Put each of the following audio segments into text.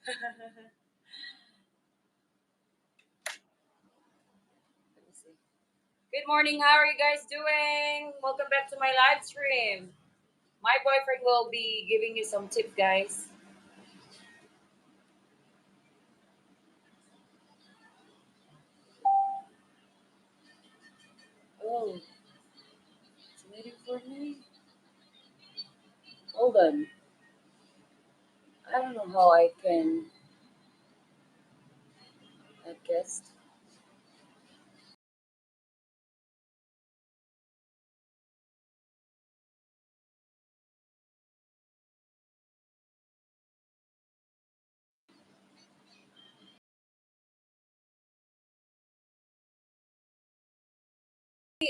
Let me see. Good morning. How are you guys doing? Welcome back to my live stream. My boyfriend will be giving you some tips, guys. Oh, it's waiting for me. Hold on. I don't know how I can add guest.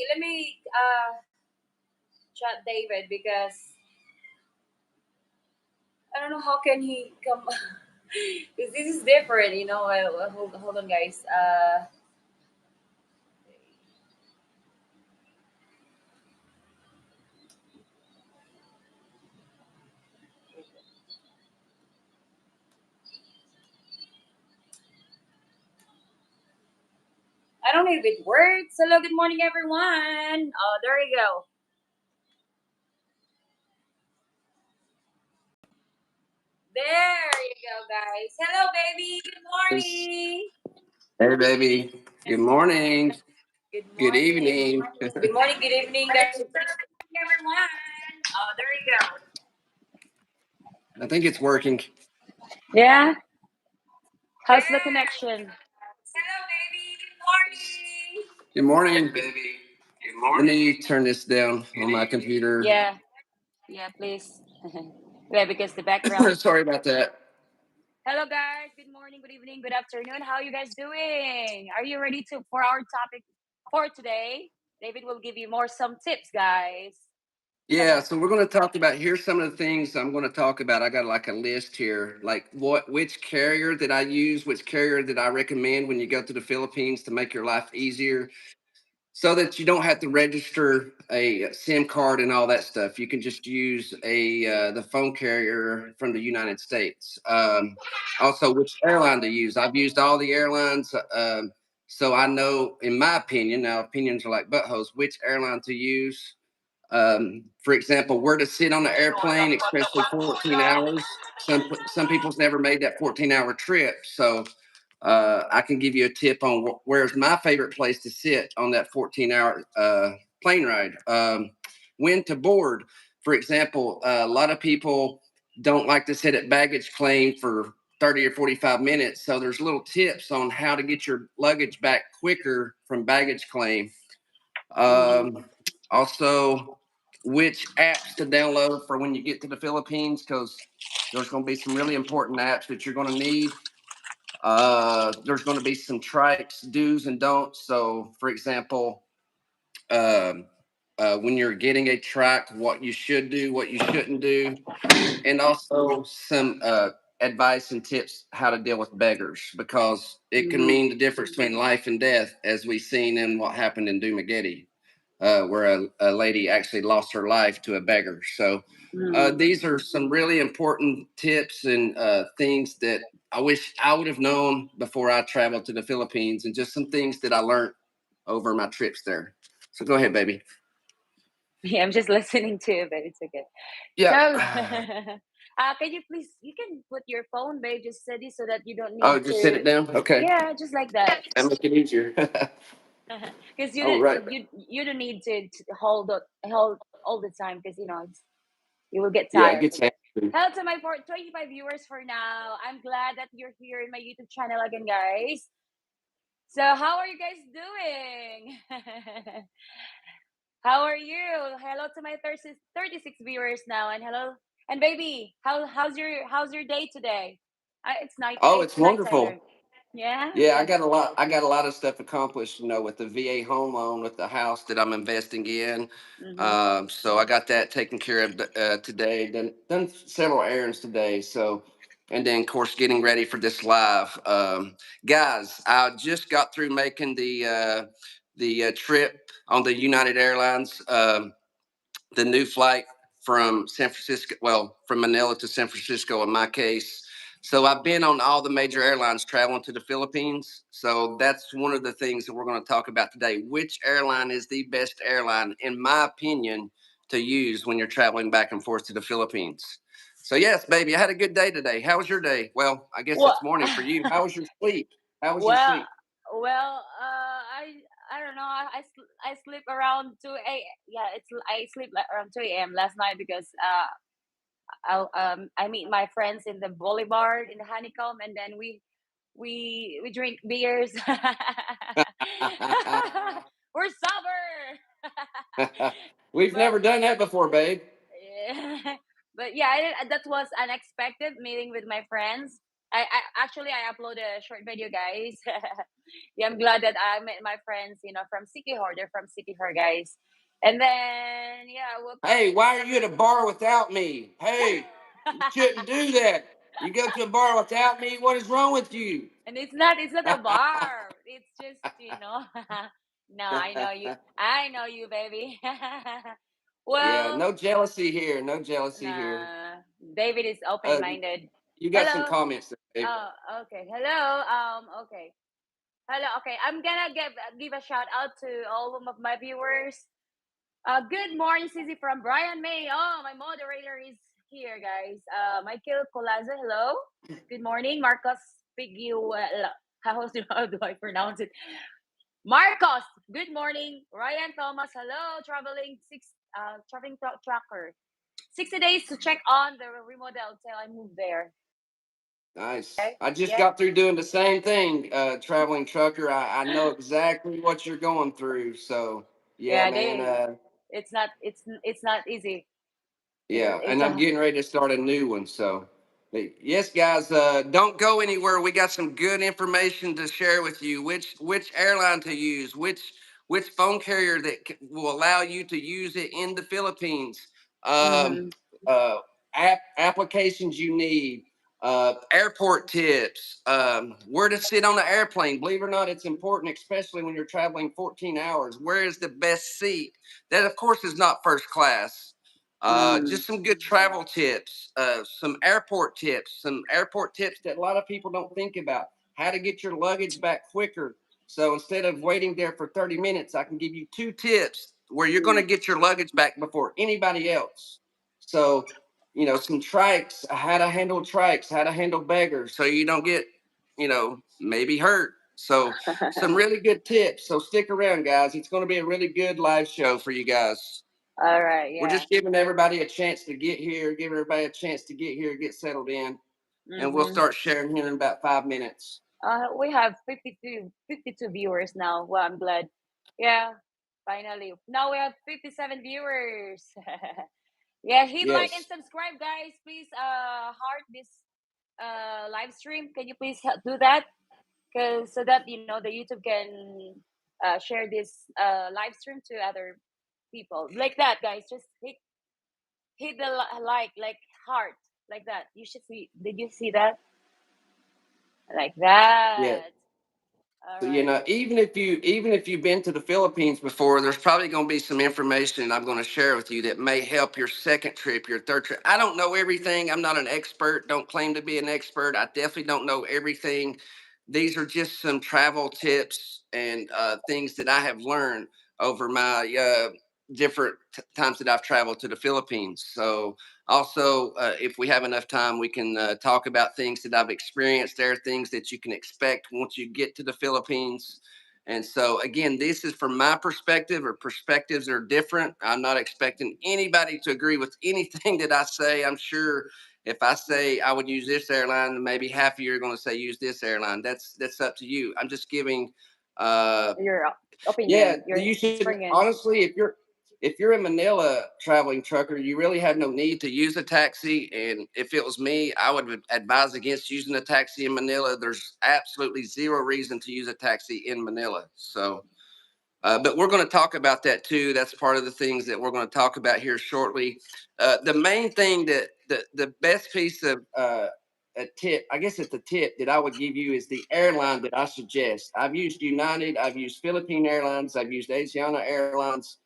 Let me chat David because I don't know how can he come. Because this is different, you know. Hold on, guys. I don't know if it works. Hello, good morning, everyone. Oh, there you go. There you go, guys. Hello, baby. Good morning. Hey, baby. Good morning. Good Good morning. evening. Good morning. Good evening, guys. Good morning, everyone. Oh, there you go. I think it's working. Yeah. How's the connection? Hello, baby. Good morning, baby. Good morning. Let me turn this down on my computer. Yeah. Yeah, please. Yeah, because the background. Sorry about that. Hello, guys. Good morning, good evening, good afternoon. How are you guys doing? Are you ready to for our topic for today? David will give you more some tips, guys. Yeah, so we're going to talk about here's some of the things I'm going to talk about. I got like a list here, like which carrier that I use, which carrier that I recommend when you go to the Philippines to make your life easier, so that you don't have to register a SIM card and all that stuff. You can just use the phone carrier from the United States. Also, which airline to use. I've used all the airlines, so I know, in my opinion, now opinions are like buttholes, which airline to use. For example, where to sit on the airplane, especially 14 hours. Some people's never made that 14-hour trip, so I can give you a tip on where's my favorite place to sit on that 14-hour plane ride. When to board, for example, a lot of people don't like to sit at baggage claim for 30 or 45 minutes. So there's little tips on how to get your luggage back quicker from baggage claim. Also, which apps to download for when you get to the Philippines, because there's going to be some really important apps that you're going to need. There's going to be some trikes, do's and don'ts. So, for example, um, when you're getting a trike, what you should do, what you shouldn't do, and also some advice and tips how to deal with beggars, because it can mean the difference between life and death, as we've seen in what happened in Dumaguete, where a lady actually lost her life to a beggar. So these are some really important tips and things that I wish I would have known before I traveled to the Philippines, and just some things that I learned over my trips there. So go ahead, baby. Yeah, I'm just listening to it, but it's okay. So, Yeah. can you please, you can put your phone, babe, just steady so that you don't Oh, need just set to, it down. Okay, yeah, just like that. that make it easier. Because you Oh, don't, right. you don't need to hold all the time because you will get Yeah, it tired. gets angry. Hello to my 25 viewers for now. I'm glad that you're here in my YouTube channel again, guys. So, how are you guys doing? How are you? Hello to my 36 viewers now, and hello, and baby, how's your day today? It's night. Oh, It's it's nighttime wonderful. there. Yeah. Yeah, I got a lot of stuff accomplished, with the VA home loan, with the house that I'm investing in. Mm-hmm. So I got that taken care of today. Done several errands today. So, and then of course getting ready for this live. Guys, I just got through making the trip on the United Airlines, the new flight from San Francisco. Well, from Manila to San Francisco in my case. So I've been on all the major airlines traveling to the Philippines. So that's one of the things that we're going to talk about today. Which airline is the best airline, in my opinion, to use when you're traveling back and forth to the Philippines? So yes, baby, I had a good day today. How was your day? Well, I guess Well, it's morning for you. How was your sleep? How was your well, sleep? I don't know. I sleep around 2 a. Yeah, it's I sleep like around 2 a.m. last night because I meet my friends in the boulevard in the honeycomb, and then we drink beers. We're sober. We've But never done that before, babe. yeah, but yeah, that was unexpected meeting with my friends. I actually I upload a short video, guys. Yeah, I'm glad that I met my friends, from Sikihor. They're from Sikihor, guys. And then yeah, I woke up Hey, in the why are you at a bar without me? Hey, you shouldn't do that. You go to a bar without me. What is wrong with you? and it's not a bar. It's just, no, I know you, baby. Yeah, Well, no jealousy here. No jealousy here. nah, David is Uh, open-minded. you got some Hello. comments there, babe. Oh, okay. Hello. Okay. Hello. Okay. I'm gonna give a shout out to all of my viewers. Good morning, Sissy from Brian May. Oh, my moderator is here, guys. Michael Colazo, hello. Good morning, Marcos Piguel. How do I pronounce it? Marcos. Good morning, Ryan Thomas. Hello, traveling tracker. 60 days to check on the remodel till I move there. Nice. Okay. I just Yeah. got through doing the same thing, traveling trucker. I know exactly what you're going through. So, yeah, Yeah. man. They. It's not easy. It's Yeah, it's and I'm a. getting ready to start a new one. So, yes, guys, don't go anywhere. We got some good information to share with you. Which airline to use, which phone carrier that will allow you to use it in the Philippines. Um, Mm, applications you need, airport tips, where to sit on the airplane. Believe it or not, it's important, especially when you're traveling 14 hours. Where is the best seat? That, of course, is not first class. mm. Just some good travel tips, some airport tips that a lot of people don't think about. How to get your luggage back quicker. So instead of waiting there for 30 minutes, I can give you two tips where you're going to get your luggage back before anybody else. So, some trikes, how to handle trikes, how to handle beggars so you don't get, maybe hurt. So, some really good tips. So, stick around, guys. It's going to be a really good live show for you guys. All right. We're Yeah. just giving everybody a chance to get here, give everybody a chance to get here, get settled in, and we'll Mm-hmm. start sharing here in about 5 minutes. We have 52 viewers now. Well, I'm glad. Yeah, finally. Now we have 57 viewers. Yeah, hit like and Yes, subscribe, guys. Please, heart this live stream. Can you please do that? Because so that the YouTube can share this live stream to other people like that, guys. Just hit the like heart like that. You should see. Did you see that? Like yeah. that. All So, right. even if you've been to the Philippines before, there's probably going to be some information I'm going to share with you that may help your second trip, your third trip. I don't know everything. I'm not an expert. Don't claim to be an expert. I definitely don't know everything. These are just some travel tips and things that I have learned over my different times that I've traveled to the Philippines. So, also, if we have enough time, we can talk about things that I've experienced there, things that you can expect once you get to the Philippines. And so, again, this is from my perspective, or perspectives are different. I'm not expecting anybody to agree with anything that I say. I'm sure if I say I would use this airline, maybe half of you are going to say use this airline. That's up to you. I'm just giving uh, Your yeah, opinion, your you should experience. honestly, if you're in Manila traveling trucker, you really have no need to use a taxi. And if it was me, I would advise against using a taxi in Manila. There's absolutely zero reason to use a taxi in Manila. So, but we're going to talk about that too. That's part of the things that we're going to talk about here shortly. The main thing that the best piece of a tip, I guess it's a tip that I would give you is the airline that I suggest. I've used United, I've used Philippine Airlines, I've used Asiana Airlines,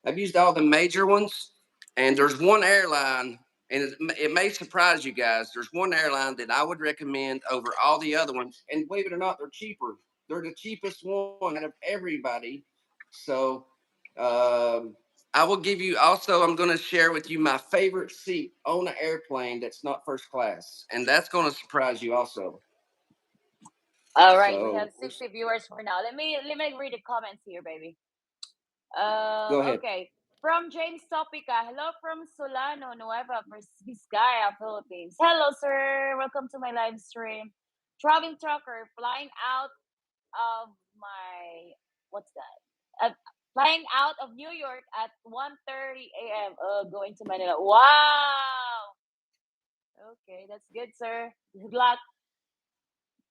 I've used all the major ones, and there's one airline, and it may surprise you guys. There's one airline that I would recommend over all the other ones, and believe it or not, they're cheaper. They're the cheapest one out of everybody. So I will give you also. I'm going to share with you my favorite seat on an airplane that's not first class, and that's going to surprise you also. All right, we So have 60 viewers for now. Let me read the comments here, baby. go ahead. Okay. From James Topica. Hello from Solano, Nueva Vizcaya, Philippines. Hello, sir. Welcome to my live stream. Traveling trucker flying out of my what's that? Flying out of New York at 1:30 a.m. Going to Manila. Wow. Okay, that's good, sir. Good luck.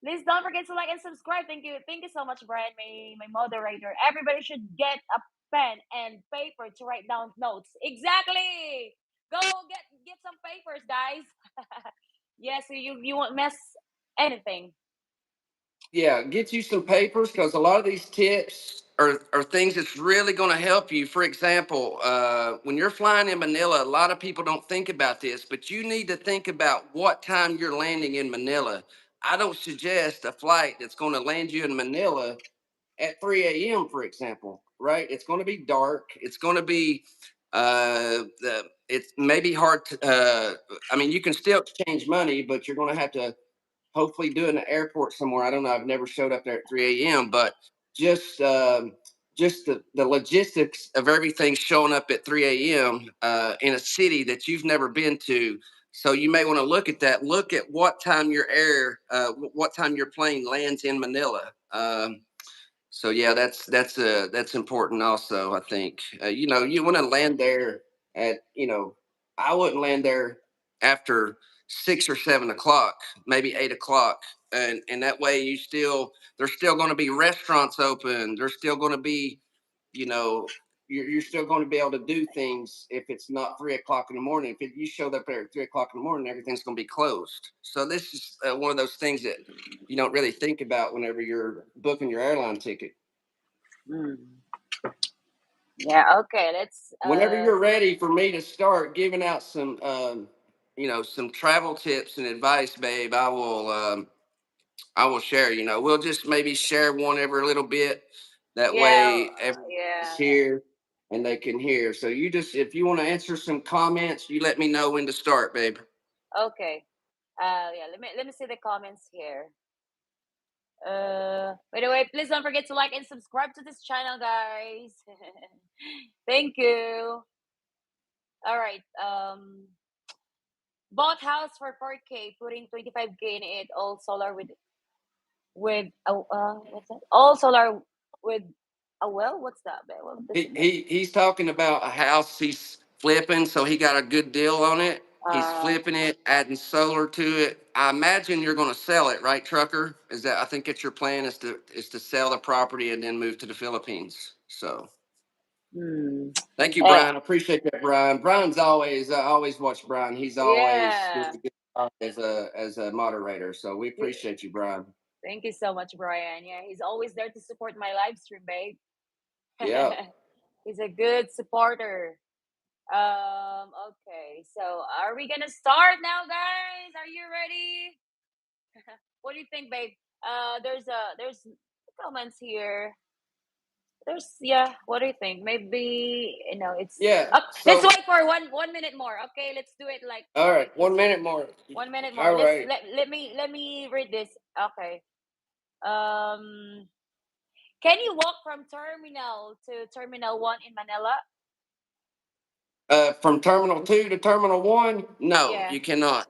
Please don't forget to like and subscribe. Thank you. Thank you so much, Brian, my moderator. Everybody should get a pen and paper to write down notes. Exactly. Go get some papers, guys. Yes, so you won't miss anything. Yeah, get you some papers because a lot of these tips are things that's really going to help you. For example, when you're flying in Manila, a lot of people don't think about this, but you need to think about what time you're landing in Manila. I don't suggest a flight that's going to land you in Manila at 3 a.m., for example, right? It's going to be dark. It's going to be, it's maybe hard to, I mean, you can still exchange money, but you're going to have to hopefully do it in an airport somewhere. I don't know. I've never showed up there at 3 a.m., but just just the logistics of everything showing up at 3 a.m. In a city that you've never been to. So you may want to look at that. Look at what time what time your plane lands in Manila. So yeah, that's important also. I think you want to land there at I wouldn't land there after 6 or 7 o'clock, maybe 8 o'clock, and that way there's still going to be restaurants open. There's still going to be you know you're still going to be able to do things if it's not 3 o'clock in the morning. If you showed up there at 3 o'clock in the morning, everything's going to be closed. So this is one of those things that you don't really think about whenever you're booking your airline ticket. Mm. Yeah. Okay. Let's. Whenever you're ready for me to start giving out some travel tips and advice, babe, I will share. We'll just maybe share one every little bit. That Yeah. way, everybody's Yeah. here and they can hear. So if you want to answer some comments, you let me know when to start, babe. Okay. Yeah. Let me see the comments here. By the way, please don't forget to like and subscribe to this channel, guys. Thank you. All right. Bought house for 4K, putting 25K in it, all solar with what's that? All solar with a well. What's that? What does it mean? He's talking about a house he's flipping, so he got a good deal on it. He's Uh, flipping it, adding solar to it. I imagine you're going to sell it, right, trucker? Is that I think it's your plan is to sell the property and then move to the Philippines. So hmm. thank you, Eh, Brian. I appreciate that, Brian. Brian's always I always watch Brian. He's always doing yeah. a good job as a moderator. So we appreciate you, Brian. Thank you so much, Brian. Yeah, he's always there to support my live stream, babe. Yeah. He's a good supporter. Okay, so are we gonna start now, guys? Are you ready? What do you think, babe? There's comments here. There's yeah. What do you think? Maybe it's. Yeah. Let's So wait for one minute more. Okay, let's do it like all right, like this. 1 minute more. 1 minute more. All Let's right. let me read this. Okay. Um, can you walk from terminal to terminal 1 in Manila? From Terminal 2 to Terminal 1? No, Yeah. you cannot.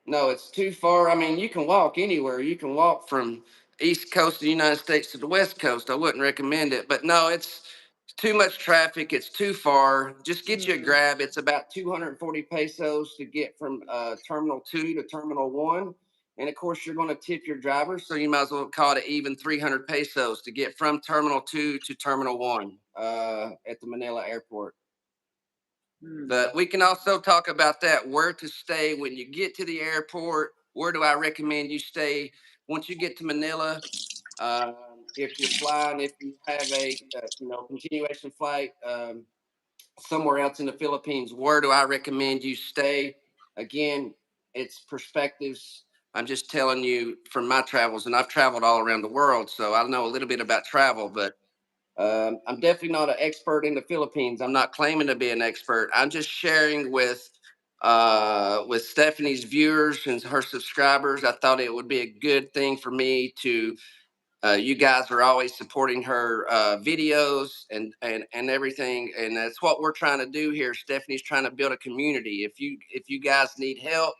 No, it's too far. I mean, you can walk anywhere. You can walk from East Coast of the United States to the West Coast. I wouldn't recommend it. But no, it's too much traffic. It's too far. Just get you a Mm, grab. It's about 240 pesos to get from Terminal 2 to Terminal 1. And of course, you're going to tip your driver. So you might as well call it even 300 pesos to get from Terminal 2 to Terminal 1 at the Manila airport. mm, But we can also talk about that where to stay when you get to the airport. Where do I recommend you stay once you get to Manila? Um, if you're flying, if you have a continuation flight somewhere else in the Philippines, where do I recommend you stay? Again, it's perspectives. I'm just telling you from my travels, and I've traveled all around the world, so I know a little bit about travel, but I'm definitely not an expert in the Philippines. I'm not claiming to be an expert. I'm just sharing with Stephanie's viewers and her subscribers. I thought it would be a good thing for me to. You guys are always supporting her videos and everything, and that's what we're trying to do here. Stephanie's trying to build a community. If you guys need help,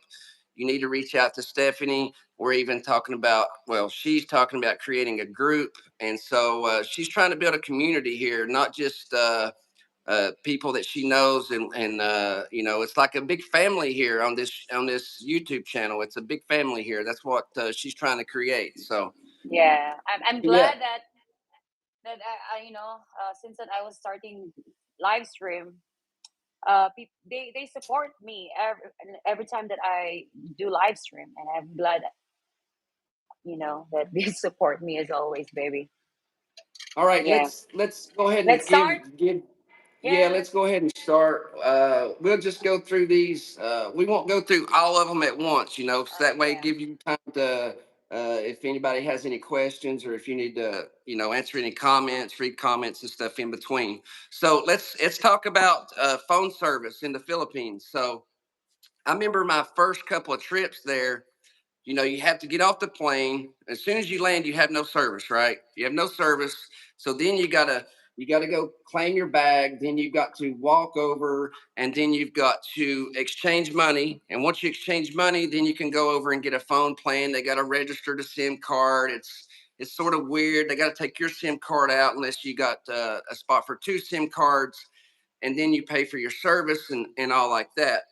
you need to reach out to Stephanie. We're even talking about, well, she's talking about creating a group. And so she's trying to build a community here, not just people that she knows. And it's like a big family here on this YouTube channel. It's a big family here. That's what she's trying to create. So, Yeah, I'm yeah. glad that since that I was starting live stream, they support me every time that I do live stream, and I'm glad that they support me as always, baby. All right, Yeah, let's go ahead and let's start. give yeah, Yeah, let's let's. go ahead and start. We'll just go through these. We won't go through all of them at once, so that way Yeah. give you time to if anybody has any questions or if you need to, answer any comments, read comments and stuff in between. So let's talk about phone service in the Philippines. So I remember my first couple of trips there. You have to get off the plane. As soon as you land, you have no service, right? You have no service. So then you gotta go claim your bag. Then you've got to walk over, and then you've got to exchange money. And once you exchange money, then you can go over and get a phone plan. They got to register the SIM card. It's sort of weird. They got to take your SIM card out unless you got a spot for two SIM cards, and then you pay for your service and all like that.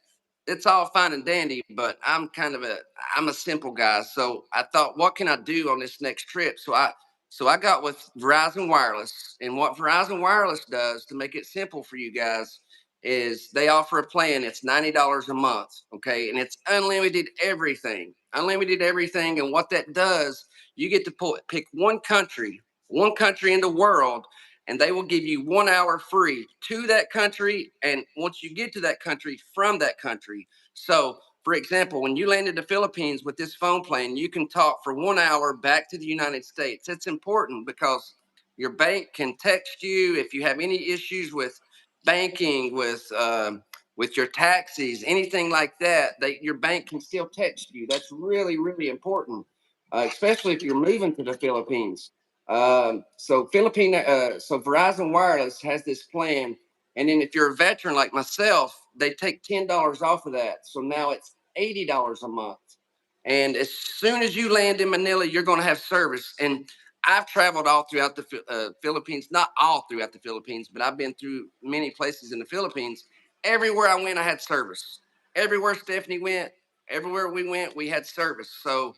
It's all fine and dandy, but I'm a simple guy. So I thought, what can I do on this next trip? So I got with Verizon Wireless, and what Verizon Wireless does to make it simple for you guys is they offer a plan. It's $90 a month, okay, and it's unlimited everything. And what that does, you get to pick one country in the world, and they will give you 1 hour free to that country. And once you get to that country, from that country. So, for example, when you land in the Philippines with this phone plan, you can talk for 1 hour back to the United States. It's important because your bank can text you if you have any issues with banking, with your taxes, anything like that. Your bank can still text you. That's really, really important, especially if you're moving to the Philippines. So Verizon Wireless has this plan, and then if you're a veteran like myself, they take $10 off of that. So now it's $80 a month. And as soon as you land in Manila, you're going to have service. And I've traveled all throughout the Philippines, not all throughout the Philippines, but I've been through many places in the Philippines. Everywhere I went, I had service. Everywhere Stephanie went, everywhere we went, we had service. So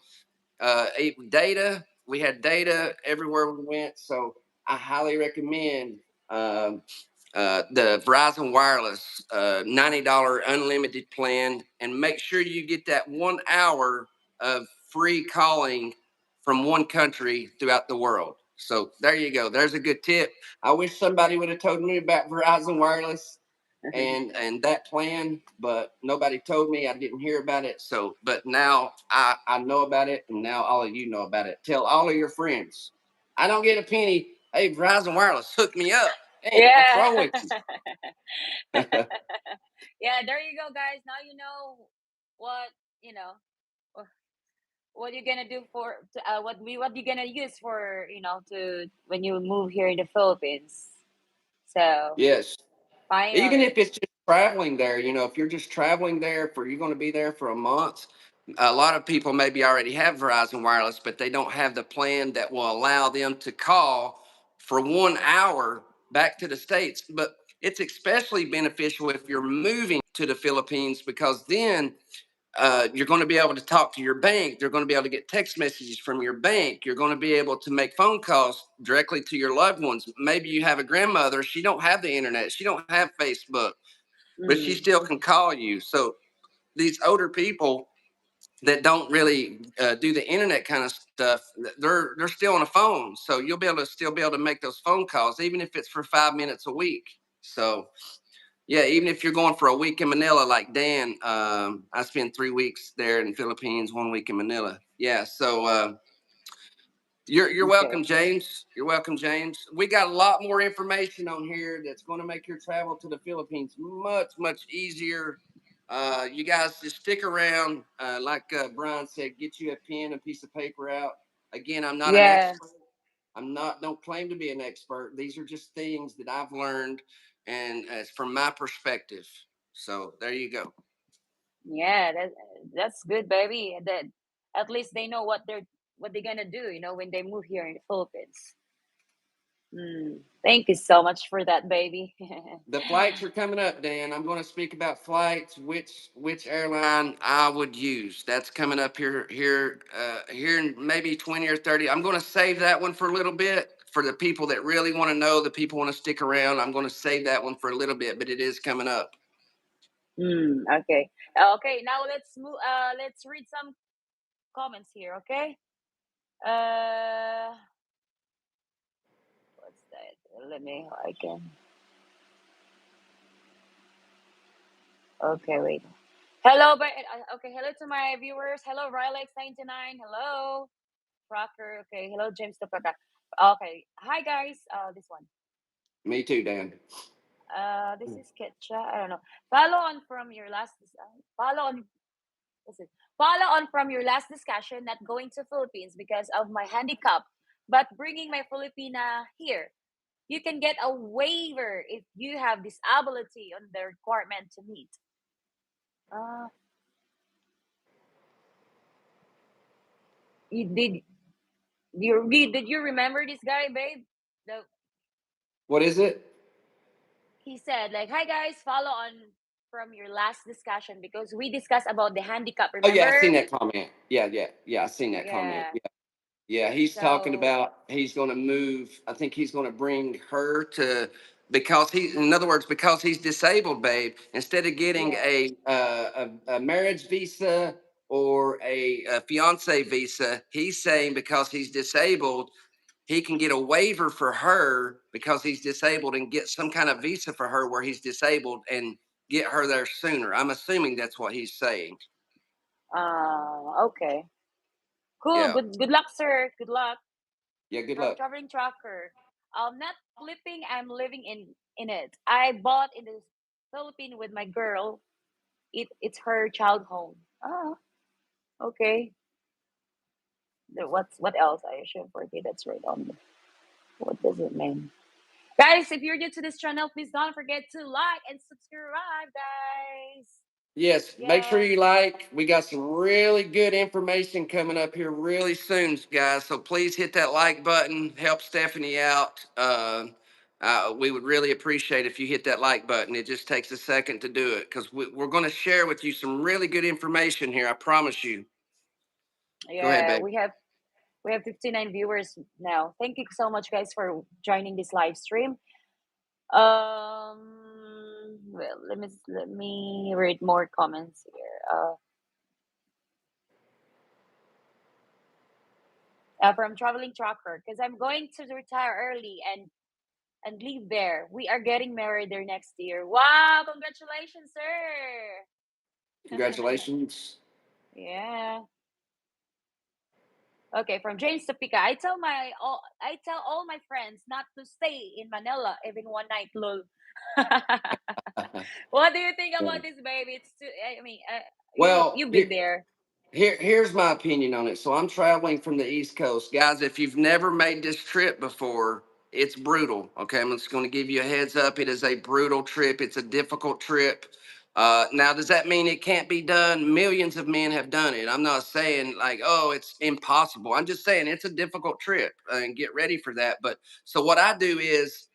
data. We had data everywhere we went, so I highly recommend um, the Verizon Wireless $90 unlimited plan, and make sure you get that 1 hour of free calling from one country throughout the world. So there you go. There's a good tip. I wish somebody would have told me about Verizon Wireless and that plan, but nobody told me. I didn't hear about it. So, but now I know about it, and now all of you know about it. Tell all of your friends. I don't get a penny. Hey, Verizon Wireless, hook me up. Hey, what's Yeah. wrong with you? Yeah, there you go, guys. Now you know what you know wh- what you're gonna do what you're gonna use for to when you move here in the Philippines. So Yes. Even if finally. it's just traveling there, if you're just traveling there you're going to be there for a month. A lot of people maybe already have Verizon Wireless, but they don't have the plan that will allow them to call for 1 hour back to the States. But it's especially beneficial if you're moving to the Philippines, because then you're going to be able to talk to your bank. They're going to be able to get text messages from your bank. You're going to be able to make phone calls directly to your loved ones. Maybe you have a grandmother. She don't have the internet. She don't have Facebook, but she Mm. still can call you. So these older people that don't really do the internet kind of stuff, they're still on a phone. So you'll be able to still be able to make those phone calls, even if it's for 5 minutes a week. So Yeah, even if you're going for a week in Manila, like Dan, I spent 3 weeks there in Philippines, 1 week in Manila. Yeah, so you're Okay. welcome, James. You're welcome, James. We got a lot more information on here that's going to make your travel to the Philippines much easier. You guys just stick around. Like Brian said, get you a pen and piece of paper out. Again, I'm not an Yeah. expert. I'm not don't claim to be an expert. These are just things that I've learned, and it's from my perspective. So there you go. Yeah, that's good, baby. That at least they know what they're gonna do, when they move here in the Philippines. Thank you so much for that, baby. The flights are coming up, Dan. I'm going to speak about flights, which airline I would use. That's coming up here in maybe 20 or 30. I'm going to save that one for a little bit for the people that really want to know, the people want to stick around. I'm going to save that one for a little bit, but it is coming up. Okay. Okay, now let's move let's read some comments here, okay? Uh what's that? Let me I can Okay, wait. Hello, okay, hello to my viewers. Hello, Rilex99. Hello, Rocker. Okay, hello, James Topaka. Okay, hi guys. This one. Me too, Dan. This is Ketcha. I don't know. Follow on from your last. Follow on. What's it? Follow on from your last discussion. Not going to Philippines because of my handicap, but bringing my Filipina here. You can get a waiver if you have disability on the requirement to meet. Uh, did did you remember this guy, babe? The What is it? He said like, "Hi guys, follow on from your last discussion because we discussed about the handicap. Oh yeah, I seen Remember? that comment. Yeah, I seen that comment. Yeah. Yeah, he's talking So about he's going to move. I think he's going to bring her to because in other words, because he's disabled, babe. Instead of getting yeah. a marriage visa or a fiance visa, he's saying because he's disabled, he can get a waiver for her because he's disabled and get some kind of visa for her where he's disabled and get her there sooner. I'm assuming that's what he's saying. Okay. Cool. Yeah, Good luck, sir. Good luck yeah. Good from luck. traveling trucker. I'm not flipping. I'm living in it. I bought in the Philippines with my girl. It's her child home. Oh, okay. What else? I should forget. That's right on. What does it mean? Guys, if you're new to this channel, please don't forget to like and subscribe, guys. Yes, make sure Yeah, you like. We got some really good information coming up here really soon, guys. So please hit that like button. Help Stephanie out. We would really appreciate if you hit that like button. It just takes a second to do it because we're going to share with you some really good information here. I promise you. Go ahead, yeah, babe. we have 59 viewers now. Thank you so much, guys, for joining this live stream. Well, let me read more comments here. From traveling trucker, because I'm going to retire early and live there. We are getting married there next year. Wow! Congratulations, sir. Congratulations. Yeah. Okay, from James Topeka. I tell all my friends not to stay in Manila even one night, lol. What do you think about this, baby? It's too. I mean, Well, you've been there. here's my opinion on it. So I'm traveling from the East Coast, guys. If you've never made this trip before, it's brutal. Okay, I'm just going to give you a heads up. It is a brutal trip. It's a difficult trip. Now, does that mean it can't be done? Millions of men have done it. I'm not saying like, oh, it's impossible. I'm just saying it's a difficult trip, and get ready for that. But so what I do is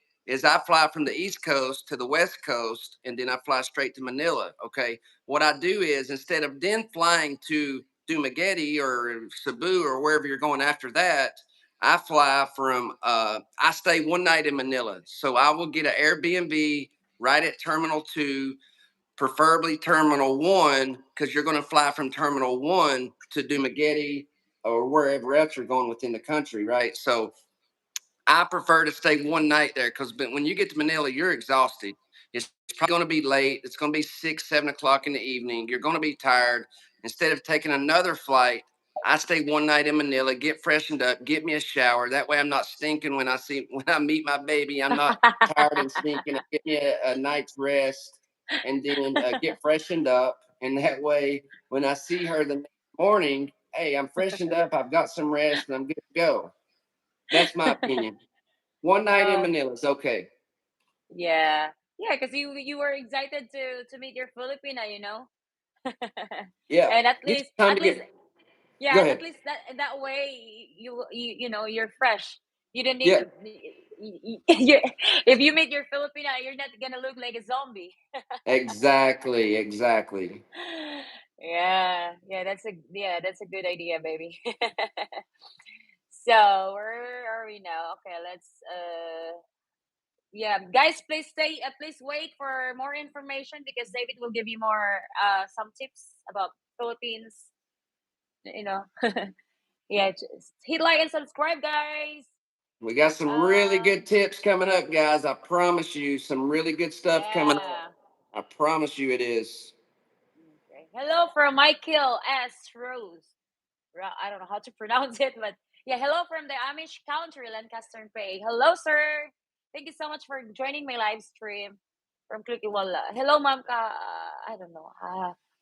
I fly from the East Coast to the West Coast, and then I fly straight to Manila. Okay, what I do is instead of then flying to Dumaguete or Cebu or wherever you're going after that, I fly from I stay one night in Manila. So I will get an Airbnb right at Terminal 2, preferably Terminal 1, because you're going to fly from Terminal 1 to Dumaguete or wherever else you're going within the country, right? So I prefer to stay one night there because when you get to Manila, you're exhausted. It's probably going to be late. It's going to be 6, 7 o'clock in the evening. You're going to be tired. Instead of taking another flight, I stay one night in Manila, get freshened up, get me a shower. That way I'm not stinking when I meet my baby. I'm not tired and stinking. Get me a night's rest and then get freshened up. And that way, when I see her the next morning, hey, I'm freshened up. I've got some rest and I'm good to go. That's my opinion. One night in Oh, Manila is okay. yeah. Yeah, because you were excited to meet your Filipina, Yeah. and Get some time at to least get. Go yeah, at ahead. least that way you're fresh. You don't need Yeah. to you, if you meet your Filipina, you're not gonna look like a zombie. Exactly. Exactly. Yeah, that's a good idea, baby. So where are we now? Okay, let's yeah, guys, please wait for more information because David will give you more some tips about Philippines. You know, yeah, just hit like and subscribe, guys. We got some really good Um, tips coming up, guys. I promise you, some really good stuff coming up. yeah. I promise you, it is. Okay. Hello from Michael S. Rose. I don't know how to pronounce it, but yeah, hello from the Amish country, Lancaster, PA. Hello, sir. Thank you so much for joining my live stream from Klikiwala. Hello, Ma'am I don't know.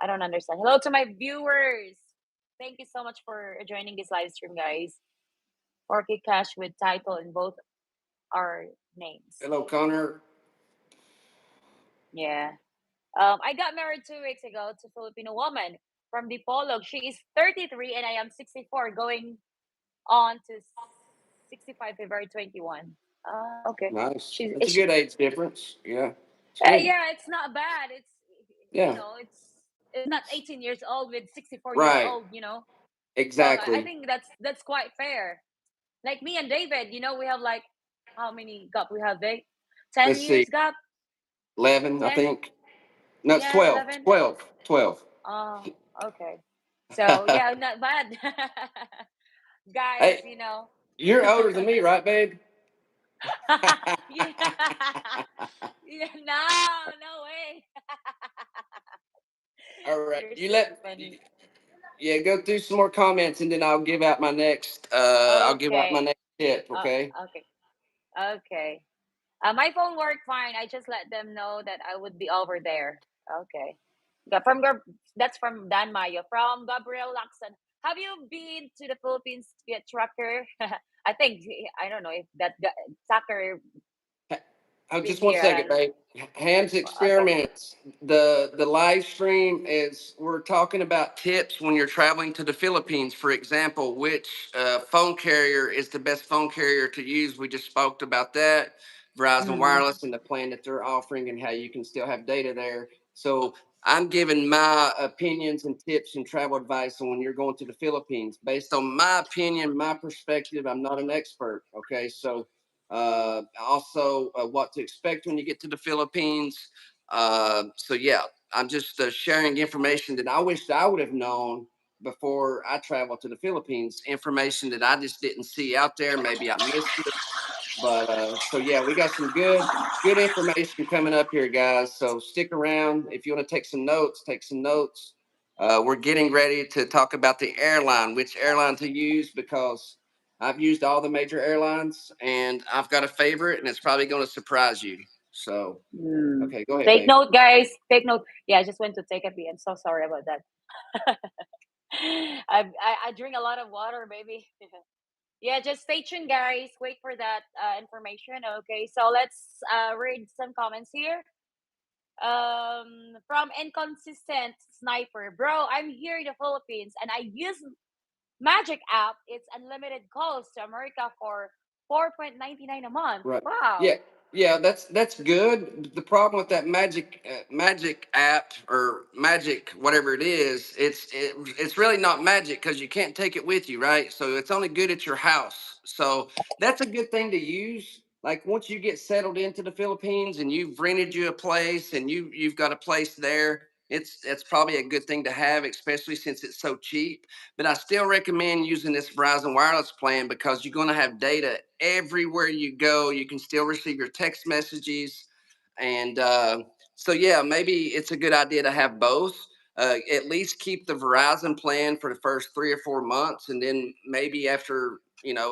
I don't understand. Hello to my viewers. Thank you so much for joining this live stream, guys. Orchid Cash with title in both our names. Hello, Connor. Yeah. I got married 2 weeks ago to Filipino woman from Dipolog. She is 33 and I am 64, going on to 65 February 21. Okay. Nice. She's That's a good age difference. Yeah, it's good. yeah, it's not bad. It's Yeah. it's not 18 years old with 64 years Right. old. So I Exactly. think that's quite fair. Like me and David, we have like how many gap we have, Dave? 10 Let's see. years gap? 11, I 10? think. No, it's Yeah, 12. 11. 12. 12. Oh, okay. So yeah, not bad. Guys, Hey, you're older than me, right, babe? yeah. Yeah, no, no way. All right. You're You so let funny. Yeah, go through some more comments and then I'll give out my Okay. next tip, okay? Okay. Okay. My phone worked fine. I just let them know that I would be over there. Okay. That's from Dan Mayo. From Gabriel Lacson. Have you been to the Philippines to be a trucker? I don't know if trucker Oh, been just one here. second, babe. Ham's Okay. experiments. The live stream is we're talking about tips when you're traveling to the Philippines. For example, which phone carrier is the best phone carrier to use? We just spoke about that. Verizon Mm. Wireless and the plan that they're offering and how you can still have data there. So I'm giving my opinions and tips and travel advice on when you're going to the Philippines based on my opinion, my perspective. I'm not an expert. Okay, so also what to expect when you get to the Philippines. So yeah, I'm just sharing information that I wished I would have known before I traveled to the Philippines. Information that I just didn't see out there. Maybe I missed it. But so yeah, we got some good information coming up here, guys. So stick around if you want to take some notes. Take some notes. We're getting ready to talk about the airline, which airline to use because I've used all the major airlines and I've got a favorite, and it's probably going to surprise you. So Mm. okay, go ahead, Take babe. note, guys. Take note. Yeah, I just went to take a pee. I'm so sorry about that. I drink a lot of water, baby. Yeah, just stay tuned, guys. Wait for that information. Okay, so let's read some comments here. From inconsistent sniper, bro. I'm here in the Philippines and I use Magic app. It's unlimited calls to America for 4.99 a month. Right. Yeah. Wow. Yeah, that's good. The problem with that magic app or magic whatever it is, it's really not magic because you can't take it with you, right? So it's only good at your house. So that's a good thing to use. Like once you get settled into the Philippines and you've rented you a place and you've got a place there, it's probably a good thing to have, especially since it's so cheap. But I still recommend using this Verizon Wireless plan because you're going to have data everywhere you go. You can still receive your text messages. And so, yeah, maybe it's a good idea to have both. At least keep the Verizon plan for the first 3 or 4 months, and then maybe after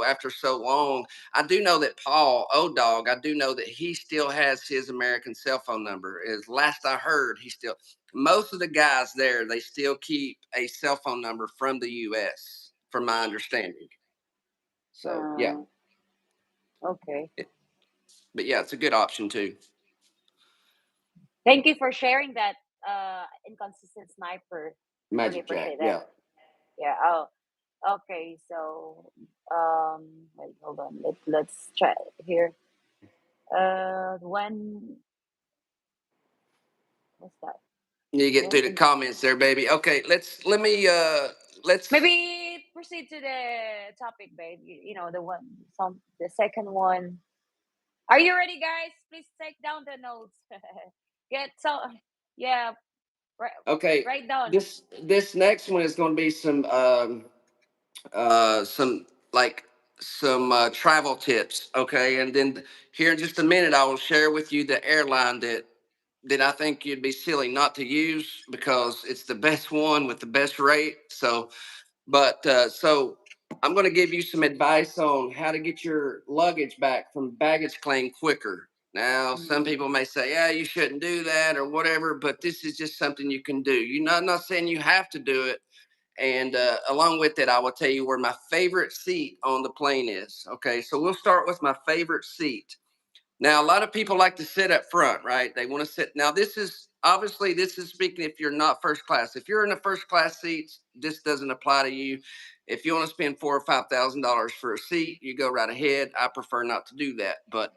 after so long, I do know that Paul Dog. I do know that he still has his American cell phone number. As last I heard, he still most of the guys there they still keep a cell phone number from the U.S. From my understanding. So yeah, Uh, okay. but yeah, it's a good option too. Thank you for sharing that, inconsistent sniper. Really Magic Jack, appreciate that. yeah. Yeah. Oh, okay. So, wait, hold on. Let's try here. When what's that? You get through When the the comments there, baby. Okay, let's maybe proceed to the topic, babe. The one, the second one. Are you ready, guys? Please take down the notes. Get so, yeah. Write, okay. write down. This next one is going to be some like some travel tips, okay? And then here in just a minute, I will share with you the airline that I think you'd be silly not to use because it's the best one with the best rate. So I'm going to give you some advice on how to get your luggage back from baggage claim quicker. Now, some Mm, people may say, "Yeah, you shouldn't do that" or whatever, but this is just something you can do. I'm not saying you have to do it. And along with it, I will tell you where my favorite seat on the plane is. Okay, so we'll start with my favorite seat. Now, a lot of people like to sit up front, right? They want to sit. Now, this is speaking if you're not first class. If you're in the first class seats, this doesn't apply to you. If you want to spend $4 or $5,000 for a seat, you go right ahead. I prefer not to do that. But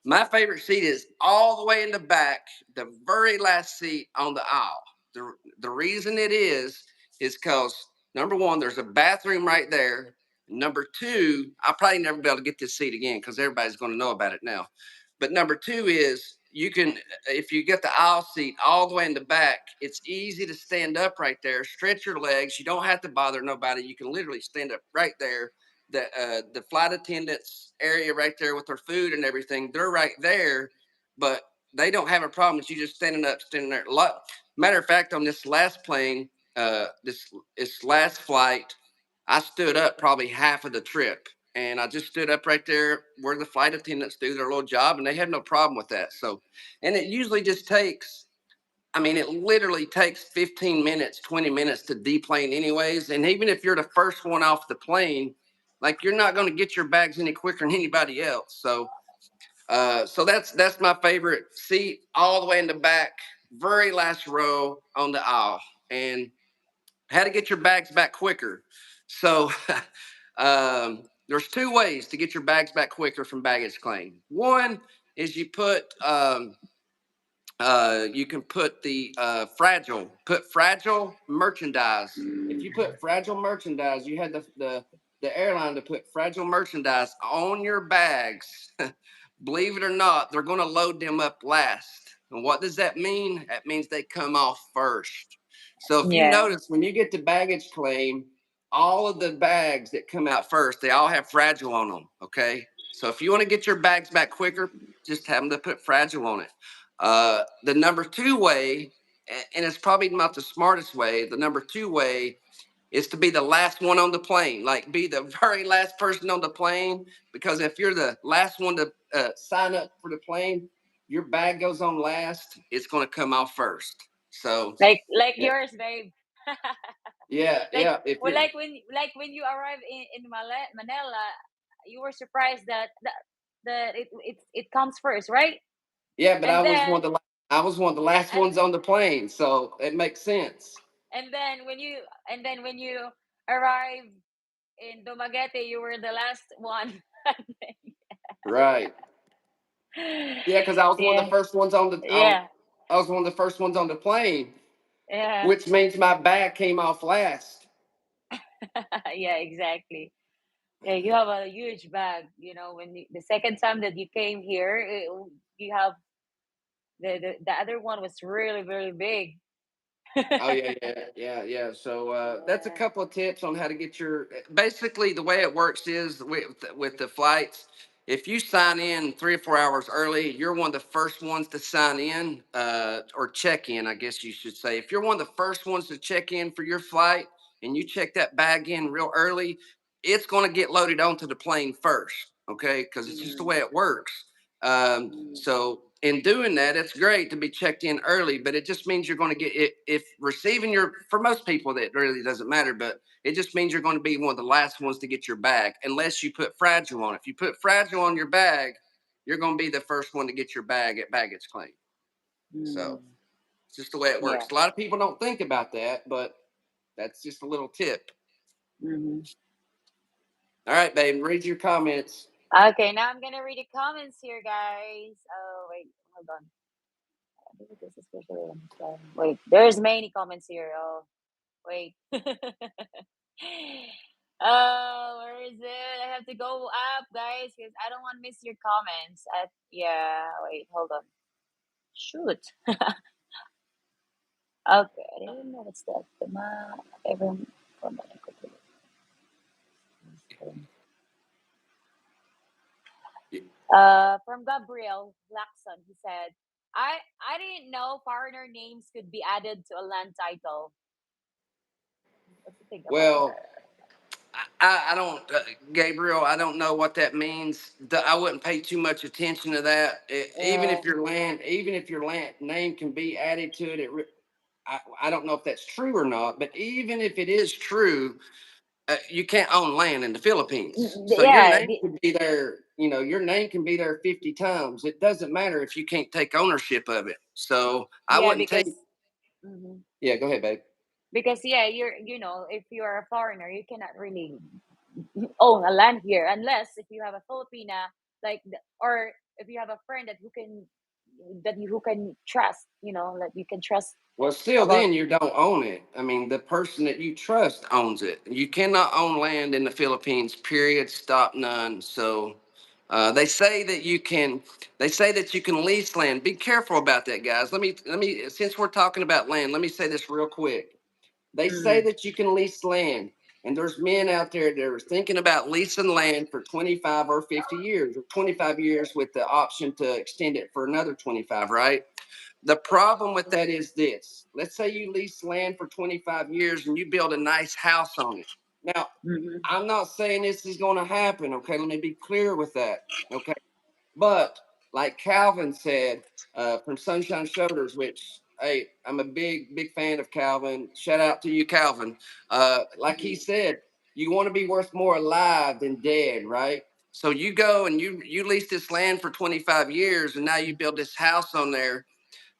my favorite seat is all the way in the back, the very last seat on the aisle. The reason it is because number one, there's a bathroom right there. Number two, I'll probably never be able to get this seat again because everybody's going to know about it now. But number two is you can, if you get the aisle seat all the way in the back, it's easy to stand up right there, stretch your legs. You don't have to bother nobody. You can literally stand up right there. The flight attendants area right there with their food and everything, they're right there, but they don't have a problem with you just standing up, standing there. Matter of fact, on this last plane, this last flight, I stood up probably half of the trip, and I just stood up right there where the flight attendants do their little job, and they had no problem with that. So, and it usually just takes I mean, it literally takes 15 minutes, 20 minutes to deplane, anyways. And even if you're the first one off the plane, like you're not going to get your bags any quicker than anybody else. So that's my favorite seat, all the way in the back, very last row on the aisle, and how to get your bags back quicker. So, there's two ways to get your bags back quicker from baggage claim. One is you can put put fragile merchandise. If you put fragile merchandise, you had the airline to put fragile merchandise on your bags. Believe it or not, they're going to load them up last. And what does that mean? That means they come off first. So if you yeah. notice, when you get to baggage claim, all of the bags that come out first, they all have fragile on them. Okay. So if you want to get your bags back quicker, just have them to put fragile on it. The number two way, and it's probably not the smartest way, the number two way is to be the last one on the plane, like be the very last person on the plane. Because if you're the last one to sign up for the plane, your bag goes on last, it's going to come off first. So, Like yeah, yours, babe. yeah, like yeah. If well, you're, like when you arrived in Manila, you were surprised that it comes first, right? yeah, but And then I was one of the last and ones on the plane, so it makes sense, and then when you arrive in Dumaguete, you were the last one. right? Yeah, because I was one of the Yeah, first ones yeah, I was one of the first ones on the plane, yeah. which means my bag came off last. Yeah, exactly. Yeah, you have a huge bag. The second time that you came here, you have the other one was really very big. Oh yeah, yeah, yeah, yeah. So that's a Yeah. couple of tips on how to get your. Basically, the way it works is with the flights. if you sign in 3 or 4 hours early, you're one of the first ones to sign in, or check in, I guess you should say. If you're one of the first ones to check in for your flight and you check that bag in real early, it's going to get loaded onto the plane first, okay? Because it's just the Mm, way it works. mm, So in doing that, it's great to be checked in early, but it just means you're going to get it. If receiving your, for most people, that really doesn't matter, but it just means you're going to be one of the last ones to get your bag, unless you put fragile on. If you put fragile on your bag, you're going to be the first one to get your bag at baggage claim. So mm. it's just the way it Yeah. works. A lot of people don't think about that, but that's just a little tip. Hmm. All right, babe, read your comments. Okay, now I'm gonna read the comments here, guys. Oh wait, hold on. I think this is especially on this one. Wait, there's many comments here. Oh wait. Oh, where is it? I have to go up, guys, because I don't want to miss your comments. Yeah, wait, hold on. Shoot. Okay, I didn't know what's that. Everyone from from Gabriel Blackson, he said, I didn't know foreigner names could be added to a land title. What do you think about Well, that? I don't, Gabriel. I don't know what that means. I wouldn't pay too much attention to that. Yeah, Even if your land name can be added to it, I don't know if that's true or not. But even if it is true, you can't own land in the Philippines. So your yeah, name could be there. You know, your name can be there 50 times. It doesn't matter if you can't take ownership of it. So I yeah, wouldn't take. because mhm. Yeah, go ahead, babe. Because yeah, if you're a foreigner, you cannot really own a land here unless if you have a Filipina or if you have a friend who can trust, that you can trust Well, still, about. then you don't own it. I mean, the person that you trust owns it. You cannot own land in the Philippines. Period. Stop. None. So, they say that you can. They say that you can lease land. Be careful about that, guys. Let me. Since we're talking about land, let me say this real quick. They say Mm, that you can lease land, and there's men out there that are thinking about leasing land for 25 or 50 years, or 25 years with the option to extend it for another 25. Right? The problem with that is this. Let's say you lease land for 25 years and you build a nice house on it. Now, mm-hmm, I'm not saying this is going to happen. Okay. Let me be clear with that. Okay. But like Calvin said, from Sunshine Shoulders, which, hey, I'm a big fan of Calvin. Shout out to you, Calvin. Like he said, you want to be worth more alive than dead, right? So you go and you lease this land for 25 years and now you build this house on there.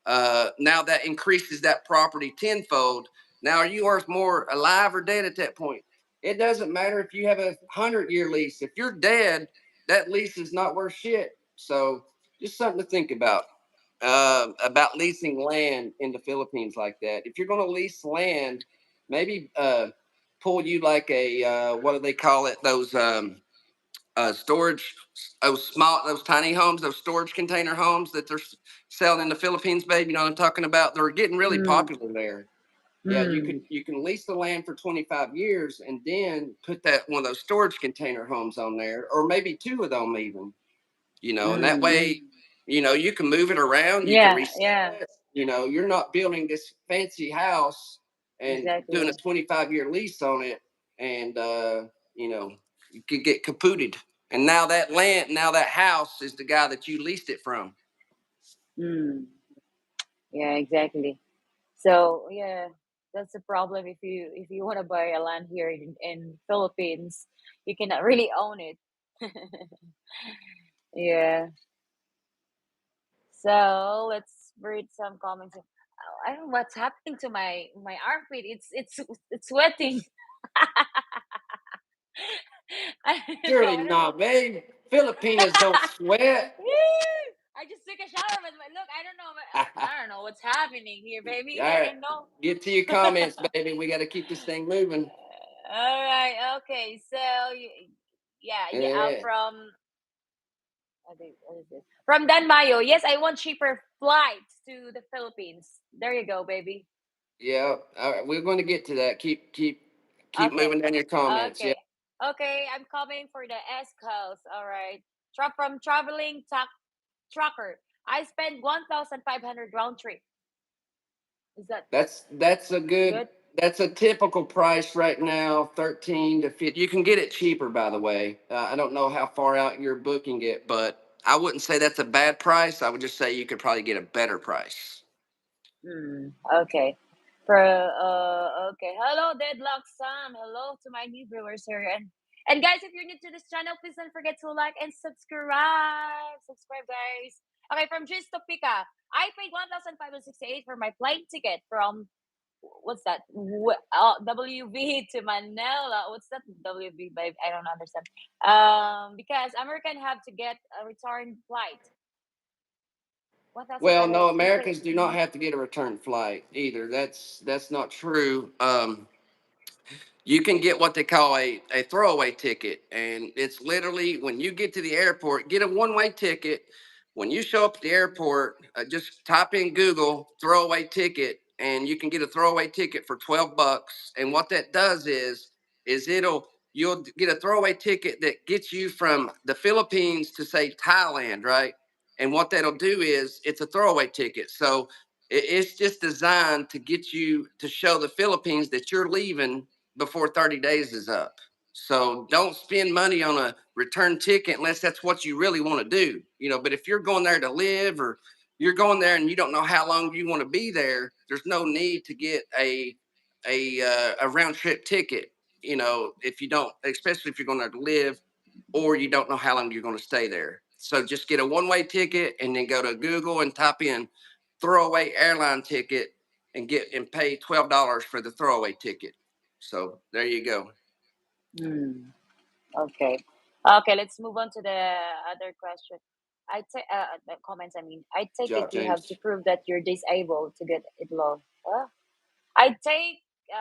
Now that increases that property tenfold. Now, are you worth more alive or dead at that point? It doesn't matter if you have a 100-year lease. If you're dead, that lease is not worth shit. So, just something to think about leasing land in the Philippines like that. If you're going to lease land, maybe pull you like a what do they call it? Those storage, those tiny homes, those storage container homes that they're selling in the Philippines, babe. You know what I'm talking about? They're getting really mm, popular there. Yeah, mm, you can lease the land for 25 years and then put that one of those storage container homes on there, or maybe two of them even. And that mm. way, you can move it around, you can Yeah, resell yeah, it. You're not building this fancy house and doing a exactly. 25-year lease on it, and you know, you could get kapooted. And now that land, now that house is the guy that you leased it from. Mm, yeah, exactly. So yeah, that's the problem if you want to buy a land here in Philippines, you cannot really own it. Yeah. So let's read some comments. I don't know what's happening to my armpit. It's sweating. I don't know. Surely I don't know. not, babe. Filipinas don't sweat. I just took a shower, but look, I don't know. I don't know what's happening here, baby. All I right, don't know. get to your comments, baby. We got to keep this thing moving. All right. Okay. So, yeah, yeah. Yeah, What is this? From Dan Mayo. Yes, I want cheaper flights to the Philippines. There you go, baby. yeah. All right, we're going to get to that. Keep Okay. moving down your comments. Yeah. Okay. Okay. I'm coming for the S coast. All right. from traveling trucker. I spent 1,500 round trip. Is that That's a good. good? That's a typical price right now, 13 to 50. You can get it cheaper, by the way. I don't know how far out you're booking it, but I wouldn't say that's a bad price. I would just say you could probably get a better price. Okay. Okay. Hello, Deadlock Sam. Hello to my new viewers here. And guys, if you're new to this channel, please don't forget to like and subscribe. Subscribe, guys. Okay, from Gist to Pika. I paid 1,568 for my plane ticket from what's that? WV to Manila. What's that WV, babe? I don't understand. Because American have to get a return flight. Well, no, 1,500. Americans do not have to get a return flight either. That's not true. You can get what they call a throwaway ticket. And it's literally when you get to the airport, get a one-way ticket. When you show up at the airport, just type in Google throwaway ticket and you can get a throwaway ticket for 12 bucks. And what that does is you'll get a throwaway ticket that gets you from the Philippines to say Thailand, right? And what that'll do is it's a throwaway ticket. So it's just designed to get you to show the Philippines that you're leaving before 30 days is up. So don't spend money on a return ticket unless that's what you really want to do. But if you're going there to live or you're going there and you don't know how long you want to be there, there's no need to get a round trip ticket. If you don't, especially if you're going there to live or you don't know how long you're going to stay there. So just get a one-way ticket and then go to Google and type in throwaway airline ticket and pay $12 for the throwaway ticket. So there you go. Hmm. Okay. Okay, let's move on to the other question. I take the comments. I mean, I Good take it job, you have to James. prove that you're disabled to get it low. I take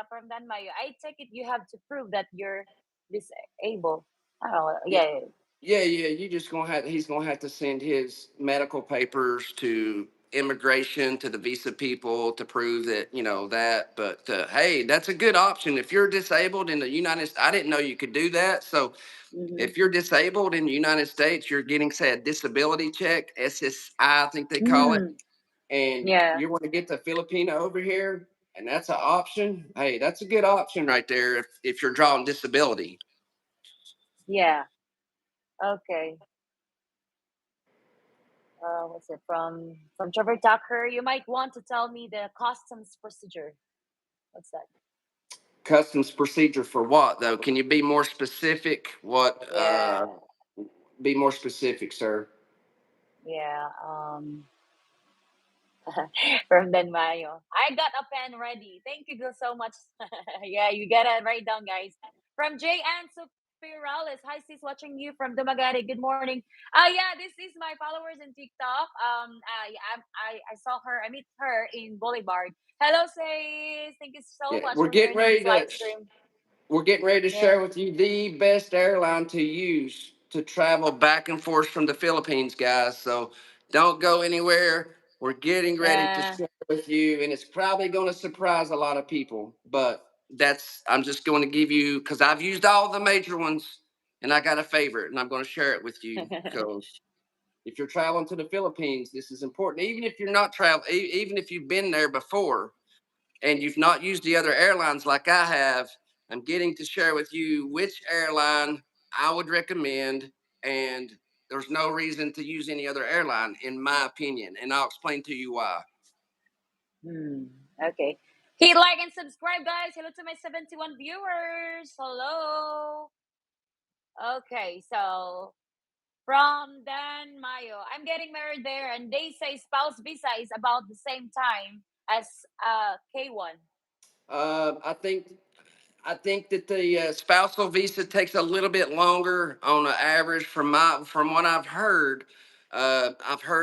from Dan Mayo. I take it you have to prove that you're disabled. Oh Yeah, yeah. yeah. You just gonna have he's gonna have to send his medical papers to immigration to the visa people to prove that that. But hey, that's a good option if you're disabled in the United States. I didn't know you could do that. So Mm-hmm. if you're disabled in the United States, you're getting say a disability check, SSI, I think they call it, Mm, and yeah. you want to get the Filipino over here, and that's an option. Hey, that's a good option right there if you're drawing disability. Yeah. Okay. What's it from Trevor Tucker? You might want to tell me the customs procedure. What's that? Customs procedure for what though? Can you be more specific? What? Yeah. Be more specific, sir. Yeah. From Dan Mayo. I got a pen ready. Thank you so much. Yeah, you gotta write down, guys. From J. Ann Supirales. Hi, sis, watching you from Dumaguete. Good morning. Yeah, this is my followers in TikTok. I saw her. I meet her in Boulevard. Hello, sis. Thank you so Yeah, much for joining this live stream. we're getting ready to Yeah. share with you the best airline to use to travel back and forth from the Philippines, guys. So don't go anywhere. We're getting ready to Yeah. share with you, and it's probably going to surprise a lot of people. But I'm just going to give you because I've used all the major ones, and I got a favorite, and I'm going to share it with you because if you're traveling to the Philippines, this is important. Even if you're not even if you've been there before and you've not used the other airlines like I have, I'm getting to share with you which airline I would recommend. And there's no reason to use any other airline, in my opinion. And I'll explain to you why. Hmm. Okay. Hit like and subscribe, guys. Hello to my 71 viewers. Hello. Okay, so from Dan Mayo. I'm getting married there, and they say spouse visa is about the same time as K1. Uh, I think I think that the spousal visa takes a little bit longer on an average. From what I've heard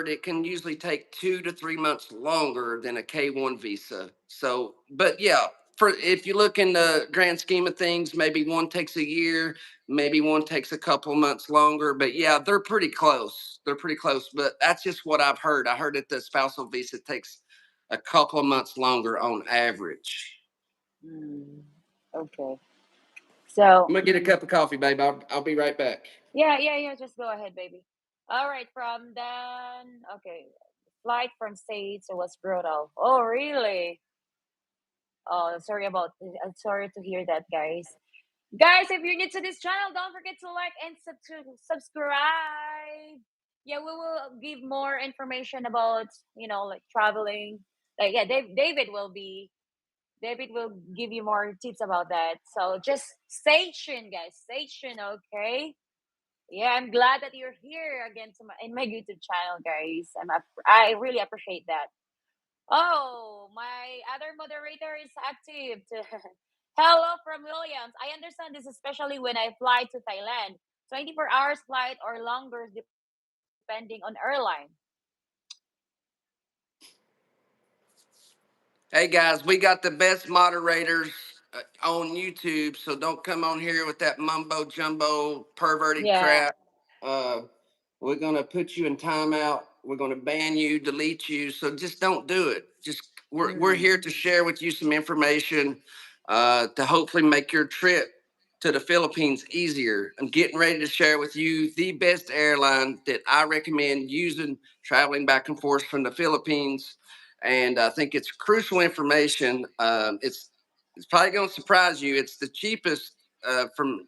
it can usually take 2 to 3 months longer than a K1 visa. So, but yeah, for if you look in the grand scheme of things, maybe one takes a year, maybe one takes a couple months longer. But yeah, they're pretty close. They're pretty close. But that's just what I've heard. I heard that the spousal visa takes a couple of months longer on average. Hmm. Okay. So, I'm gonna get a cup of coffee, babe. I'll be right back. yeah, yeah, yeah. Just go ahead, baby. All right, from then. Okay, flight from States was brutal. Oh, really? Oh, sorry about. I'm sorry to hear that, guys. Guys, if you're new to this channel, don't forget to like and subscribe. Yeah, we will give more information about like traveling. Like yeah, David will give you more tips about that. So just stay tuned, guys. Stay tuned, okay? Yeah, I'm glad that you're here again in my YouTube channel, guys. I really appreciate that. Oh, my other moderator is active. Hello from Williams. I understand this, especially when I fly to Thailand. 24 hours flight or longer, depending on airline. Hey guys, we got the best moderators on YouTube, so don't come on here with that mumbo jumbo perverted Yeah. crap. Uh, we're gonna put you in timeout. We're gonna ban you, delete you. So just don't do it. Just we're Mm. here to share with you some information to hopefully make your trip to the Philippines easier. I'm getting ready to share with you the best airline that I recommend using traveling back and forth from the Philippines, and I think it's crucial information. It's probably going to surprise you. It's the cheapest from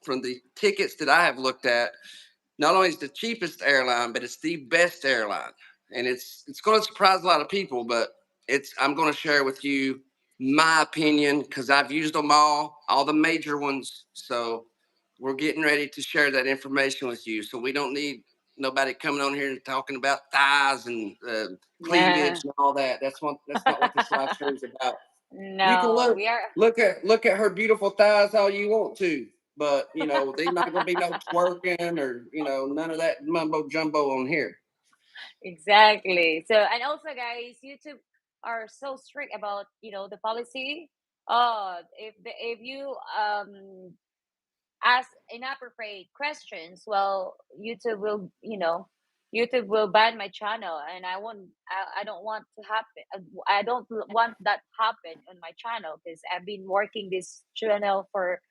the tickets that I have looked at. Not only is the cheapest airline, but it's the best airline, and it's going to surprise a lot of people. But it's I'm going to share with you my opinion because I've used them all the major ones. So we're getting ready to share that information with you. So we don't need nobody coming on here and talking about thighs and Yeah. cleavage and all that. That's not what this live show is about. You can No, we are. look at her beautiful thighs all you want to, but there's not gonna be no twerking or none of that mumbo jumbo on here. Exactly. So, and also, guys, YouTube are so strict about the policy. If you ask inappropriate questions, well, YouTube will ban my channel, and I don't want to happen. I don't want that happen on my channel because I've been working this channel for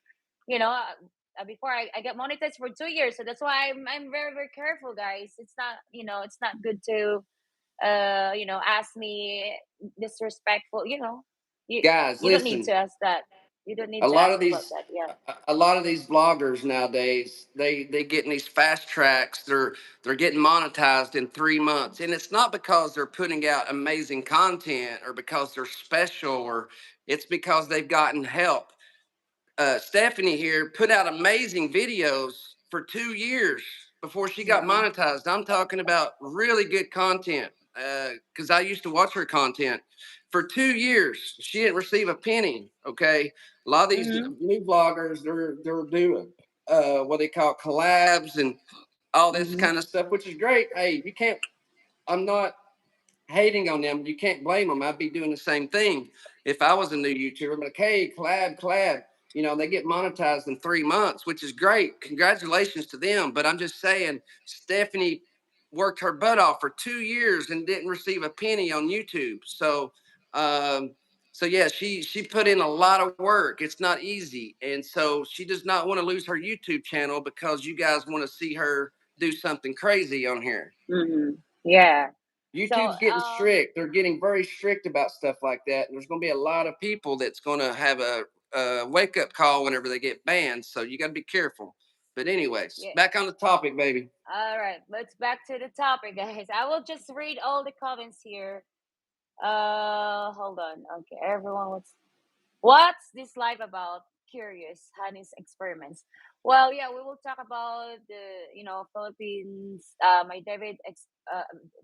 before I get monetized for 2 years. So that's why I'm very very careful, guys. It's not good to ask me disrespectful. You Guys, you don't need to listen. ask that. You don't need A to lot ask of about these that. Yeah. a lot of these bloggers nowadays they get in these fast tracks. They're getting monetized in 3 months, and it's not because they're putting out amazing content or because they're special, or it's because they've gotten help. Stephanie here put out amazing videos for 2 years before she got Mm-hmm. monetized. I'm talking about really good content because I used to watch her content for 2 years. She didn't receive a penny. Okay, a lot of these Mm-hmm. new bloggers they're doing what they call collabs and all this Mm-hmm. kind of stuff, which is great. Hey, you can't. I'm not hating on them. You can't blame them. I'd be doing the same thing if I was a new YouTuber. I'm like, hey, collab, collab. They get monetized in 3 months, which is great. Congratulations to them. But I'm just saying, Stephanie worked her butt off for 2 years and didn't receive a penny on YouTube. Um, so yeah, she put in a lot of work. It's not easy, and so she does not want to lose her YouTube channel because you guys want to see her do something crazy on here. Mm-hmm. Yeah. So YouTube's getting strict. They're getting very strict about stuff like that. And there's going to be a lot of people that's going to have a wake up call whenever they get banned. So you got to be careful. But, anyways, yeah. back on the topic, baby. All right. Let's back to the topic, guys. I will just read all the comments here. Hold on. Okay, everyone, what's this live about? Curious, Honey's experiments. Well, yeah, we will talk about the Philippines.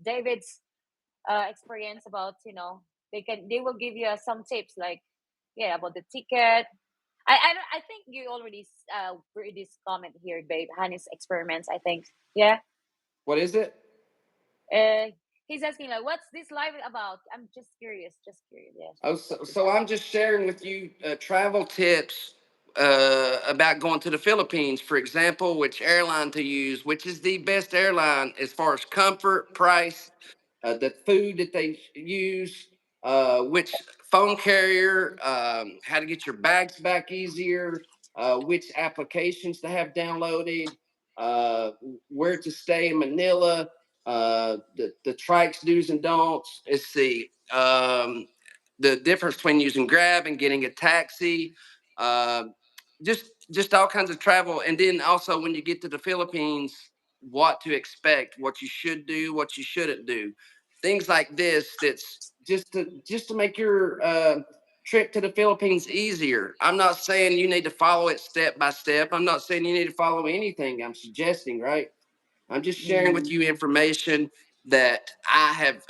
David's experience about they will give you some tips like yeah about the ticket. I think you already read this comment here, babe. Honey's experiments. I think yeah. What is it? Uh, he's asking like, what's this live about? I'm just curious. Just curious. Yes. Oh, What's this so live I'm about? just sharing with you travel tips about going to the Philippines, for example, which airline to use, which is the best airline as far as comfort, price, the food that they use, which phone carrier, how to get your bags back easier, which applications to have downloaded. uh, where to stay in Manila, the trikes do's and don'ts. Let's see, the difference between using Grab and getting a taxi. Uh, just all kinds of travel, and then also when you get to the Philippines, what to expect, what you should do, what you shouldn't do, things like this. That's just to make your trip to the Philippines easier. I'm not saying you need to follow it step by step. I'm not saying you need to follow anything I'm suggesting, right? I'm just sharing with Mm. you information that I have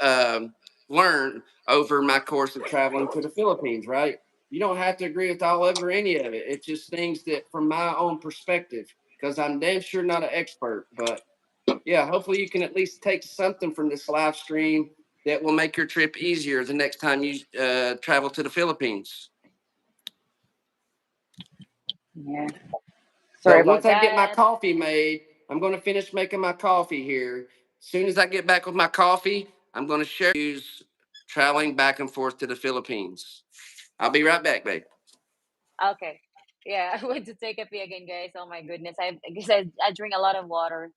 learned over my course of traveling to the Philippines, right? You don't have to agree with all of or any of it. It's just things that, from my own perspective, because I'm damn sure not an expert, but yeah, hopefully you can at least take something from this live stream that will make your trip easier the next time you travel to the Philippines. Yeah. So Sorry once about I get my that. coffee made, I'm going to finish making my coffee here. As soon as I get back with my coffee, I'm going to share news traveling back and forth to the Philippines. I'll be right back, babe. Okay. Yeah, I went to take a pee again, guys. Oh my goodness. I guess I drink a lot of water.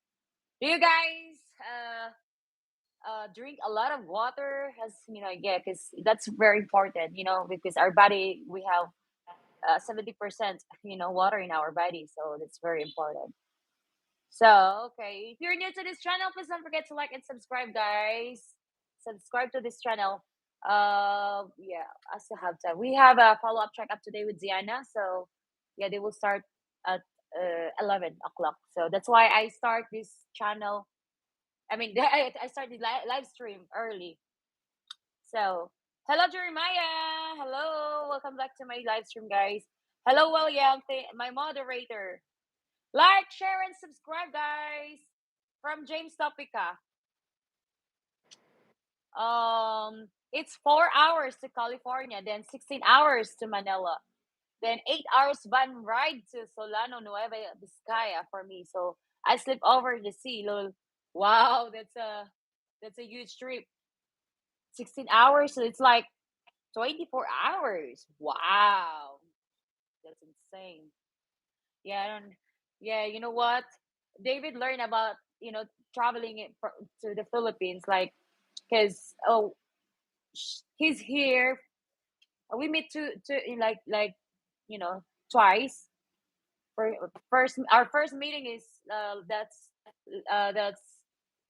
Do you guys drink a lot of water? As you know, yeah, because that's very important. Because our body we have 70% water in our body, so that's very important. So, okay, if you're new to this channel, please don't forget to like and subscribe, guys. Subscribe to this channel. Yeah, I still have time. We have a follow up check up today with Ziana. So, yeah, they will start at 11 o'clock. So that's why I start this channel. I mean, I started live stream early. So, hello, Jeremiah. Hello, welcome back to my live stream, guys. Hello, William, my moderator. Like, share, and subscribe, guys. From James Topica. It's 4 hours to California, then 16 hours to Manila, then 8 hours van ride to Solano, Nueva Vizcaya for me. So I sleep over the sea. Lol. Wow, that's a huge trip. 16 hours, so it's like 24 hours. Wow, that's insane. Yeah, I don't. Yeah, you know what? David learned about traveling to the Philippines, like, because he's here. We meet like twice. Our first meeting is that's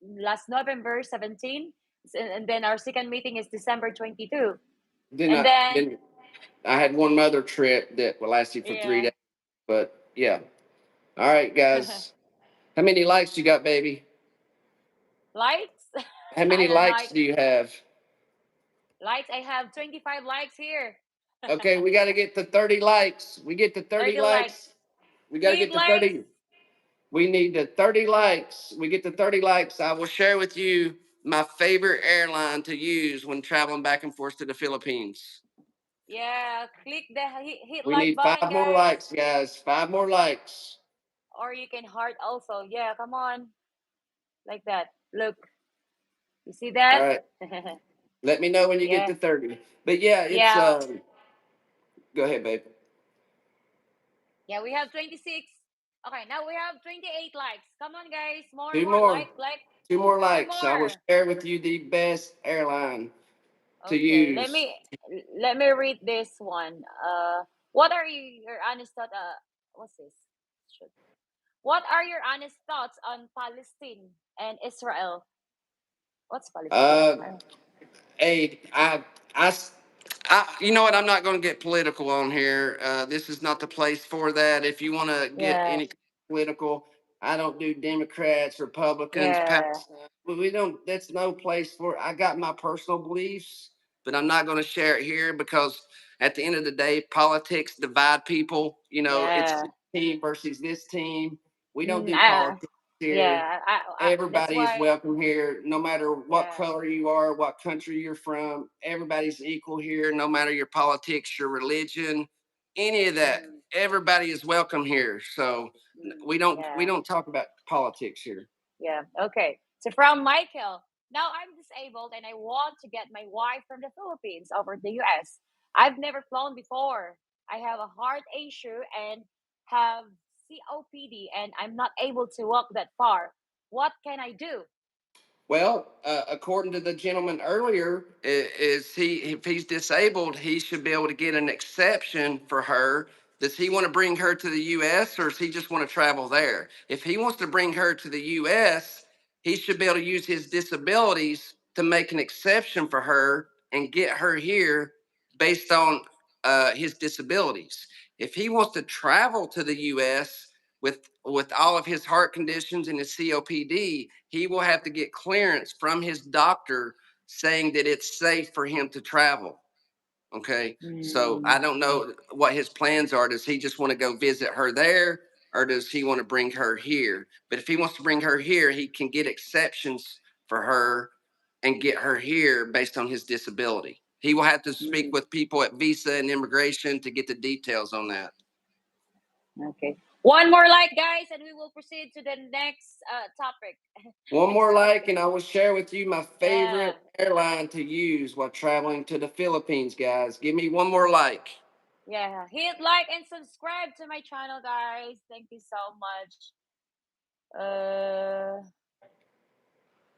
last November 17, and then our second meeting is December 22, Then and I then then I had one other trip that lasted for three yeah, days. But yeah, all right, guys. How many likes you got, baby? likes. How I many don't know. likes do you have? Likes. I have 25 likes here. Okay, we got to get to 30 likes. We get to 30 30 likes. likes. We got to Need get to likes. 30. We need the 30 likes. We get to 30 likes. I will share with you my favorite airline to use when traveling back and forth to the Philippines. Yeah, click the hit We like need button, five more guys. likes, guys. Five more likes. Or you can heart also. Yeah, come on. Like that. Look, you see All that? right. Let me know when you get Yeah. to 30. But yeah, it's Yeah. go ahead, babe. Yeah, we have 26. Okay, now we have 28 likes. Come on, guys. More, Two more. more. Like. Two more Two likes. I will more. share with you the best airline to Okay, use. let me read this one. What are your honest thoughts? What's this? Shoot. What are your honest thoughts on Palestine and Israel? What's Palestine? Uh Hey, I, you know what? I'm not going to get political on here. This is not the place for that. If you want to get Yeah, any political, I don't do Democrats, Republicans, yeah, Palestine. We don't. That's no place for. I got my personal beliefs, but I'm not going to share it here because at the end of the day, politics divide people. You know, it's yeah. this team versus this team. We don't Mm, do politics here. yeah. That's Everybody is why. welcome here, no matter what Yeah. color you are, what country you're from. Everybody's equal here, no matter your politics, your religion, any of that. Mm, Everybody is welcome here. So we yeah. don't talk about politics here. Yeah. Okay. So from Michael, now I'm disabled and I want to get my wife from the Philippines over the US. I've never flown before. I have a heart issue and have COPD and I'm not able to walk that far. What can I do? Well, according to the gentleman earlier, is he if he's disabled, he should be able to get an exception for her. Does he want to bring her to the U.S. or does he just want to travel there? If he wants to bring her to the U.S., he should be able to use his disabilities to make an exception for her and get her here based on his disabilities. If he wants to travel to the U.S., with all of his heart conditions and his COPD, he will have to get clearance from his doctor saying that it's safe for him to travel. Okay. So I Mm, don't know what his plans are. Does he just want to go visit her there or does he want to bring her here? But if he wants to bring her here, he can get exceptions for her and get her here based on his disability. He will have to speak mm, with people at Visa and Immigration to get the details on that. okay. One more like, guys, and we will proceed to the next topic. One Next more like, topic. and I will share with you my Yeah. favorite airline to use while traveling to the Philippines, guys. Give me one more like. Yeah. Hit like and subscribe to my channel, guys. Thank you so much. Uh,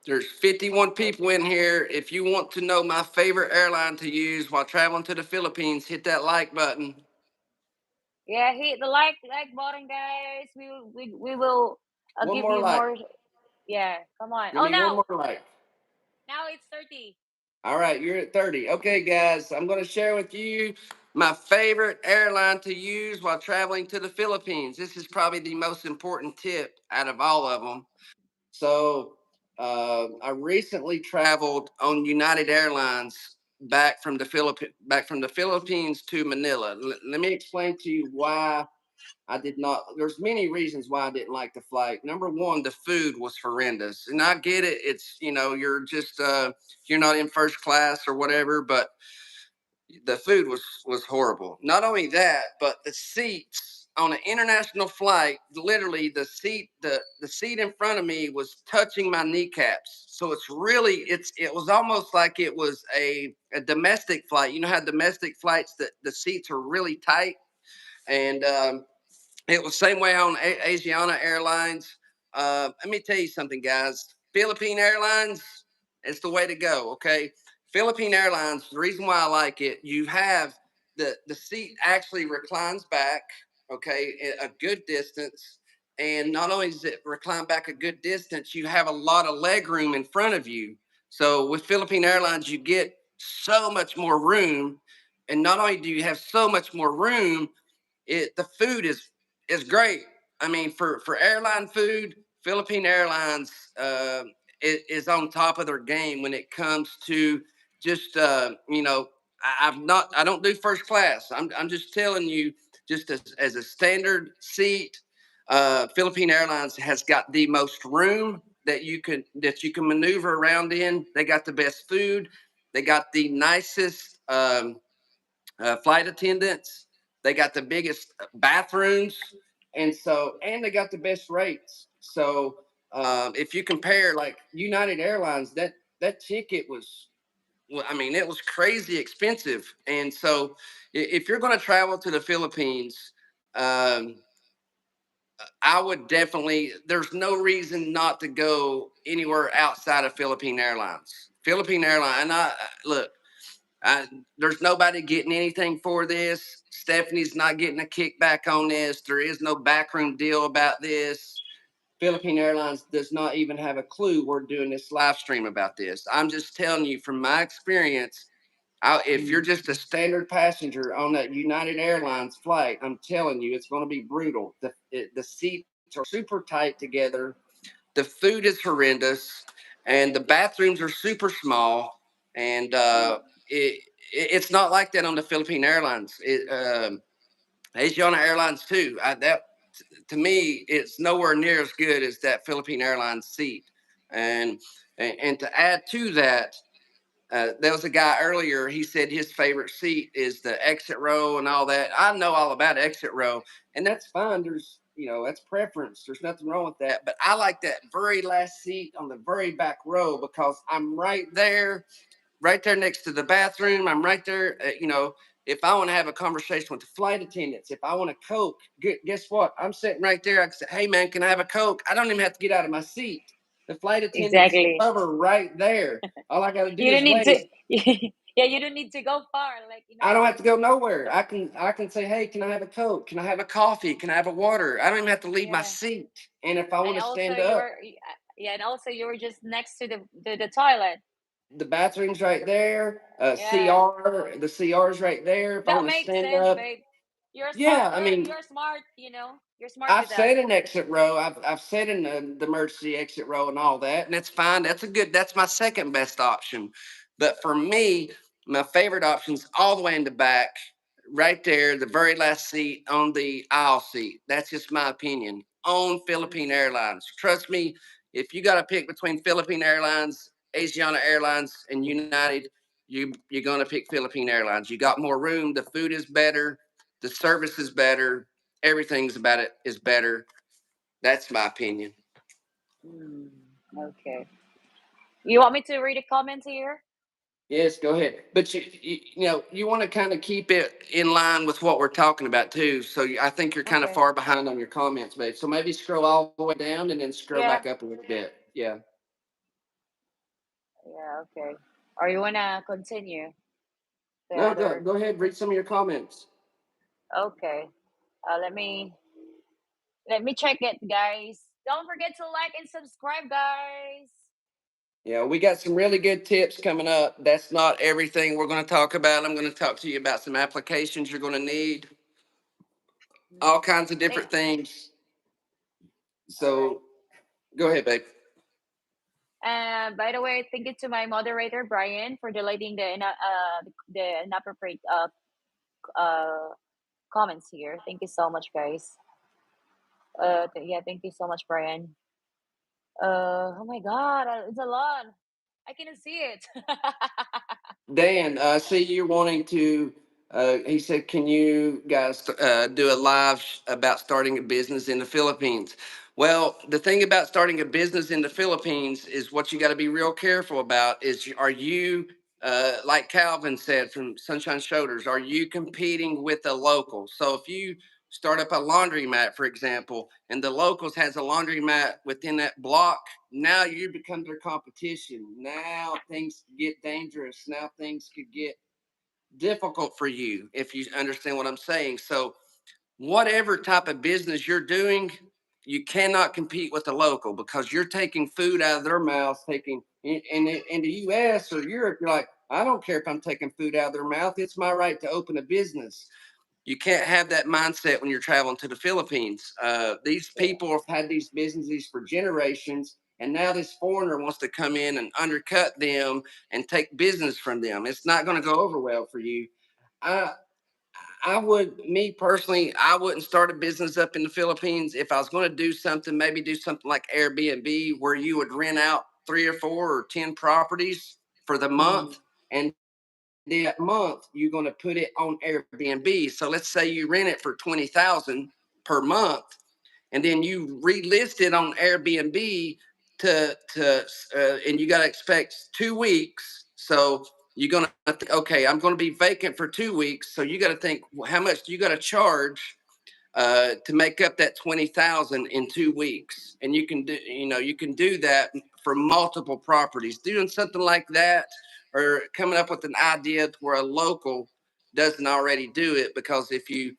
There's 51 okay. people in here. If you want to know my favorite airline to use while traveling to the Philippines, hit that like button. Yeah, hit the like button, guys. We will One give more you like. more. Yeah, come on. Give Oh, me one now more like. it's 30. All right, you're at 30. Okay, guys, I'm going to share with you my favorite airline to use while traveling to the Philippines. This is probably the most important tip out of all of them. So I recently traveled on United Airlines back from the Philippines to Manila. Let me explain to you why I did not. There's many reasons why I didn't like the flight. Number one, the food was horrendous, and I get it. It's you're just you're not in first class or whatever, but the food was horrible. Not only that, but the seats on an international flight, literally the seat in front of me was touching my kneecaps. So it was almost like it was a domestic flight. You know how domestic flights the seats are really tight and it was the same way on Asiana Airlines. Let me tell you something, guys. Philippine Airlines, it's the way to go. Okay, Philippine Airlines. The reason why I like it, you have the seat actually reclines back. Okay, a good distance, and not only does it recline back a good distance, you have a lot of leg room in front of you. So with Philippine Airlines, you get so much more room, and not only do you have so much more room, the food is great. I mean, for airline food, Philippine Airlines is on top of their game when it comes to just I don't do first class. I'm just telling you, just as a standard seat, Philippine Airlines has got the most room that you can maneuver around in. They got the best food. They got the nicest flight attendants. They got the biggest bathrooms, and they got the best rates. So if you compare like United Airlines, that ticket was, well, I mean, it was crazy expensive. And so if you're going to travel to the Philippines, um, I would definitely. There's no reason not to go anywhere outside of Philippine Airlines. Philippine Airlines, and I look. I, there's nobody getting anything for this. Stephanie's not getting a kickback on this. There is no backroom deal about this. Philippine Airlines does not even have a clue we're doing this live stream about this. I'm just telling you from my experience. If you're Mm, just a standard passenger on that United Airlines flight, I'm telling you, it's going to be brutal. The seats are super tight together. The food is horrendous, and the bathrooms are super small. And it's not like that on the Philippine Airlines. Asiana Airlines too. That to me, it's nowhere near as good as that Philippine Airlines seat. And and to add to that, there was a guy earlier. He said his favorite seat is the exit row and all that. I know all about exit row, and that's fine. There's that's preference. There's nothing wrong with that. But I like that very last seat on the very back row because I'm right there next to the bathroom. I'm right there. if I want to have a conversation with the flight attendants, if I want a Coke, guess what? I'm sitting right there. I can say, hey, man, can I have a Coke? I don't even have to get out of my seat. The flight attendants Exactly. cover right there. All I got to do You don't is need to. wait. Yeah, you don't need to go far. Like I don't have to go nowhere. I can say, hey, can I have a Coke? Can I have a coffee? Can I have a water? I don't even have to leave my yeah, seat. And if I want and to also stand up, you're yeah, and also you're just next to the toilet. the bathroom's right there. Yeah, The CR's right there. If I that want to makes stand sense, up, babe. You're smart. yeah, I mean, You're smart. You're smart I've with that. sat in exit row. I've sat in the emergency exit row and all that, and that's fine. That's my second best option. But for me, my favorite option's all the way in the back, right there, the very last seat on the aisle seat. That's just my opinion on Philippine Mm, Airlines. Trust me, if you got to pick between Philippine Airlines, Asiana Airlines, and United, you're gonna pick Philippine Airlines. You got more room. The food is better. The service is better. Everything's about it is better. That's my opinion. mm, okay. You want me to read a comment here? Yes, go ahead. But you want to kind of keep it in line with what we're talking about too. So I think you're kind of Okay. far behind on your comments, babe. So maybe scroll all the way down and then scroll Yeah. back up a little bit. Yeah. Yeah. Okay. Or you wanna continue the No, go other? go ahead. Read some of your comments. Okay. Let me check it, guys. Don't forget to like and subscribe, guys. Yeah, we got some really good tips coming up. That's not everything we're going to talk about. I'm going to talk to you about some applications you're going to need, all Mm. kinds of Thank. different things. All right. So go ahead, babe. And by the way, thank you to my moderator Brian for deleting the inappropriate comments here. Thank you so much, guys. Yeah, thank you so much, Brian. Oh my God, it's a lot. I cannot see it. Dan, I see you're wanting to. He said, "Can you guys do a live about starting a business in the Philippines?" Well, the thing about starting a business in the Philippines is what you got to be real careful about is are you like Calvin said from Sunshine Shoulders, are you competing with the locals? So if you start up a laundromat, for example, and the locals has a laundromat within that block, now you become their competition. Now things get dangerous. Now things could get difficult for you if you understand what I'm saying. So whatever type of business you're doing, you cannot compete with the local because you're taking food out of their mouths, taking in the US or Europe, you're like, I don't care if I'm taking food out of their mouth. It's my right to open a business. You can't have that mindset when you're traveling to the Philippines. These Yeah. people have had these businesses for generations, and now this foreigner wants to come in and undercut them and take business from them. It's not going to go over well for you. I, me personally, I wouldn't start a business up in the Philippines. If I was going to do something, maybe do something like Airbnb, where you would rent out 3 or 4 or 10 properties for the Mm, month, and then that month you're going to put it on Airbnb. So let's say you rent it for 20,000 per month, and then you relist it on Airbnb and you got to expect 2 weeks. So you're gonna think, okay, I'm gonna be vacant for 2 weeks. So you got to think, well, how much do you got to charge to make up that 20,000 in 2 weeks? And you can do that for multiple properties. Doing something like that, or coming up with an idea to where a local doesn't already do it, because if you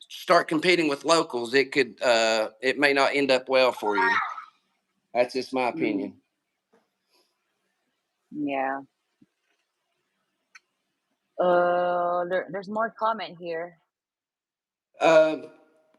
start competing with locals, it may not end up well for you. That's just my mm, opinion. yeah. There's more comment here. Um,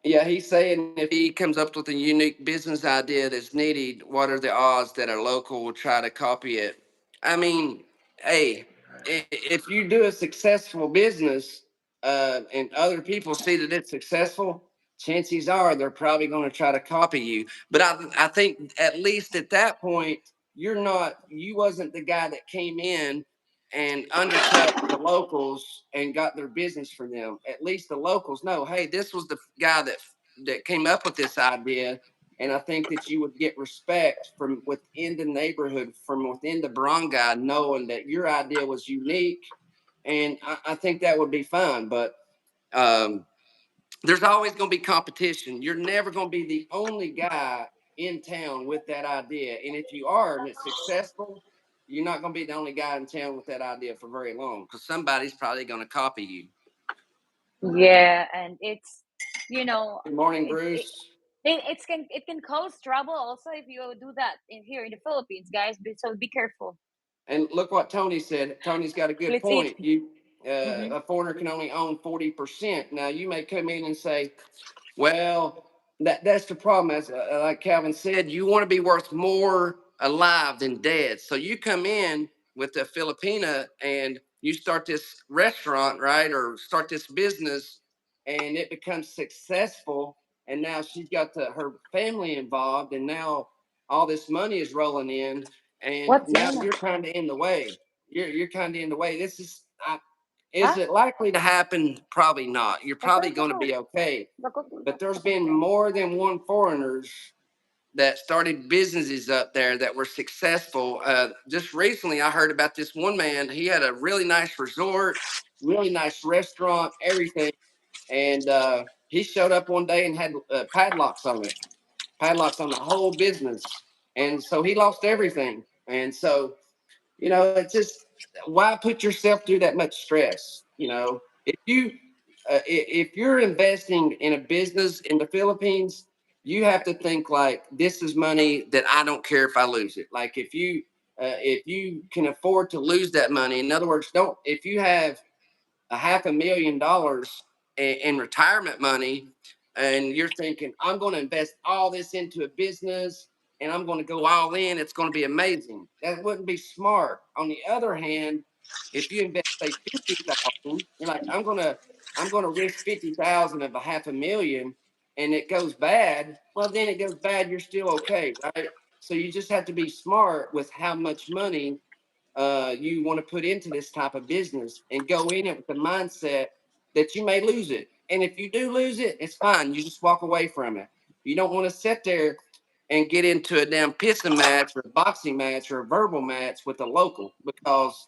yeah, he's saying if he comes up with a unique business idea that's needed, what are the odds that a local will try to copy it? I mean, hey, if you do a successful business and other people see that it's successful, chances are they're probably going to try to copy you. But I think at least at that point, you wasn't the guy that came in and undercut the locals and got their business from them. At least the locals know, hey, this was the guy that came up with this idea. And I think that you would get respect from within the neighborhood, from within the barangay, knowing that your idea was unique and I think that would be fine. But um, there's always going to be competition. You're never going to be the only guy in town with that idea. And if you are and it's successful, you're not going to be the only guy in town with that idea for very long because somebody's probably going to copy you. Yeah, and it's you know Good morning, it it. Bruce. It can cause trouble also if you do that in here in the Philippines, guys. So be careful. And look what Tony said. Tony's got a good Let's eat. point. You, Hmm. a foreigner can only own 40%. Now you may come in and say, well, that's the problem. As like Calvin said, you want to be worth more alive than dead. So you come in with a Filipina and you start this restaurant, right, or start this business, and it becomes successful. And now she's got her family involved, and now all this money is rolling in, and What's now in? you're kind of in the way. You're kind of in the way. This is. Is Huh? it likely to happen? Probably not. You're probably going to Bako. be okay, Bako. but there's been more than one foreigners that started businesses up there that were successful. Just recently, I heard about this one man. He had a really nice resort, really nice restaurant, everything, and he showed up one day and had padlocks on it, padlocks on the whole business, and so he lost everything. And so it's just why put yourself through that much stress? If you're investing in a business in the Philippines, you have to think like this is money that I don't care if I lose it. Like if you can afford to lose that money. In other words, don't if you have $500,000 in retirement money, and you're thinking, I'm going to invest all this into a business and I'm going to go all in, it's going to be amazing. That wouldn't be smart. On the other hand, if you invest, say, 50,000, you're like, I'm going to risk 50,000 of a 500,000 and it goes bad. Well, then it goes bad. You're still okay, right? So you just have to be smart with how much money you want to put into this type of business and go in it with the mindset that you may lose it. And if you do lose it, it's fine. You just walk away from it. You don't want to sit there and get into a damn pissing match or a boxing match or a verbal match with a local because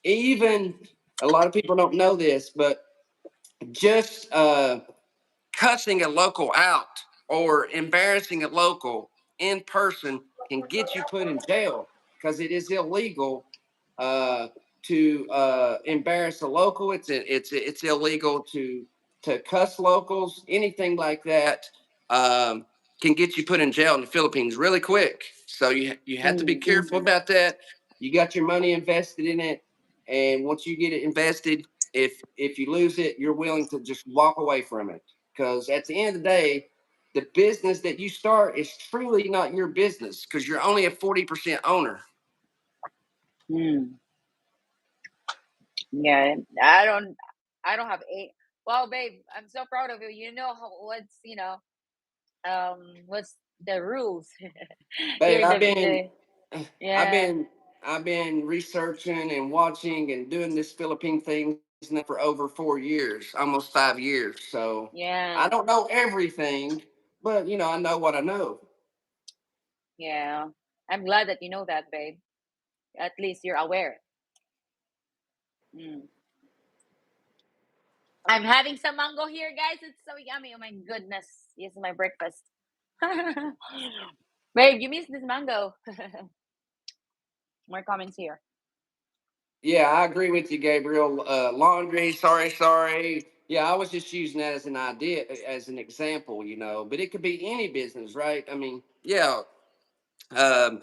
even a lot of people don't know this, but just cussing a local out or embarrassing a local in person can get you put in jail because it is illegal uh, to embarrass a local. It's illegal to cuss locals. Anything like that um, can get you put in jail in the Philippines really quick. So you have to be Mm. careful about that. You got your money invested in it, and once you get it invested, if you lose it, you're willing to just walk away from it because at the end of the day, the business that you start is truly not your business because you're only a 40% owner. Mm. Yeah, I don't have eight. Well, babe, I'm so proud of you. You know what's the rules here Babe, in I've been the I've yeah, been I've been researching and watching and doing this Philippine things now for over 4 years, almost 5 years. So I yeah, don't know everything, but I know what I know. yeah. I'm glad that you know that, babe. At least you're aware. Mm. I'm having some mango here, guys. It's so yummy. Oh my goodness. This is my breakfast. Babe, you missed this mango. More comments here. Yeah, I agree with you, Gabriel. Laundry, sorry, sorry. Yeah, I was just using that as an idea, as an example, but it could be any business, right? I mean, yeah, um,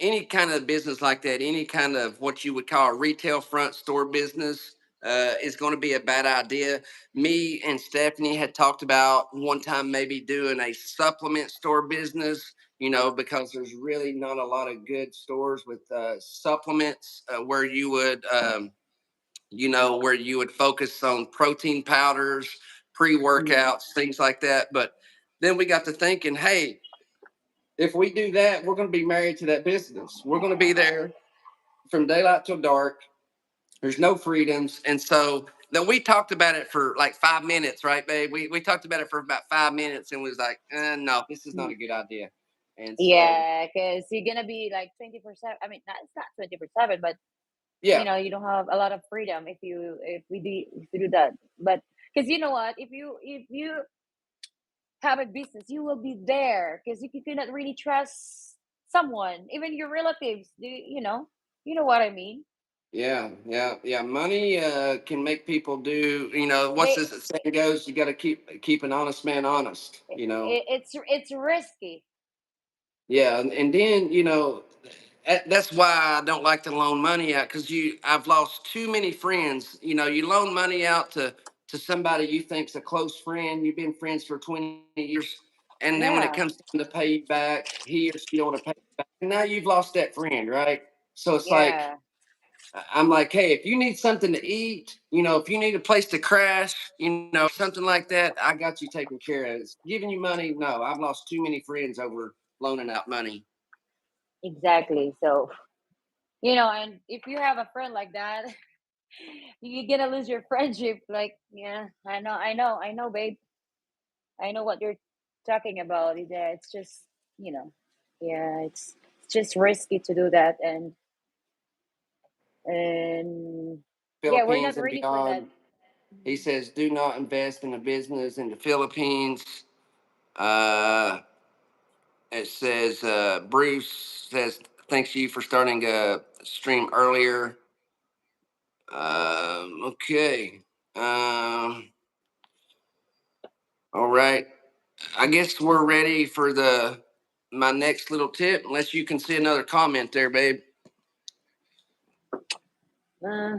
any kind of business like that, any kind of what you would call a retail front store business is going to be a bad idea. Me and Stephanie had talked about one time maybe doing a supplement store business, because there's really not a lot of good stores with supplements where you would. Where you would focus on protein powders, pre Mm. workouts, things like that. But then we got to thinking, hey, if we do that, we're going to be married to that business. We're going to be there from daylight till dark. There's no freedoms. And so then we talked about it for like 5 minutes, right, babe? We talked about it for about 5 minutes and was like, no, this is not Mm. a good idea. And so, Yeah, because you're gonna be like 24/7. I mean, not it's not 24/7, but Yeah, You don't have a lot of freedom if you do that. But because you know what, if you have a business, you will be there because you cannot really trust someone, even your relatives. You know what I mean. yeah. Money can make people do. What's They this saying goes? You got to keep an honest man honest. it's risky. Yeah, and then that's why I don't like to loan money out because I've lost too many friends. You loan money out to somebody you think's a close friend. You've been friends for 20 years, and then when it Yeah, comes time to pay you back, he or she don't want to pay you back. And now you've lost that friend, right? So it's like yeah, I'm like, hey, if you need something to eat, if you need a place to crash, something like that, I got you taken care of. It's giving you money. No, I've lost too many friends over loaning out money. exactly. So and if you have a friend like that, you're gonna lose your friendship. Like, yeah, I know, babe. I know what you're talking about. Yeah, it's just, you know, yeah, it's just risky to do that, and yeah, we're not Philippines and ready for that. beyond. He says, do not invest in a business in the Philippines. Uh, it says, Bruce says, thanks you for starting a stream earlier. Okay. Um, all right. I guess we're ready for the my next little tip, unless you can see another comment there, babe. Uh,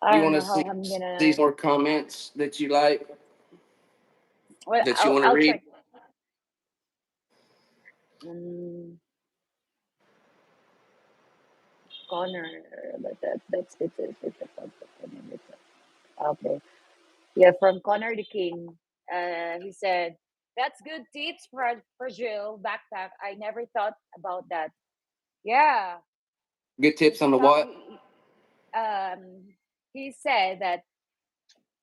I You don't want to know how I'm see gonna. some more comments that you like, Well, that you I'll want to I'll read? check. Um, Connor, but okay. Yeah, from Connor the King. He said, "That's good tips for Jill backpack. I never thought about that." Yeah, Good he tips on the thought what? he said that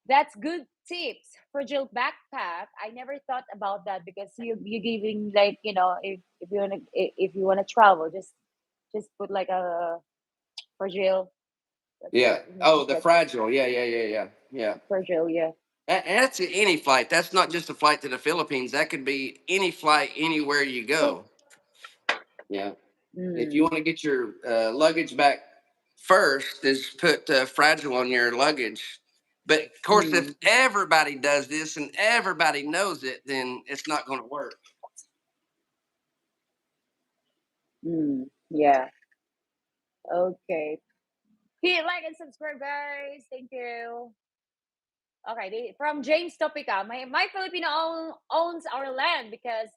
that's good tips for Jill backpack. I never thought about that because you giving, like, if you wanna travel, just put like a fragile. Yeah. Oh, the fragile. Yeah. Fragile, yeah. That's any flight. That's not just a flight to the Philippines. That could be any flight anywhere you go. Yeah. If you Mm, want to get your luggage back first, is put fragile on your luggage. But of course, if mm, everybody does this and everybody knows it, then it's not going to work. yeah. Okay. Hit like and subscribe, guys. Thank you. Okay, from James Topica. My Filipino owns our land because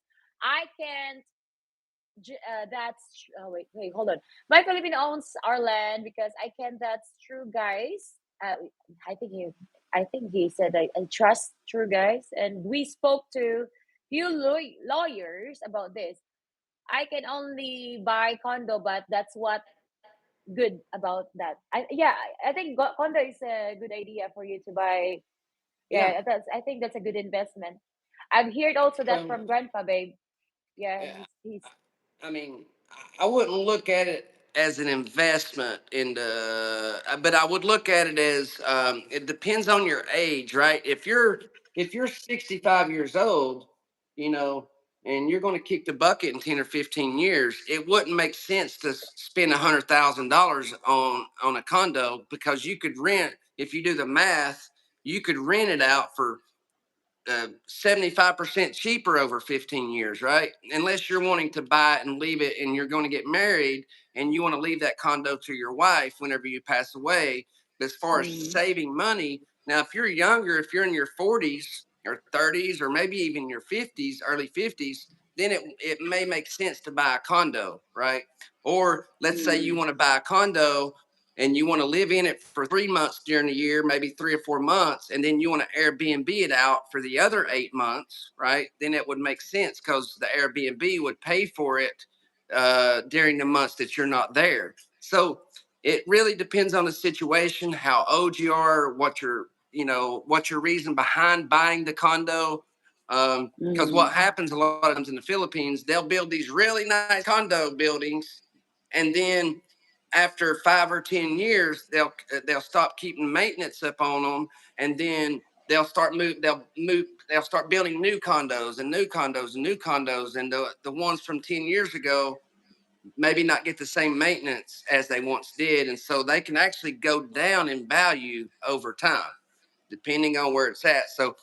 I can't. Oh, wait, hold on. My Filipino owns our land because I can. That's true, guys. I think he, I think he said I trust true guys, and we spoke to few lawyers about this. I can only buy condo, but that's what good about that. I think condo is a good idea for you to buy. Yeah. Yeah, I think that's a good investment. I've heard also that Well, from Grandpa, babe. Yeah, yeah. he's I mean, I wouldn't look at it as an investment but I would look at it as it depends on your age, right? If you're 65 years old, you know, and you're going to kick the bucket in 10 or 15 years, it wouldn't make sense to spend $100,000 on a condo because you could rent. If you do the math, you could rent it out for 75% cheaper over 15 years, right? Unless you're wanting to buy it and leave it and you're going to get married and you want to leave that condo to your wife whenever you pass away. But as far as mm, saving money, now, if you're younger, if you're in your 40s or 30s or maybe even your 50s, early 50s, then it may make sense to buy a condo, right? Or let's say you mm, want to buy a condo and you want to live in it for 3 months during the year, maybe 3 or 4 months, and then you want to Airbnb it out for the other 8 months, right? Then it would make sense because the Airbnb would pay for it during the months that you're not there. So it really depends on the situation, how old you are, what's your reason behind buying the condo. Because what mm, happens a lot of times in the Philippines, they'll build these really nice condo buildings, and then after 5 or 10 years, they'll stop keeping maintenance up on them, and then they'll start building new condos and new condos and new condos, and the ones from 10 years ago maybe not get the same maintenance as they once did, and so they can actually go down in value over time, depending on where it's at. So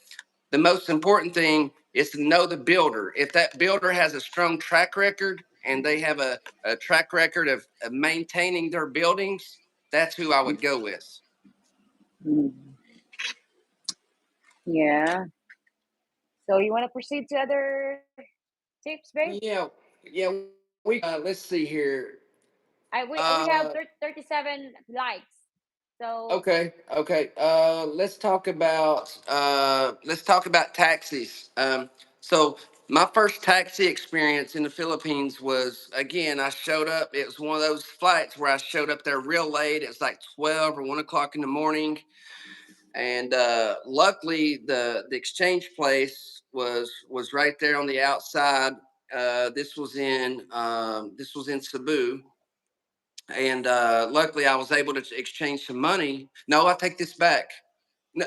the most important thing is to know the builder. If that builder has a strong track record and they have a track record of maintaining their buildings, that's who I would go with. Mm. Yeah. So you want to proceed to other tips, babe? Yeah, we let's see here. We have Uh 37 likes. So okay. Let's talk about taxis. So my first taxi experience in the Philippines was, again, I showed up. It was one of those flights where I showed up there real late. It was like 12 or 1 o'clock in the morning, and luckily the exchange place was right there on the outside. This was in Cebu, and luckily I was able to exchange some money. No, I take this back. No,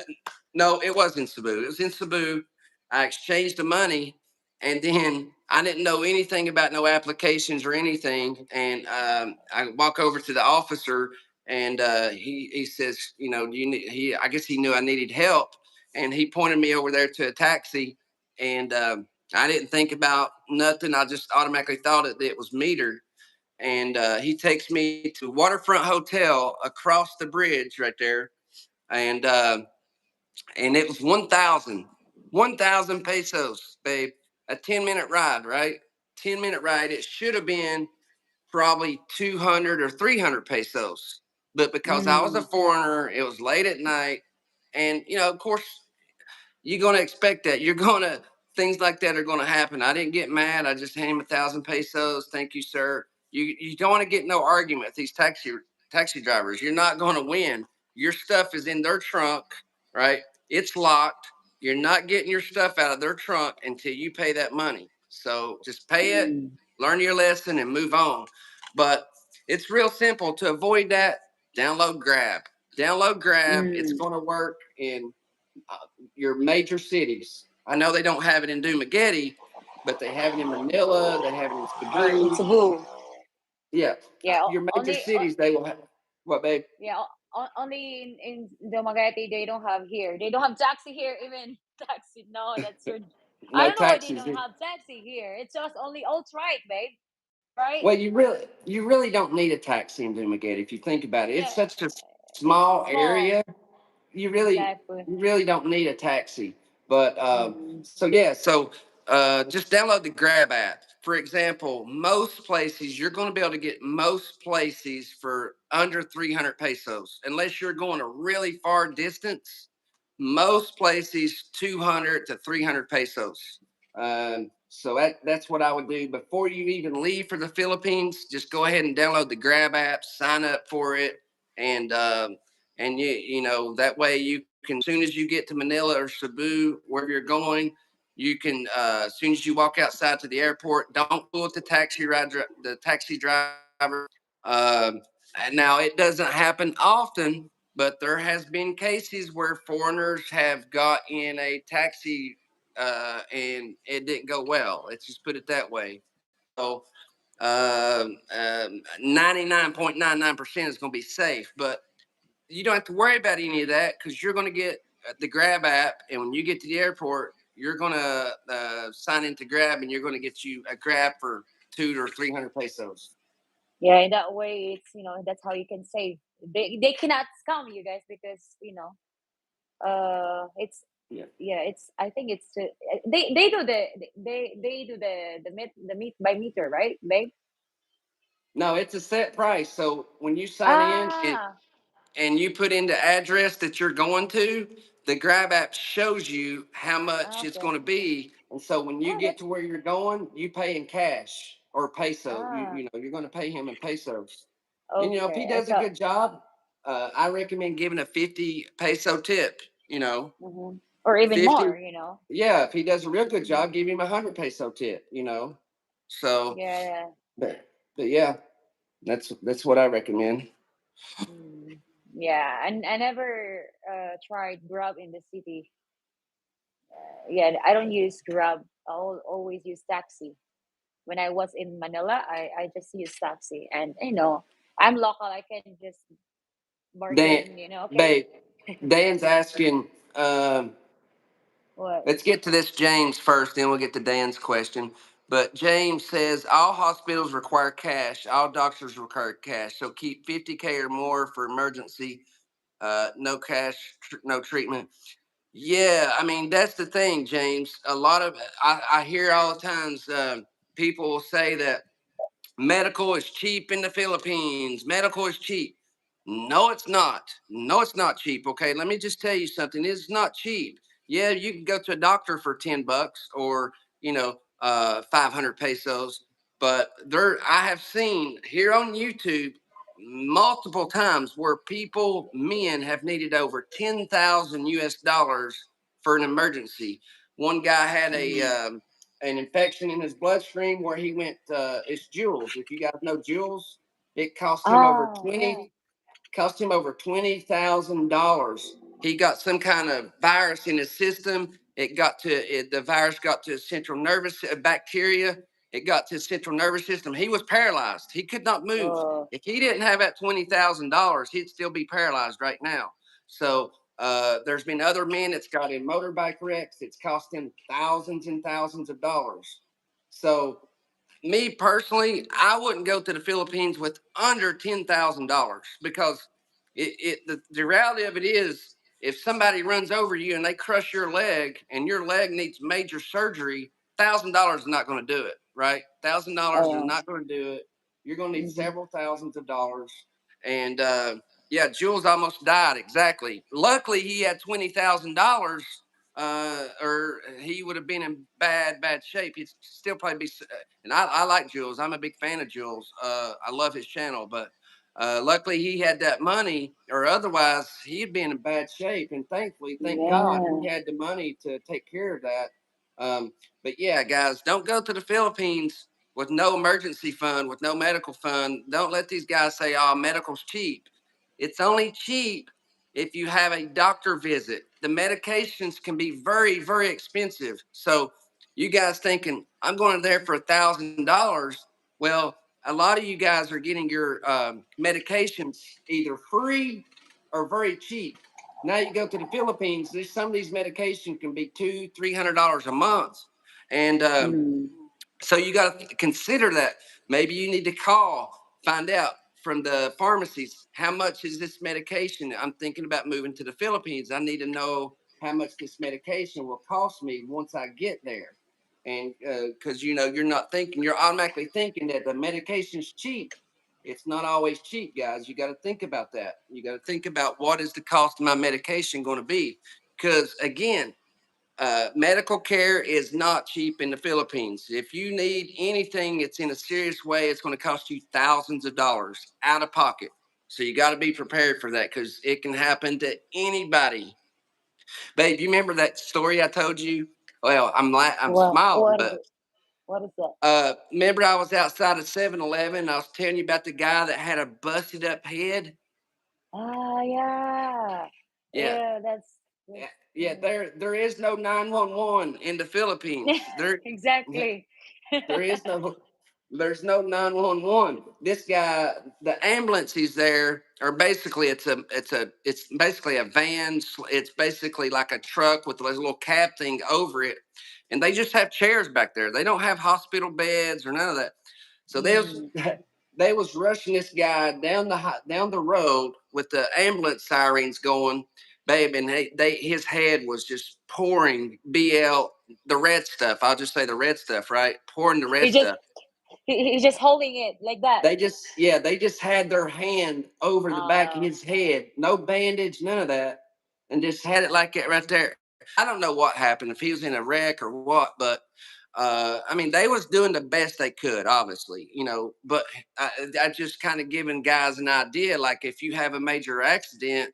no, it was in Cebu. It was in Cebu. I exchanged the money, and then I didn't know anything about no applications or anything. And I walk over to the officer, and he says, you know, do you need? I guess he knew I needed help, and he pointed me over there to a taxi, and I didn't think about nothing. I just automatically thought it was metered, and he takes me to Waterfront Hotel across the bridge right there, and it was 1,000 pesos, babe. A 10-minute ride, right? 10-minute ride. It should have been probably 200 or 300 pesos, but because I was a mm, foreigner, it was late at night, and of course, you're gonna expect that. You're gonna Things like that are gonna happen. I didn't get mad. I just handed him 1,000 pesos. Thank you, sir. You don't want to get no argument with these taxi drivers. You're not gonna win. Your stuff is in their trunk, right? It's locked. You're not getting your stuff out of their trunk until you pay that money. So just pay it, mm, learn your lesson, and move on. But it's real simple to avoid that. Download Grab. Download Grab. It's mm. going to work in uh, your major cities. I know they don't have it in Dumaguete, but they have it in Manila. They have it in In Cebu. Cebu. Yeah, Yeah, your major cities they will have. What, babe? yeah, only in Dumaguete they don't have here. They don't have taxi here. Even taxi. No, that's your. I No don't know why they taxis. don't have taxi here. It's just only alt right, babe. Right? Well, you really don't need a taxi in Dumaguete if you think about it. It's Yeah, such a it's small small. area. you really Exactly. you really don't need a taxi. But Mm, just download the Grab app. For example, most places you're going to be able to get most places for under 300 pesos, unless you're going a really far distance. Most places 200 to 300 pesos. So that's what I would do before you even leave for the Philippines. Just go ahead and download the Grab app, sign up for it, and that way you can, as soon as you get to Manila or Cebu, wherever you're going, you can, as soon as you walk outside to the airport, don't fool with the taxi driver. um, and now it doesn't happen often, but there has been cases where foreigners have got in a taxi, and it didn't go well. Let's just put it that way. So 99.99% is going to be safe, but you don't have to worry about any of that because you're going to get the Grab app, and when you get to the airport, you're going to sign into Grab, and you're going to get you a Grab for 200 or 300 pesos. yeah, in that way, it's that's how you can save. They cannot scam you guys because it's Yeah. yeah, it's I think it's they do they do the meet by meter, right, babe? No, it's a set price. So when you sign in, Ah, and you put in the address that you're going to, the Grab app shows you how much it's okay. going to be. And so when you Oh, get that's to where you're going, you pay in cash or peso. ah You're going to pay him in pesos. And if he okay. I does a thought. good job, I recommend giving a 50 peso tip. Mhm. Or even 50. more. Yeah, if he does a real good Mhm. job, give him a 100 peso tip. So, Yeah, yeah. but yeah. That's what I recommend. Mm. Yeah, and I never tried Grab in the city. Yeah, I don't use Grab. I'll always use taxi. When I was in Manila, I just use taxi, and I'm local. I can just Dan, bargain. Okay, babe, Dan's asking. Um, what? let's get to this James first, then we'll get to Dan's question. But James says all hospitals require cash. All doctors require cash. So keep 50K or more for emergency. No cash, no treatment. Yeah, I mean that's the thing, James. A lot of I hear all the times people will say that medical is cheap in the Philippines. Medical is cheap. No, it's not. No, it's not cheap. Okay, let me just tell you something. It's not cheap. Yeah, you can go to a doctor for $10 or 500 pesos, but there I have seen here on YouTube multiple times where men have needed over 10,000 US dollars for an emergency. One guy had a Mm. an infection in his bloodstream where he went. It's Jules. If you guys know Jules, it Ah, yeah. cost him over $20,000. He got some kind of virus in his system. The virus got to his central nervous bacteria. It got to his central nervous system. He was paralyzed. He could not move. Oh, If he didn't have that $20,000, he'd still be paralyzed right now. So there's been other men that's got in motorbike wrecks. It's cost them thousands and thousands of dollars. So me personally, I wouldn't go to the Philippines with under $10,000 because the reality of it is if somebody runs over you and they crush your leg and your leg needs major surgery, $1,000 is not going to do it, right? $1,000 is oh, not going to do it. You're going to need mm-hmm. several thousands of dollars. And yeah, Jules almost died. Exactly. Luckily, he had $20,000 or he would have been in bad shape. He'd still probably be. And I like Jules. I'm a big fan of Jules. I love his channel, but luckily he had that money, or otherwise he'd be in bad shape. And thankfully, thank God, Yeah, he had the money to take care of that. But yeah, guys, don't go to the Philippines with no emergency fund, with no medical fund. Don't let these guys say, "Oh, medical's cheap." It's only cheap if you have a doctor visit. The medications can be very, very expensive. So you guys thinking I'm going there for $1,000? Well, a lot of you guys are getting your medications either free or very cheap. Now you go to the Philippines. Some of these medications can be $200-300 a month, and mm, so you got to consider that. Maybe you need to call, find out from the pharmacies how much is this medication. I'm thinking about moving to the Philippines. I need to know how much this medication will cost me once I get there. And because you're not thinking, you're automatically thinking that the medication's cheap. It's not always cheap, guys. You got to think about that. You got to think about what is the cost of my medication going to be. Because again, medical care is not cheap in the Philippines. If you need anything that's in a serious way, it's going to cost you thousands of dollars out of pocket. So you got to be prepared for that because it can happen to anybody. Babe, you remember that story I told you? Well, I'm smiling, what is but it? What is that? remember I was outside of 7-Eleven. I was telling you about the guy that had a busted up head. Ah, yeah, Yeah, yeah. That's yeah. There is no 911 in the Philippines. exactly. There is no there's no 911. This guy, the ambulances there are basically it's basically a van. It's basically like a truck with a little cab thing over it, and they just have chairs back there. They don't have hospital beds or none of that. So Mm. they was rushing this guy down the road with the ambulance sirens going, babe, and his head was just pouring the red stuff. I'll just say the red stuff, right? Pouring the red He just stuff. he's just holding it like that. They just had their hand over the back of Uh, his head, no bandage, none of that, and just had it like that right there. I don't know what happened, if he was in a wreck or what, but I mean, they was doing the best they could, obviously, But I just kind of giving guys an idea, like if you have a major accident,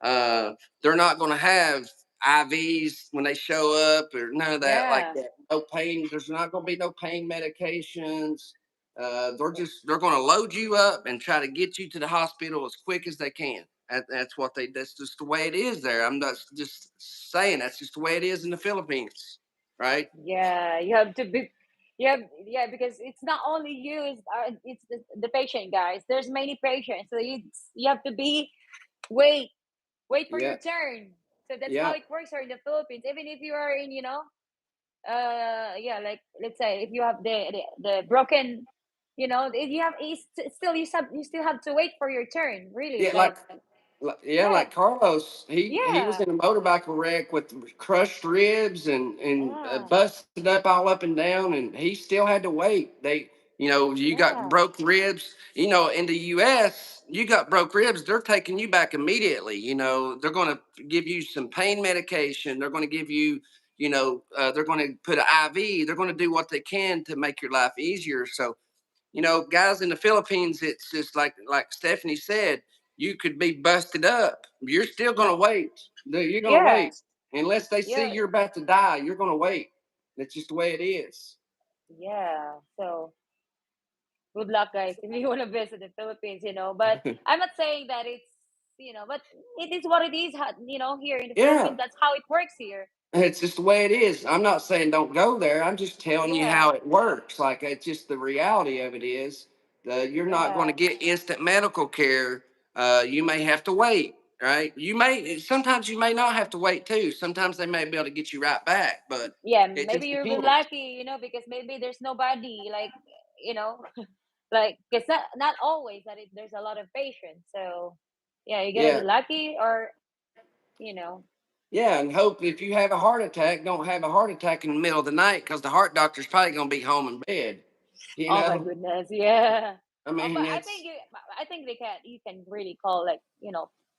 uh, they're not going to have IVs when they show up or none of that like yeah. that. No pain. There's not going to be no pain medications. They're going to load you up and try to get you to the hospital as quick as they can. That's just the way it is there. I'm not just saying that's just the way it is in the Philippines, right? Yeah, you have to be. Yeah, because it's not only you, it's the patient, guys. There's many patients, so you have to be wait wait for your Yeah, turn. So that's how yeah, it works here in the Philippines. Even if you are in, yeah, like let's say if you have the broken, if you have still you still have to wait for your turn. Really, yeah. Yeah, yeah, like Carlos, he was yeah, in a motorcycle wreck with crushed ribs and yeah, busted up all up and down, and he still had to wait. You got yeah, broke ribs. In the U.S., you got broke ribs. They're taking you back immediately. They're going to give you some pain medication. They're going to give you, they're going to put an IV. They're going to do what they can to make your life easier. So guys in the Philippines, it's just like Stephanie said, you could be busted up. You're still yeah, gonna wait. You're gonna yeah, wait unless they see yeah, you're about to die. You're gonna wait. That's just the way it is. yeah. So good luck, guys, if you want to visit the Philippines. But I'm not saying that but it is what it is. Here in the Philippines, Yeah, that's how it works here. it's just the way it is. I'm not saying don't go there. I'm just telling you Yeah, how it works. Like it's just the reality of it is you're not going to yeah, get instant medical care. You may have to wait, right? Sometimes you may not have to wait too. Sometimes they may be able to get you right back, but yeah. it Maybe just you'll be depends. lucky, because maybe there's nobody you know, like it's not always that there's a lot of patients. So yeah, you're gonna be Yeah, lucky, or you know. yeah, and hope if you have a heart attack, don't have a heart attack in the middle of the night because the heart doctor's probably going to be home in bed. You Oh my know, goodness, yeah. I Oh, mean, but I think you can really call, like,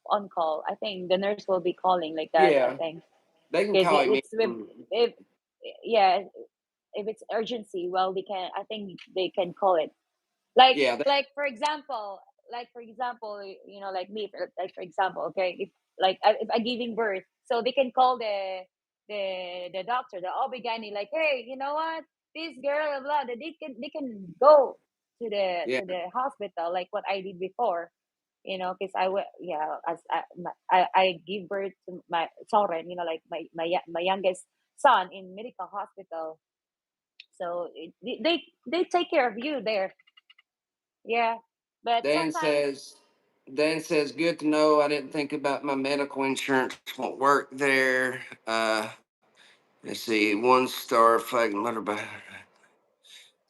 on call. I think the nurse will be calling like that. I yeah, think they can because call him it's with, in. if yeah, if it's urgency, well, I think they can call it. like Yeah, like for example, like me, like for example, okay, if I giving birth, so they can call the doctor, the obgyn, like, hey, you know what, this girl, blah, blah, they can go yeah, to the hospital, like what I did before, because yeah, as I give birth to my children, like my youngest son in medical hospital. So they take care of you there. Yeah, but Dan sometimes, says, Dan says, good to know. I didn't think about my medical insurance won't work there. Let's see, 1 star flag motorbike.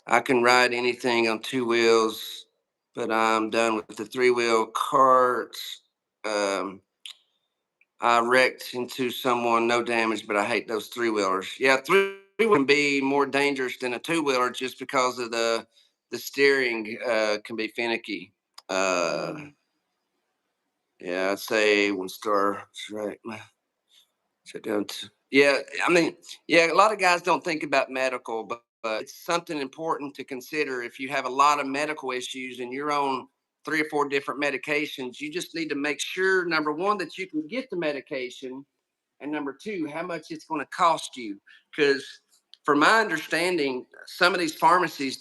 I can ride anything on 2 wheels, but I'm done with the 3 wheel carts. Um, I wrecked into someone, no damage, but I hate those 3 wheelers. Yeah, 3 wheel can be more dangerous than a 2 wheeler just because of the steering can be finicky. Uh, mm, Yeah, I'd say 1 star. That's right. Shut down. Yeah, I mean, yeah, a lot of guys don't think about medical, but it's something important to consider. If you have a lot of medical issues and you're on 3 or 4 different medications, you just need to make sure, number one, that you can get the medication, and number two, how much it's going to cost you. Because from my understanding, some of these pharmacies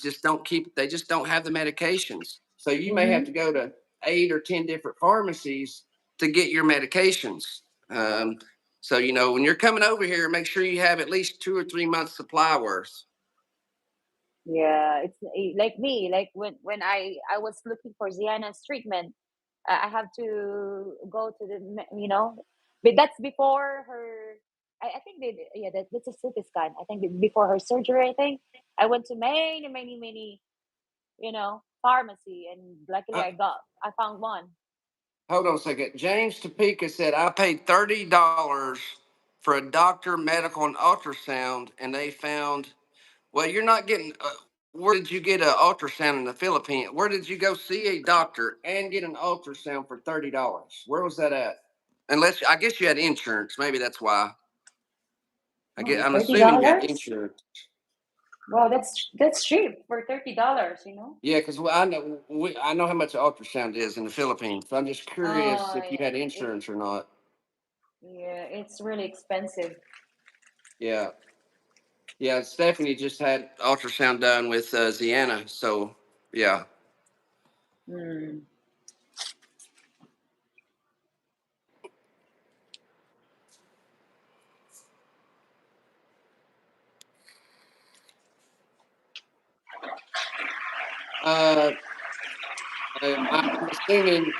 they just don't have the medications. So you may have mm-hmm. to go to 8 or 10 different pharmacies to get your medications. Um, so, when you're coming over here, make sure you have at least 2 or 3 months supply worth. Yeah, it's like me, like when I was looking for Ziana's treatment, I have to go to but that's before her. I think yeah, that's a CT scan. I think before her surgery. I think I went to many, many, many, pharmacy, and luckily Uh, I found one. Hold on a second. James Topeka said, I paid $30 for a doctor, medical, and ultrasound, and they found. Well, you're not getting. Where did you get an ultrasound in the Philippines? Where did you go see a doctor and get an ultrasound for $30? Where was that at? Unless I guess you had insurance. Maybe that's why. Oh, I'm thirty assuming you had dollars. insurance. Wow, that's cheap for $30. Yeah, because I know how much an ultrasound is in the Philippines. So I'm just curious Oh if you yeah, had insurance or not. yeah, it's really expensive. Yeah, yeah. Stephanie just had ultrasound done with Ziana, so. Yeah. Hmm. Uh, I'm assuming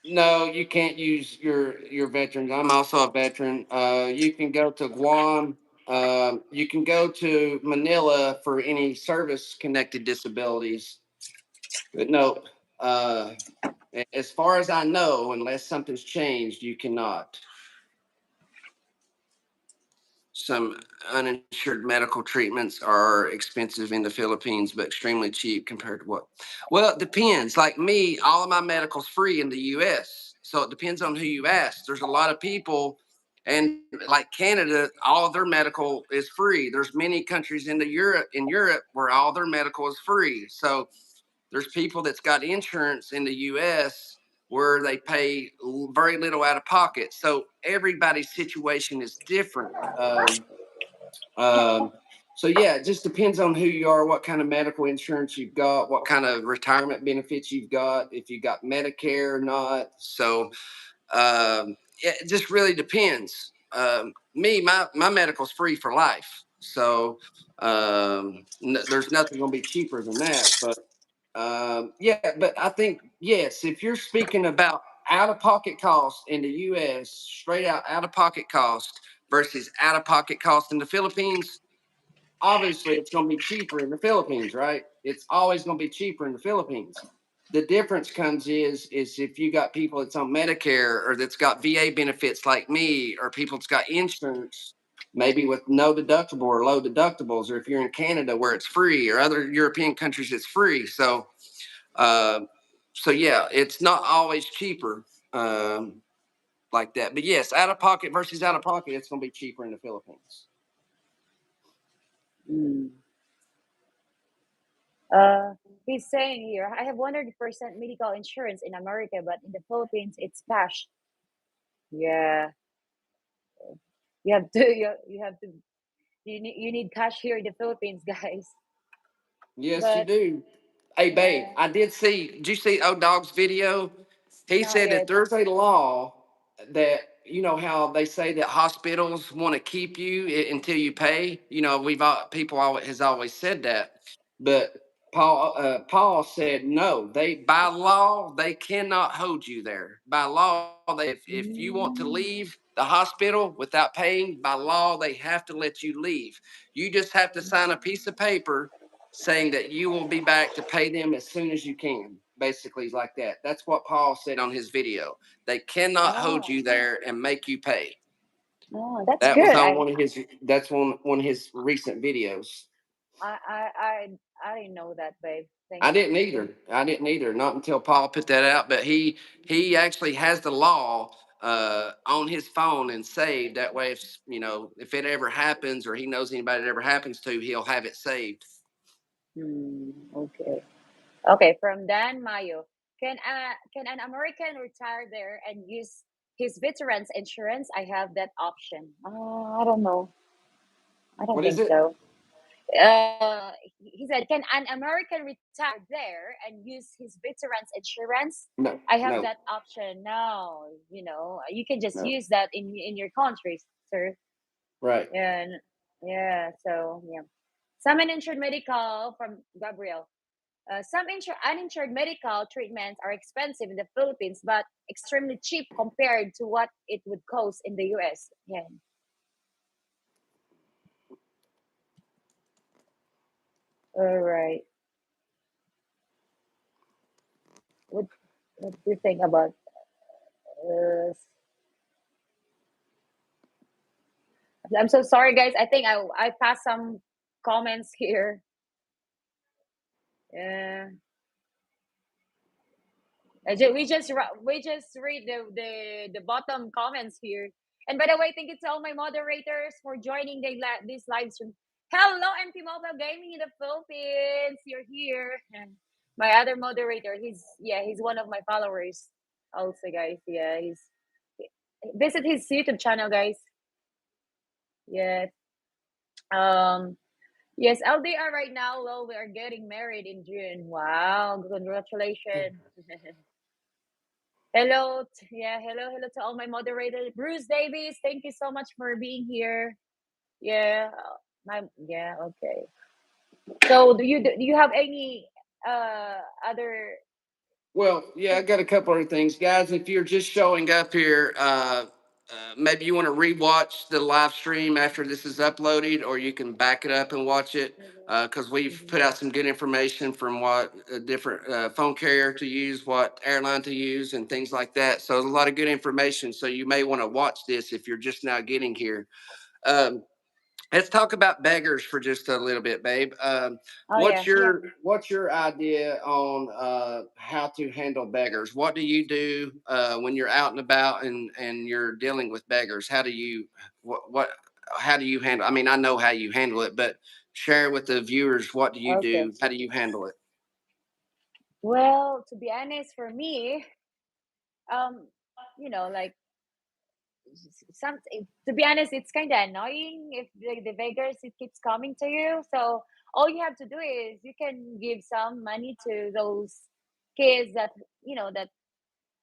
no, you can't use your veterans. I'm also a veteran. You can go to Guam. You can go to Manila for any service connected disabilities. But no, uh, as far as I know, unless something's changed, you cannot. Some uninsured medical treatments are expensive in the Philippines, but extremely cheap compared to what? Well, it depends. Like me, all of my medical's free in the US. So it depends on who you ask. There's a lot of people, and like Canada, all of their medical is free. There's many countries in Europe where all their medical is free. So there's people that's got insurance in the US where they pay very little out of pocket. So everybody's situation is different. Um, so yeah, it just depends on who you are, what kind of medical insurance you've got, what kind of retirement benefits you've got, if you got Medicare or not. So it just really depends. Me, my medical's free for life, so there's nothing going to be cheaper than that. But yeah, but I think yes, if you're speaking about out of pocket cost in the U.S., straight out of pocket cost versus out of pocket cost in the Philippines, obviously it's going to be cheaper in the Philippines, right? It's always going to be cheaper in the Philippines. The difference comes is if you got people that's on Medicare or that's got VA benefits like me, or people that's got insurance, maybe with no deductible or low deductibles, or if you're in Canada where it's free, or other European countries it's free. Uh, so yeah, it's not always cheaper like that. But yes, out of pocket versus out of pocket, it's going to be cheaper in the Philippines. Hmm. Uh, he's saying here, I have 100% medical insurance in America, but in the Philippines, it's cash. Yeah, you have to, you have to, you need cash here in the Philippines, guys. Yes, you But do. Hey, babe, yeah, I did see. Did you see O Dog's video? He not said that yet. there's a law that how they say that hospitals want to keep you until you pay. People always has always said that, but Paul said no. They by law they cannot hold you there. By law, if you want to Mm. leave the hospital without paying, by law they have to let you leave. You just have to sign a piece of paper saying that you will be back to pay them as soon as you can. Basically, like that. That's what Paul said on his video. They cannot hold Oh, you there and make you pay. oh, that's That was good. on one of his. That's one of his recent videos. I, I, I, I didn't know that, babe. Thank I you. didn't either. I didn't either. Not until Paul put that out. But he actually has the law on his phone and saved. That way, if it ever happens or he knows anybody it ever happens to, he'll have it saved. Hmm, okay. Okay, from Dan Mayo. Can an American retire there and use his veterans insurance? I have that option. I don't know. I don't What is think it? so. He said, "Can an American retire there and use his veterans insurance?" No, I have no, that option. No, you can just no. use that in your country, sir. Right. And yeah, so yeah, some uninsured medical from Gabriel. Some uninsured medical treatments are expensive in the Philippines, but extremely cheap compared to what it would cost in the US. Yeah. All right. What What do you think about? I'm so sorry, guys. I think I passed some comments here. Yeah. We just read the bottom comments here. And by the way, thank you to all my moderators for joining this live stream. Hello, MP Mobile Gaming in the Philippines. You're here. And my other moderator, he's one of my followers. Also, guys, yeah, he's visit his YouTube channel, guys. Yeah. Um. Yes, LDR right now. Well, we are getting married in June. Wow, congratulations. Hello, yeah, hello to all my moderators. Bruce Davies, thank you so much for being here. Yeah, yeah, okay. So, do you have any other? Well, yeah, I got a couple other things, guys. If you're just showing up here, maybe you want to rewatch the live stream after this is uploaded, or you can back it up and watch it because we've Mhm. put out some good information from what different phone carrier to use, what airline to use, and things like that. So there's a lot of good information. So you may want to watch this if you're just now getting here. Um, let's talk about beggars for just a little bit, babe. Oh yeah, What's your idea on how to handle beggars? What do you do when you're out and about and you're dealing with beggars? How do you what how do you handle? I mean, I know how you handle it, but share with the viewers, what do you okay. do? How do you handle it? Well, to be honest, for me, um, like some to be honest, it's kind of annoying if the beggars it keeps coming to you. So all you have to do is you can give some money to those kids that that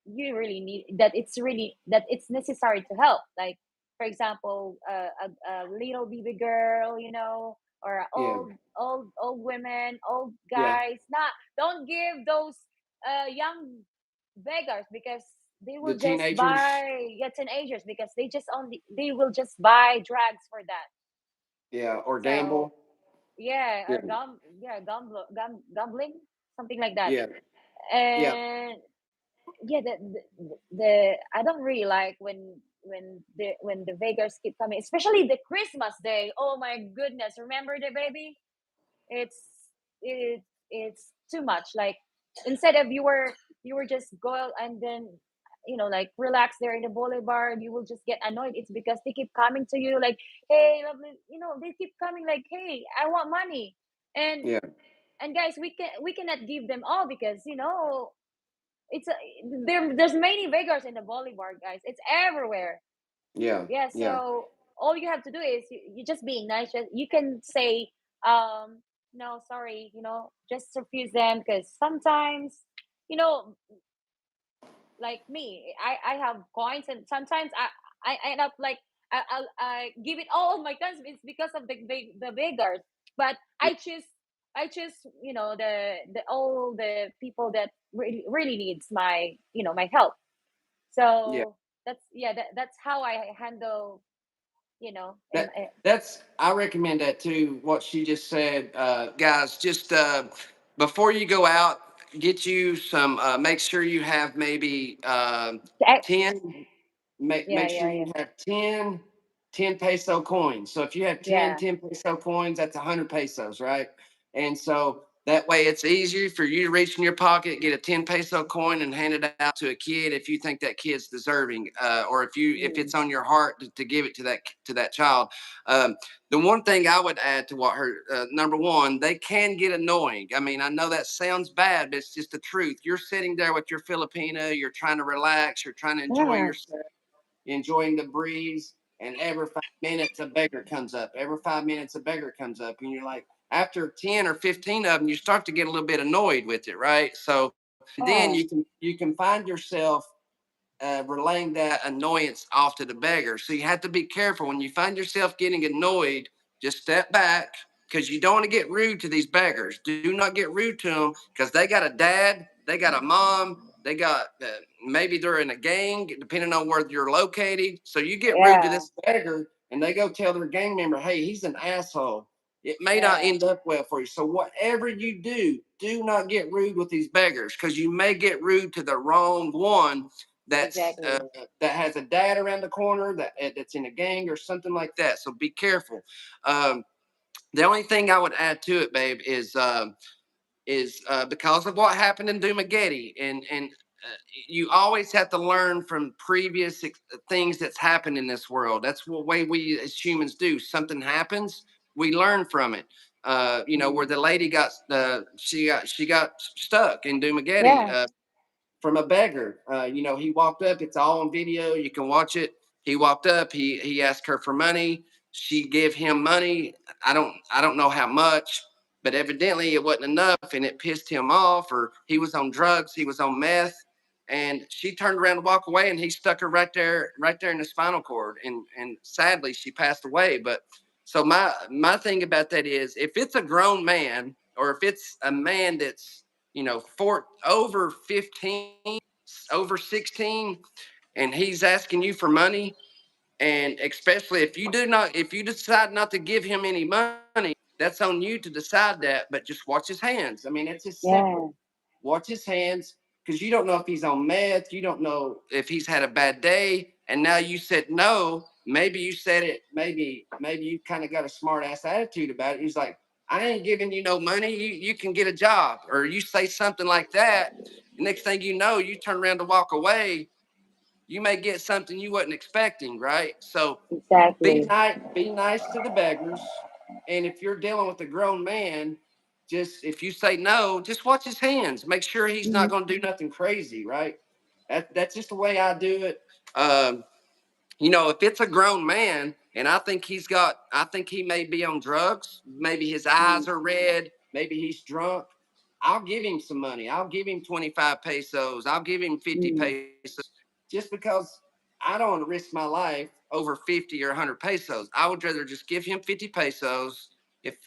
you really need, that it's necessary to help, like for example a little baby girl, or Yeah, old women, old yeah. guys. Not Don't give those young beggars, because they The will just teenagers, buy, yeah, teenagers, because they will just buy drugs for that. yeah, or So gamble, yeah, yeah, or gambling, something like that. yeah, yeah. And yeah, the I don't really like when the Vegas keep coming, especially the Christmas day. Oh my goodness, remember the baby? It's it it's too much. Like, instead of you were just go and then like relax there in the boulevard, you will just get annoyed. It's because they keep coming to you like, hey, lovely, they keep coming like, hey, I want money. and Yeah, and guys, we cannot give them all, because it's there's many beggars in the boulevard, guys. It's everywhere. yeah, Yeah, yeah. so all you have to do is you just being nice. You can say, um no, sorry, just refuse them, because sometimes, you know like me, I have coins, and sometimes I end up like, I give it all of my coins. It's because of the beggars. But I choose the all the people that really needs my help. Yeah. So that's how I handle, That that's I recommend that too. What she just said, guys. Just before you go out, get you some. Make sure you have maybe I- 10. Make yeah, sure yeah, you yeah, have 10 peso coins. So if you have yeah, 10 peso coins, that's 100 pesos, right? And so that way it's easier for you to reach in your pocket, get a 10 peso coin and hand it out to a kid if you think that kid's deserving, or if mm, it's on your heart to give it to that child. Um, the one thing I would add to what her number one, they can get annoying. I mean, I know that sounds bad, but it's just the truth. You're sitting there with your Filipina, you're trying to relax, you're trying to enjoy yeah, yourself, enjoying the breeze, and every 5 minutes a beggar comes up. Every 5 minutes a beggar comes up, and you're like, after 10 or 15 of them, you start to get a little bit annoyed with it, right? So then yeah, you can find yourself relaying that annoyance off to the beggar. So you have to be careful when you find yourself getting annoyed. Just step back, because you don't want to get rude to these beggars. Do not get rude to them, because they got a dad, they got a mom, they got maybe they're in a gang, depending on where you're located. So you get rude to yeah, this beggar, and they go tell their gang member, "Hey, he's an asshole." It may not yeah, end up well for you. So whatever you do not get rude with these beggars, because you may get rude to the wrong one that's exactly. that has a dad around the corner that's in a gang or something like that. So be careful. Um, the only thing I would add to it, babe, is because of what happened in Dumageddon, and you always have to learn from previous things that's happened in this world. That's the way we as humans do. Something happens, we learn from it. Where Mm. the lady got she got stuck in Dumageddon. Yeah, From a beggar. He walked up. It's all on video. You can watch it. He walked up. He asked her for money. She gave him money. I don't know how much, but evidently it wasn't enough, and it pissed him off. Or he was on drugs, he was on meth, and she turned around to walk away, and he stuck her right there in the spinal cord, and sadly she passed away. But so my thing about that is, if it's a grown man, or if it's a man that's over 15, over 16, and he's asking you for money, and especially if you decide not to give him any money, that's on you to decide that. But just watch his hands. I mean, it's just Yeah, simple. Watch his hands, because you don't know if he's on meth. You don't know if he's had a bad day. And now you said no. Maybe you said it. Maybe you kind of got a smart ass attitude about it. He's like, I ain't giving you no money. You can get a job, or you say something like that. The next thing you know, you turn around to walk away. You may get something you wasn't expecting, right? So exactly. be nice to the beggars. And if you're dealing with a grown man, just if you say no, just watch his hands. Make sure he's not Mhm. going to do nothing crazy, right? That's just the way I do it. Um, if it's a grown man, and I think he may be on drugs, maybe his eyes Mhm. are red, maybe he's drunk. I'll give him some money. I'll give him 25 pesos. I'll give him 50 Mhm. pesos, just because I don't want to risk my life over 50 or 100 pesos. I would rather just give him 50 pesos. If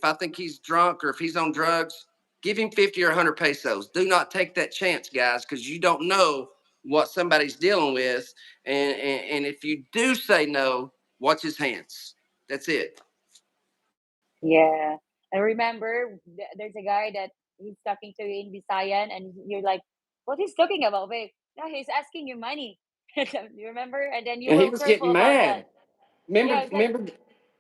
I think he's drunk, or if he's on drugs, give him 50 or 100 pesos. Do not take that chance, guys, because you don't know what somebody's dealing with. And if you do say no, watch his hands. That's it. Yeah. I remember there's a guy that he's talking to you in Visayan, and you're like, what he's talking about, babe? No, he's asking you money. You remember? And then you And he will was careful getting about that. mad. Remember, Yeah, it's like, remember,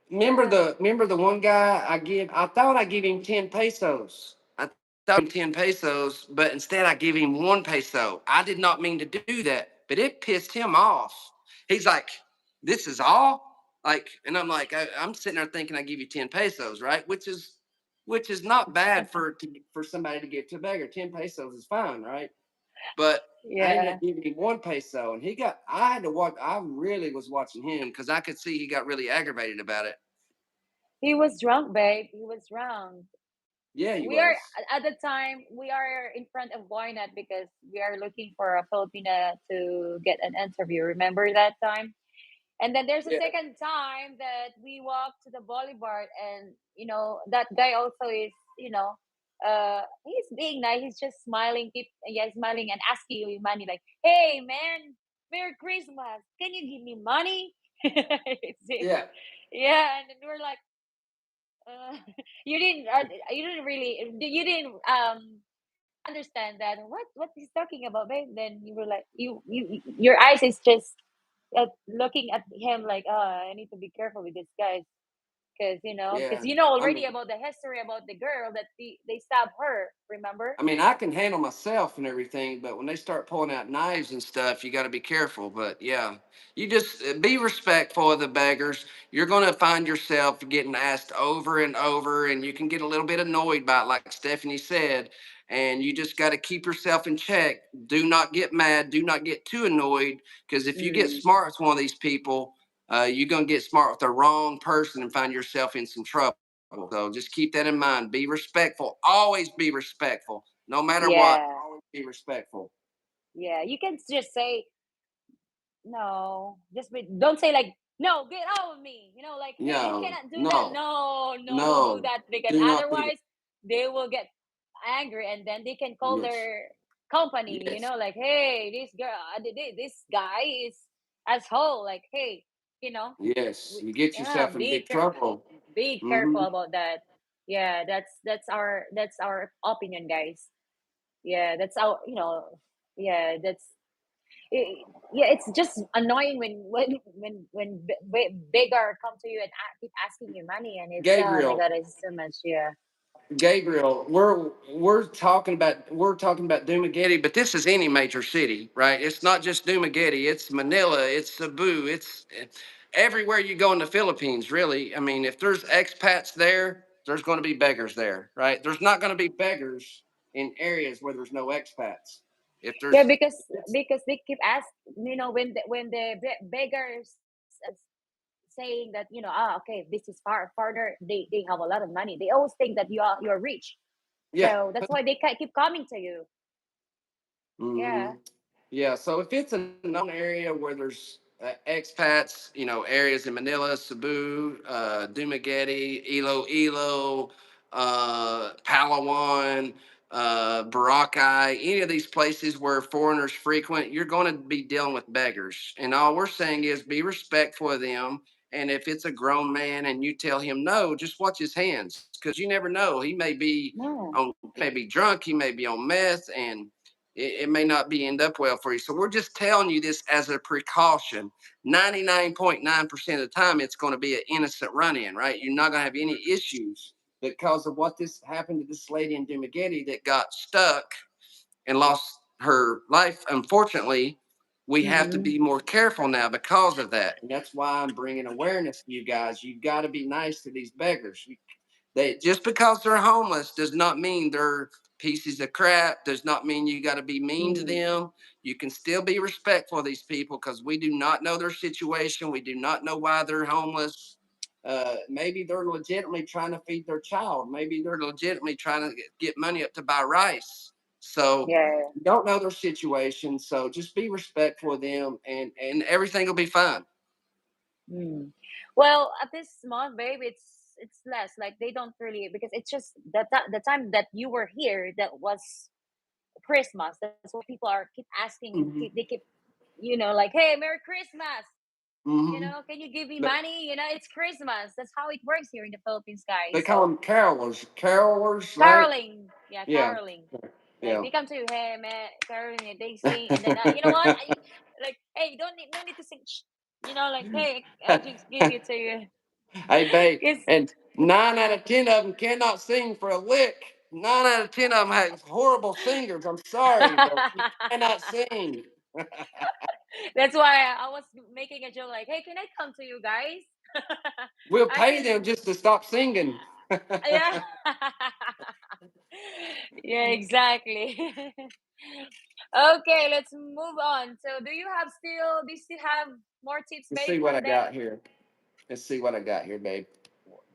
yeah, remember the one guy I thought I gave him 10 pesos. I thought I gave him 10 pesos, but instead I gave him 1 peso. I did not mean to do that, but it pissed him off. He's like, this is all? Like, and I'm like, I'm sitting there thinking I give you 10 pesos, right? Which is not bad for somebody to give to a beggar. 10 pesos is fine, right? But I ended yeah. up giving him 1 peso, and I had to watch. I really was watching him, because I could see he got really aggravated about it. He was drunk, babe. He was drunk. Yeah, he We are was. at the time we are in front of Boynet because we are looking for a Filipina to get an interview. Remember that time? And then there's a Yeah, second time that we walked to the boulevard, and that guy also is, he's being nice. He's just smiling, smiling and asking you money, like, "Hey, man, Merry Christmas. Can you give me money?" yeah. Yeah, and then we're like, uh, you didn't understand that what he's talking about, babe. Then you were like, your eyes is just looking at him like, I need to be careful with this guy, because Yeah. I already mean, about the history about the girl that they stabbed her. Remember? I can handle myself and everything, but when they start pulling out knives and stuff, you got to be careful. But yeah, you just be respectful of the beggars. You're going to find yourself getting asked over and over, and you can get a little bit annoyed by it, like Stephanie said. And you just got to keep yourself in check. Do not get mad. Do not get too annoyed, because if you get Mm, smart with one of these people, you're going to get smart with the wrong person and find yourself in some trouble. So just keep that in mind. Be respectful. Always be respectful. No matter what, yeah, always be respectful. yeah. You can just say no. Don't say like, no, get out of me. Like, hey, you No, cannot do that. no, No, no, don't do no. that, because Do not do that. otherwise they will get angry, and then they can call Yes, their company. yes, Like, hey, this girl, this guy is asshole. Like, hey, you know, yes. You get yeah, yourself in big trouble. be careful Hmm. about that. Yeah, that's our opinion, guys. Yeah, that's our, yeah, yeah, it's just annoying when beggar come to you and keep asking you money, and it's, oh my Gabriel, god, it's so much. Yeah. Gabriel, we're talking about Dumaguete, but this is any major city, right? It's not just Dumaguete. It's Manila. It's Cebu. It's everywhere you go in the Philippines. Really, I mean, if there's expats there, there's going to be beggars there, right? There's not going to be beggars in areas where there's no expats. If Yeah, there's, because they keep asking, when the beggars saying that, okay, this is farther. They have a lot of money. They always think that you're rich. Yeah. So that's why they keep coming to you. Hmm. Yeah. Yeah, so if it's a known area where there's expats, areas in Manila, Cebu, Dumaguete, Iloilo, Palawan, Boracay, any of these places where foreigners frequent, you're going to be dealing with beggars. And all we're saying is be respectful of them. And if it's a grown man and you tell him no, just watch his hands because you never know. Yeah. He may be drunk, he may be on meth, and it may not be end up well for you. So we're just telling you this as a precaution. 99.9% of the time, it's going to be an innocent run in, right? You're not going to have any issues because of what this happened to this lady in Dumaguete that got stuck and lost her life. Unfortunately, we have to Mm-hmm. be more careful now because of that. And that's why I'm bringing awareness to you guys. You've got to be nice to these beggars. They just because they're homeless does not mean they're pieces of crap. Does not mean you got to be mean to Mm. them. You can still be respectful of these people because we do not know their situation. We do not know why they're homeless. Maybe they're legitimately trying to feed their child. Maybe they're legitimately trying to get money up to buy rice. So Yeah. you don't know their situation. So just be respectful of them, and everything will be fine. Mm. Well, at this month, babe, it's less. Like they don't really, because it's just the time that you were here that was Christmas. That's why people are keep asking. Hmm. They keep, like, hey, Merry Christmas. Hmm. Can you give me money? It's Christmas. That's how it works here in the Philippines, guys. They call So them carolers. Carolers, right? caroling, yeah, Yeah. caroling. Like Yeah. they come to you, hey man, caroling, and they sing, and then you know what? Like, hey, don't need no need to sing. Shh. Like, hey, I'll just give it to you. Hey, babe. Yes. And 9 out of 10 of them cannot sing for a lick. 9 out of 10 of them have horrible singers. I'm sorry, but you cannot sing. That's why I was making a joke, like, hey, can I come to you guys? We'll I pay can, them just to stop singing. yeah. Yeah, exactly. Okay, let's move on. So, do you still have more tips, Let's babe, see what I from them? got here. Let's see what I got here, babe.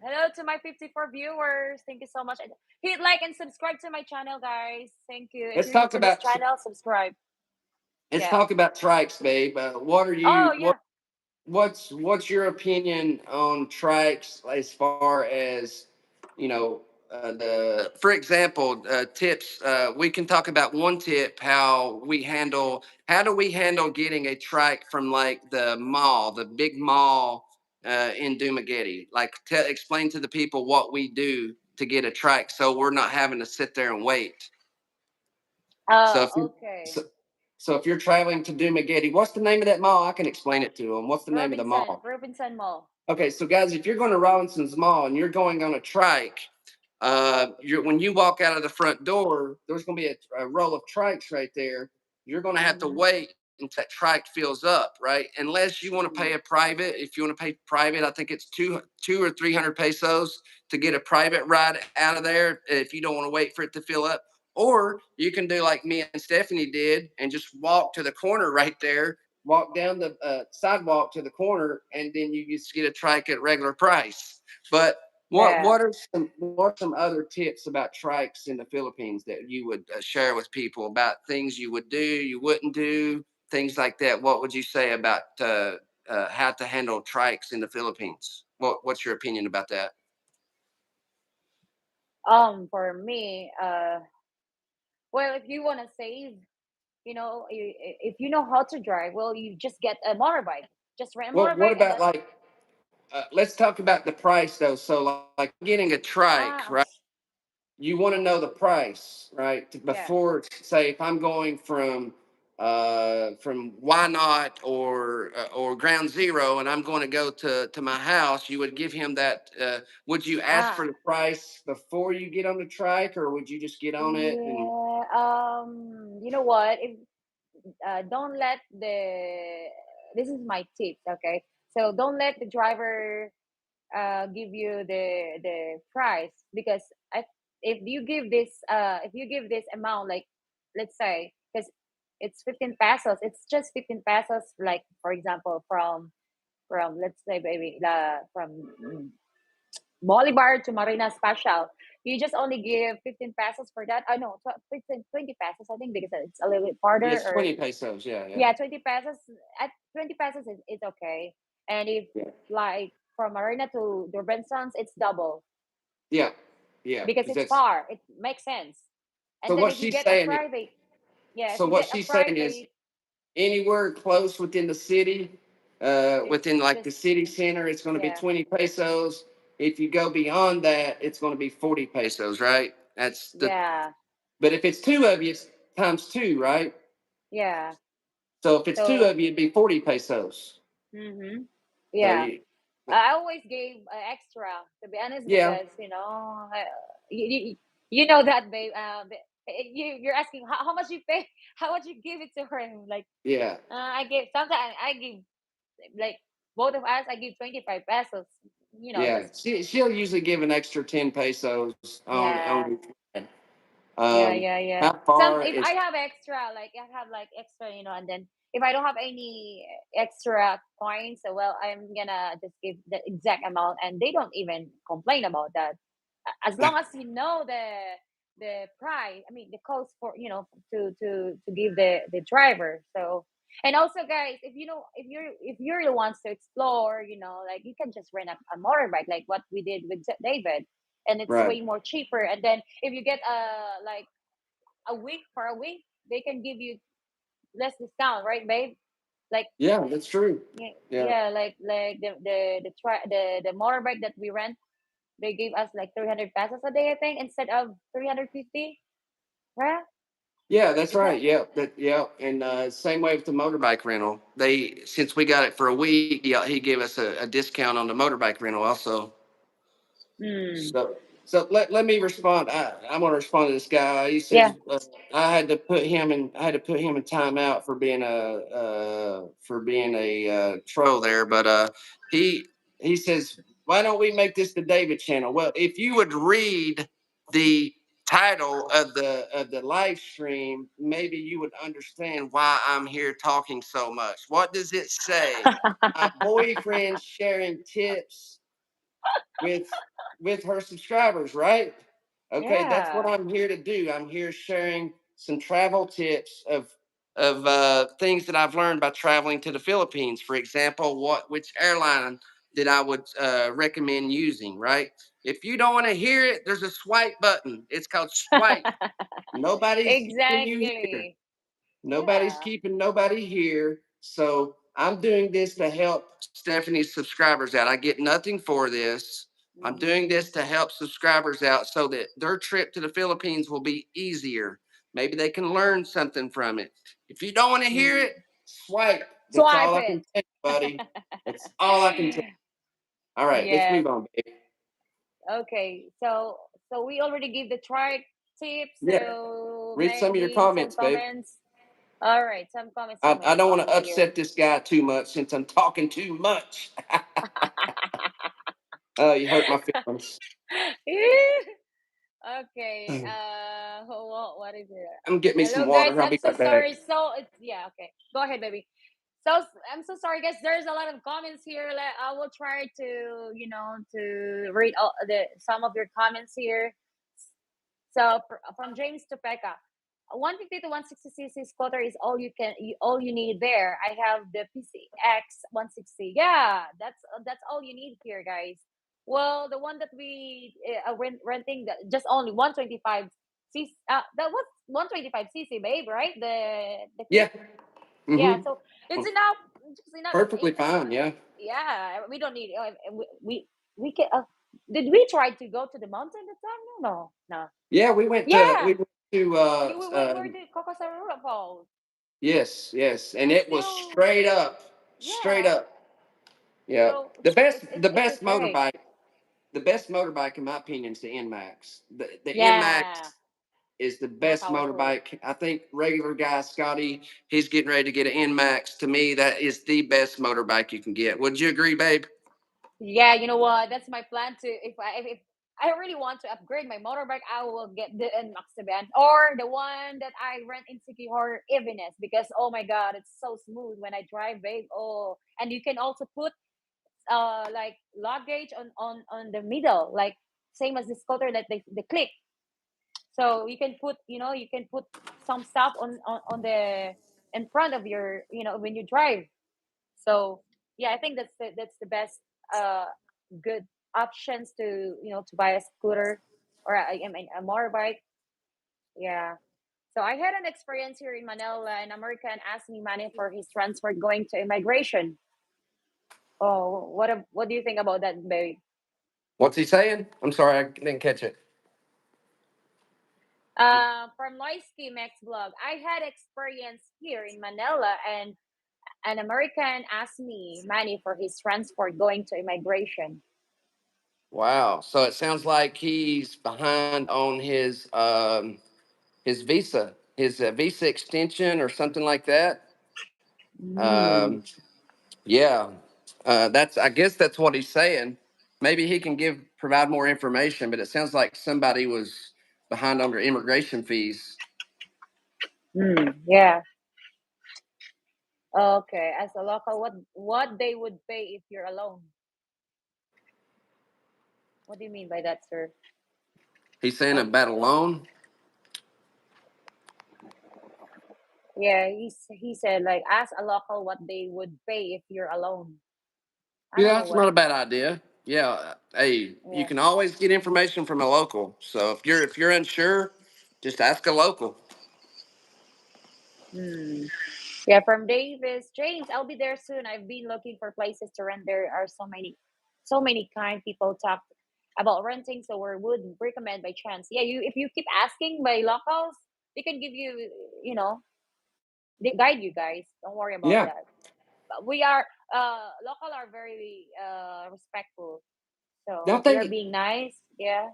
Hello to my 54 viewers. Thank you so much. And hit like and subscribe to my channel, guys. Thank you. If Let's you're new talk to this about channel, subscribe. let's Yeah. talk about trikes, babe. What are Oh, you? yeah. What's your opinion on trikes as far as you know the for example tips we can talk about one tip how do we handle getting a trike from like the big mall in Dumaguete, like explain to the people what we do to get a trike so we're not having to sit there and wait. So if Oh, you okay. so, so if you're traveling to Dumaguete, what's the name of that mall? I can explain it to them. What's the name of the mall? Robinson Mall. Okay, so guys, if you're going to Robinson's Mall and you're going on a trike, when you walk out of the front door, there's going to be a row of trikes right there. You're going to have to Mm-hmm. wait until that trike fills up, right? Unless you want to Mm-hmm. pay a private. If you want to pay private, I think it's two or 300 pesos to get a private ride out of there. If you don't want to wait for it to fill up, or you can do like me and Stephanie did and just walk to the corner right there, walk down the sidewalk to the corner, and then you just get a trike at regular price. But Yeah. what are some other tips about trikes in the Philippines that you would share with people about things you would do, you wouldn't do, things like that? What would you say about how to handle trikes in the Philippines? What's your opinion about that? For me, well, if you want to save, if you know how to drive, well, you just get a motorbike. Just rent a What motorbike, and about then like let's talk about the price though. So like getting a trike, ah, right? You want to know the price, right? yeah. Before, say, if I'm going from Why Not or Ground Zero, and I'm going to go to my house, you would give him that. Would you ask for Ah, the price before you get on the trike, or would you just get on it and yeah. You know what? If don't let the this is my tip, okay? So don't let the driver give you the price, because I if you give this amount, like, let's say, because it's 15 pesos, it's just 15 pesos, like, for example, from from, let's say, baby, from Bolivar to Marina Special, you just only give 15 pesos for that. I know, 15, 20 pesos, I think, because it's a little bit farther. Yes, Or 20 pesos. Yeah, yeah, yeah, 20 pesos. At 20 pesos is okay. And if yeah, like from Marina to Durbansons, it's double yeah, yeah. because Because it's that's far. It makes sense. so. And then What if you she's get a saying. private, yeah, if So you what get a she's saying is private, anywhere close within the city, it's within like the just, city center, it's going to be yeah, 20 pesos. If you go beyond that, it's going to be 40 pesos, right? That's the. yeah, But if it's two of you, it's times two, right? yeah. So if it's two So, of you, it'd be 40 pesos. mm-hmm, So yeah. you, I always gave extra, to be honest, yeah, because you, you, you know that, babe. You're asking how much you pay, how much you give it to her. Like, yeah, I give sometimes I give, like, both of us. I give 25 pesos. yeah. Just She'll usually give an extra 10 pesos on yeah, each one. yeah, yeah, yeah. How Some far if is I have extra, like I have like extra, and then if I don't have any extra coins, so well, I'm gonna just give the exact amount, and they don't even complain about that. As long as you know the price, I mean the cost for, to give the driver. So, and also, guys, if you know if you're the ones to explore, like, you can just rent a motorbike, like what we did with David, and it's right? way more cheaper. And then if you get like a week, for a week, they can give you less discount, right, babe? Like, Yeah, that's true. yeah, Yeah. yeah, like the motorbike that we rent, they gave us like 300 pesos a day, I think, instead of 350. Right? Yeah, that's Is that? right. Yeah, yeah, and same way with the motorbike rental. They since we got it for a week, he gave us a discount on the motorbike rental also. Hmm. So let me respond. I'm gonna respond to this guy. He Yeah. says I had to put him in timeout for being a troll there. But he he says why don't we make this the David channel? Well, if you would read the title of the live stream, maybe you would understand why I'm here talking so much. What does it say? My boyfriend sharing tips with her subscribers, right? Okay, that's what Yeah. I'm here to do. I'm here sharing some travel tips of things that I've learned by traveling to the Philippines. For example, which airline that I would recommend using, right? If you don't want to hear it, there's a swipe button. It's called swipe. Nobody's keeping you here. Exactly. Nobody's Yeah. keeping nobody here. So I'm doing this to help Stephanie's subscribers out. I get nothing for this. I'm doing Mm-hmm. this to help subscribers out so that their trip to the Philippines will be easier. Maybe they can learn something from it. If you don't want to hear Mm. it, swipe. That's Swipe all I it. can tell you, buddy. That's all I can tell you. All right, let's Yes. move on, babe. Okay. So we already give the trike tips. Yeah, So read some of your maybe some comments, babe. comments. All right. Some comments. So I many don't want to comments here. upset this guy too much since I'm talking too much. You hurt my feelings. Okay. What is it? I'm getting me some Hello, guys. water. I'll I'm be so right back. sorry. So it's, yeah. Okay. Go ahead, baby. So I'm so sorry, guys. There's a lot of comments here. I will try to, to read all the some of your comments here. So from James to Pekka, 150 to 160 cc scooter is all you need there. I have the PCX 160. Yeah, that's all you need here, guys. Well, the one that we are renting, just only 125 cc. That was 125 cc, babe, right? The Yeah. kit. Yeah, Mm-hmm. so it's enough. Just enough. Perfectly fine. Yeah. Yeah, we don't need. We can. Did we try to go to the mountain that time? No, no, no. Yeah. Yeah, We went to we're the Cocosarura Falls. yes, yes, and It's it was still, straight up, straight yeah. up. Yeah. So The it's best okay. motorbike, the best motorbike in my opinion is the NMAX. The Yeah, NMAX is the more best powerful. motorbike. I think regular guy Scotty, he's getting ready to get an NMAX. To me, that is the best motorbike you can get. Would you agree, babe? Yeah, you know what? That's my plan to. If I really want to upgrade my motorbike, I will get the NMAX band or the one that I rent in Sikihor Evanes, because oh my god, it's so smooth when I drive, babe. Oh, and you can also put like luggage on the middle, like same as the scooter that they click. So you can put, you can put some stuff on the in front of your, when you drive. So yeah, I think that's the best uh good options to, to buy a scooter, or I mean a motorbike. Yeah. So I had an experience here in Manila. An American asked me money for his transport going to immigration. Oh, what do you think about that, babe? What's he saying? I'm sorry, I didn't catch it. From Loisky Max blog, I had experience here in Manila, and an American asked me money for his transport going to immigration. Wow. So it sounds like he's behind on his visa, his visa extension or something like that. Mm, Yeah. That's, I guess that's what he's saying. Maybe he can provide more information, but it sounds like somebody was behind on their immigration fees. yeah. Okay. As a local, what they would pay if you're alone? What do you mean by that, sir? He's saying Oh, about a loan. yeah. He said like ask a local what they would pay if you're alone. I Yeah, don't know that's what. not a bad idea. Yeah, hey, you Yeah. can always get information from a local. So if you're unsure, just ask a local. Hmm. Yeah, from Davis. James, I'll be there soon. I've been looking for places to rent. There are so many kind people talk about renting, so we would recommend by chance. Yeah, you if you keep asking by locals, they can give you, they guide you guys. Don't worry about Yeah, that. But we are local are very respectful. So don't if you're they? being nice, yeah.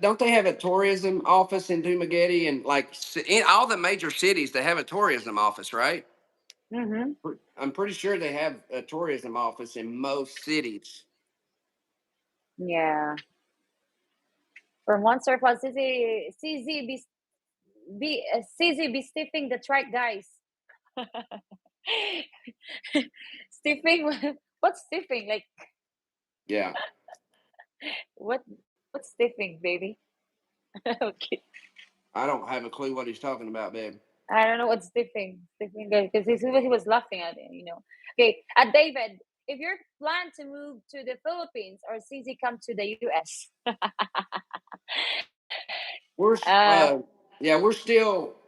Don't they have a tourism office in Dumaguete and like in all the major cities? They have a tourism office, right? Mm-hmm. I'm pretty sure they have a tourism office in most cities. Yeah. From one surplus, CZ be stiffing the track, guys. Stiffing? What's stiffing? Like Yeah, what? What's stiffing, baby? Okay, I don't have a clue what he's talking about, babe. I don't know what's stiffing. Stiffing, because he was laughing at it. Okay, David, if you're plan to move to the Philippines or CZ come to the US, We're uh, yeah,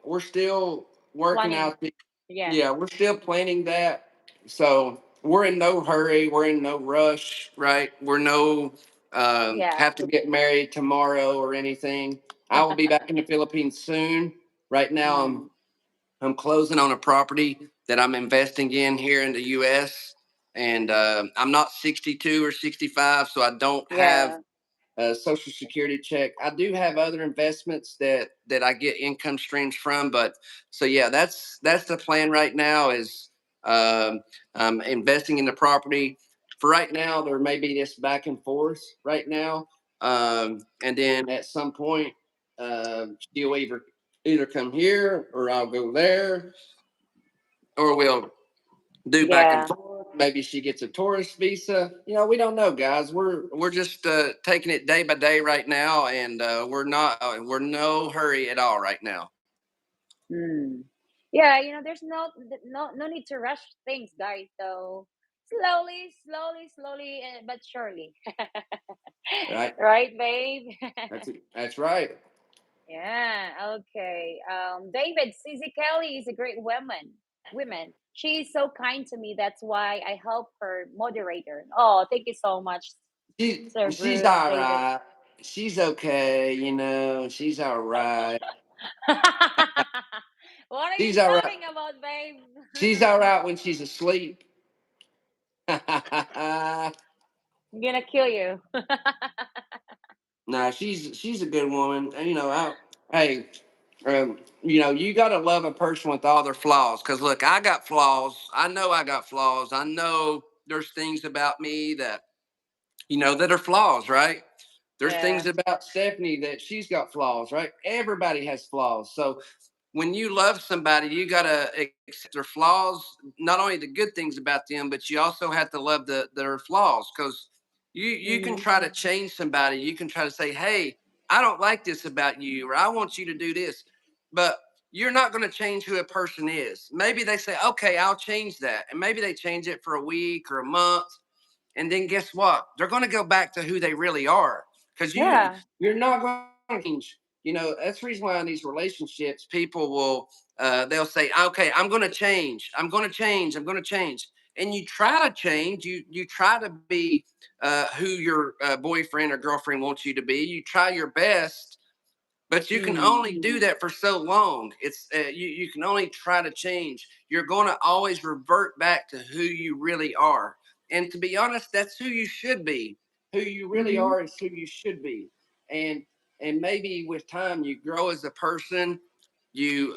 we're still working planning. out the Yeah, yeah, we're still planning that. So we're in no hurry, we're in no rush, right? We're no yeah, have to get married tomorrow or anything. I will be back in the Philippines soon. Right now mm, I'm closing on a property that I'm investing in here in the US, and I'm not 62 or 65, so I don't have yeah, a social security check. I do have other investments that I get income streams from, but so yeah, that's the plan right now is um, investing in the property. For right now, there may be this back and forth right now, and then at some point, she'll either come here or I'll go there, or we'll do back and yeah. forth. Maybe she gets a tourist visa. We don't know, guys. We're just taking it day by day right now, and we're no hurry at all right now. Mm. Yeah, there's no need to rush things, guys. So slowly, slowly, slowly, but surely. Right? Right, babe? That's right. Yeah, okay. David, Susie Kelly is a great woman. She is so kind to me. That's why I help her moderator. Oh, thank you so much, Sir She's Bruce, all David. right. She's okay. She's all right. What are you She's all right. talking about, babe? She's all right when she's asleep. I'm gonna kill you. Nah, she's a good woman. And hey, you gotta love a person with all their flaws. Cause look, I got flaws. I know I got flaws. I know there's things about me that are flaws, right? There's Yeah, things about Stephanie that she's got flaws, right? Everybody has flaws. So when you love somebody, you gotta accept their flaws, not only the good things about them, but you also have to love their flaws. Because you can Mm-hmm. try to change somebody. You can try to say, "Hey, I don't like this about you," or "I want you to do this," but you're not going to change who a person is. Maybe they say, "Okay, I'll change that," and maybe they change it for a week or a month, and then guess what? They're going to go back to who they really are, because Yeah. you're not going to change. That's the reason why in these relationships people will they'll say, "Okay, I'm going to change. I'm going to change. I'm going to change." And you try to change. You try to be who your boyfriend or girlfriend wants you to be. You try your best, but you can Mm. only do that for so long. You can only try to change. You're going to always revert back to who you really are. And to be honest, that's who you should be. Who you really Mm-hmm. are is who you should be. And and maybe with time you grow as a person. You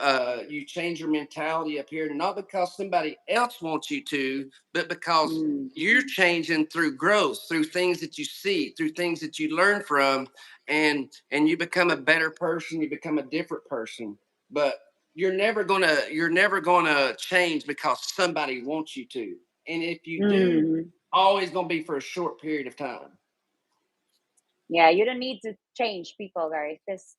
change your mentality up here, not because somebody else wants you to, but because Mm. you're changing through growth, through things that you see, through things that you learn from, and you become a better person. You become a different person. But you're never gonna change because somebody wants you to. And if you do, Mm. always gonna be for a short period of time. Yeah, you don't need to change people, guys. Just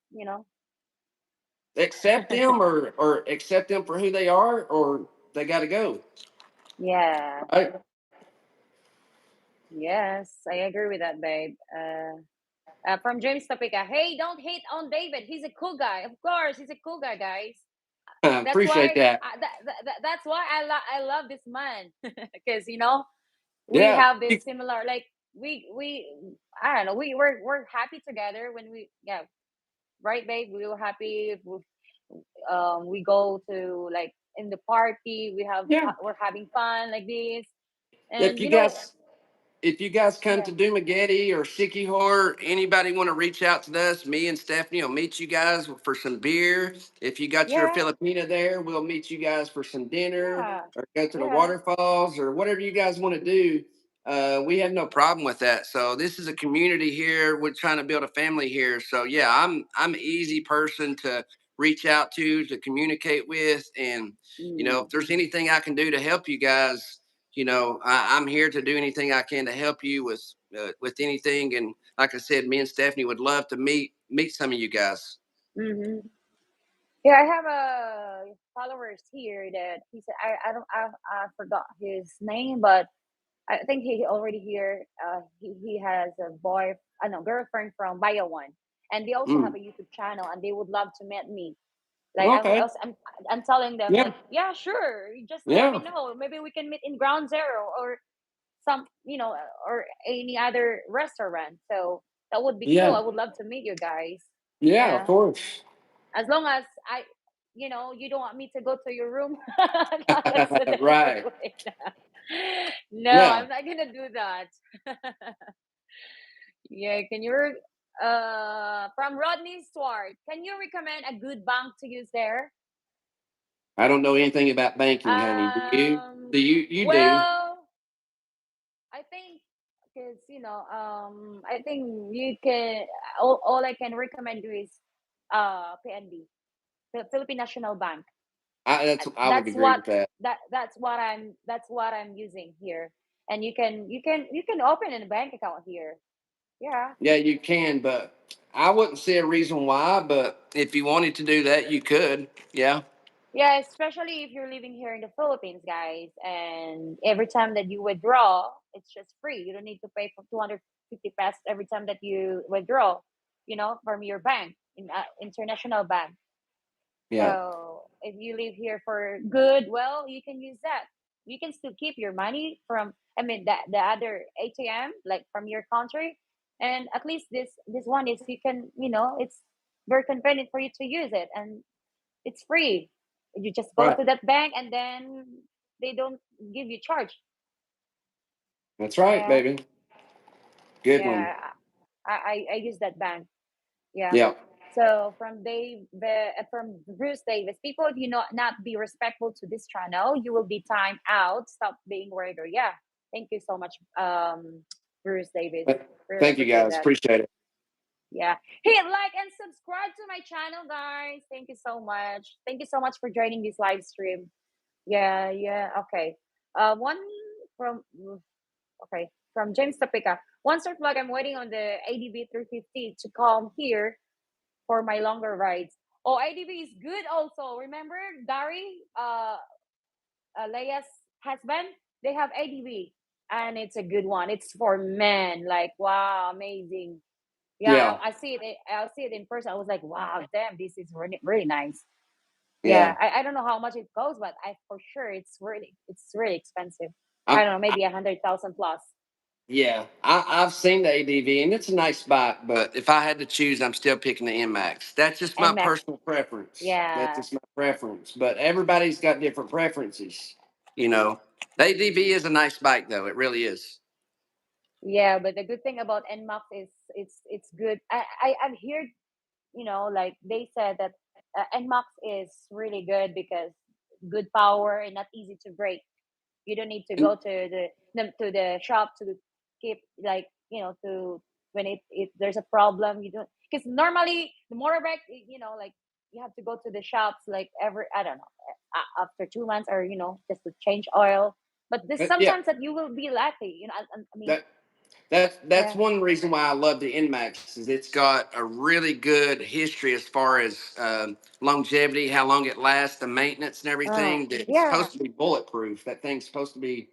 Accept them, or accept them for who they are, or they got to go. yeah. Right? Yes, I agree with that, babe. From James Topeka, hey, don't hate on David. He's a cool guy. Of course, he's a cool guy, guys. That's Appreciate why that. that's why I love this man because we Yeah. have this similar like we I don't know we're happy together when we yeah right babe we were happy if we go to like in the party Yeah. we're having fun like this If and you guys if you guys come yeah, to Dumagetti or Sikihor, anybody want to reach out to us, me and Stephanie will meet you guys for some beer. If you got your yeah, Filipina there, we'll meet you guys for some dinner yeah, or go to the yeah. waterfalls or whatever you guys want to do. We have no problem with that. So this is a community here. We're trying to build a family here. So yeah, I'm an easy person to reach out to communicate with, and if Mm. there's anything I can do to help you guys, I'm here to do anything I can to help you with anything. And like I said, me and Stephanie would love to meet some of you guys. Mm-hmm. Yeah, I have a followers here that he said I don't I forgot his name, but I think he already here. He has a boy, no girlfriend from Bio One, and they also have Mm. a YouTube channel, and they would love to meet me. Like Okay. I'm telling them Yeah. like, yeah, sure, you just let me Yeah. know. Maybe we can meet in Ground Zero or some, or any other restaurant. So that would be cool. Yeah. I would love to meet you guys. Yeah. Of Yeah, course. as long as you don't want me to go to your room. No, let's never Right. wait. No, Yeah. I'm not gonna do that. Yeah, can you from Rodney Swart, can you recommend a good bank to use there? I don't know anything about banking, honey. Do you? Um, Do you do? well, I think because I think you can all I can recommend you is PNB, the Philippine National Bank. I would That's agree what with that. I'm using here, and you can open a bank account here. Yeah, Yeah, you can, but I wouldn't see a reason why. But if you wanted to do that, you could. Yeah. yeah, especially if you're living here in the Philippines, guys, and every time that you withdraw, it's just free. You don't need to pay for 250 pesos every time that you withdraw, from your bank in international bank. Yeah. So if you live here for good, well, you can use that. You can still keep your money from, I mean, the other ATM, like from your country, and at least this one is you can, it's very convenient for you to use it, and it's free. You just go Right. to that bank, and then they don't give you charge. That's right, Yeah, baby. Good one. yeah. I use that bank. Yeah. Yeah. So from Bruce Davis, people, if you not be respectful to this channel, you will be timed out. Stop being worried. Or yeah, thank you so much, Bruce Davis. Really Thank you, appreciate guys. that. Appreciate it. Yeah. Hit like and subscribe to my channel, guys. Thank you so much. Thank you so much for joining this live stream. Yeah, yeah. Okay. One from okay from James Topeka. One star flag. I'm waiting on the ADB 350 to come here for my longer rides. Oh, ADB is good also. Remember Gary, Leia's husband? They have ADB, and it's a good one. It's for men. Like wow, amazing. Yeah, Yeah, I see it in person. I was like, wow, damn, this is really, really nice. yeah. Yeah, I don't know how much it goes, but I for sure it's really expensive. I I'm, don't know, maybe 100,000 plus. yeah, I've seen the ADV and it's a nice bike, but if I had to choose, I'm still picking the NMAX. That's just my And Max, personal preference. That's yeah, just my preference. But everybody's got different preferences. You know, the ADV is a nice bike, though. It really is. yeah. But the good thing about NMAX is it's good. I've heard like they said that NMAX is really good because good power and not easy to break. You don't need to And, go to the shop to keep like to when it there's a problem you don't because normally the motorbike like you have to go to the shops like every I don't know after 2 months or just to change oil. But this yeah, sometimes that you will be lucky. I mean, that that's yeah. one reason why I love the NMAX is it's got a really good history as far as longevity, how long it lasts, the maintenance and everything. It's Yeah. supposed to be bulletproof. That thing's supposed to be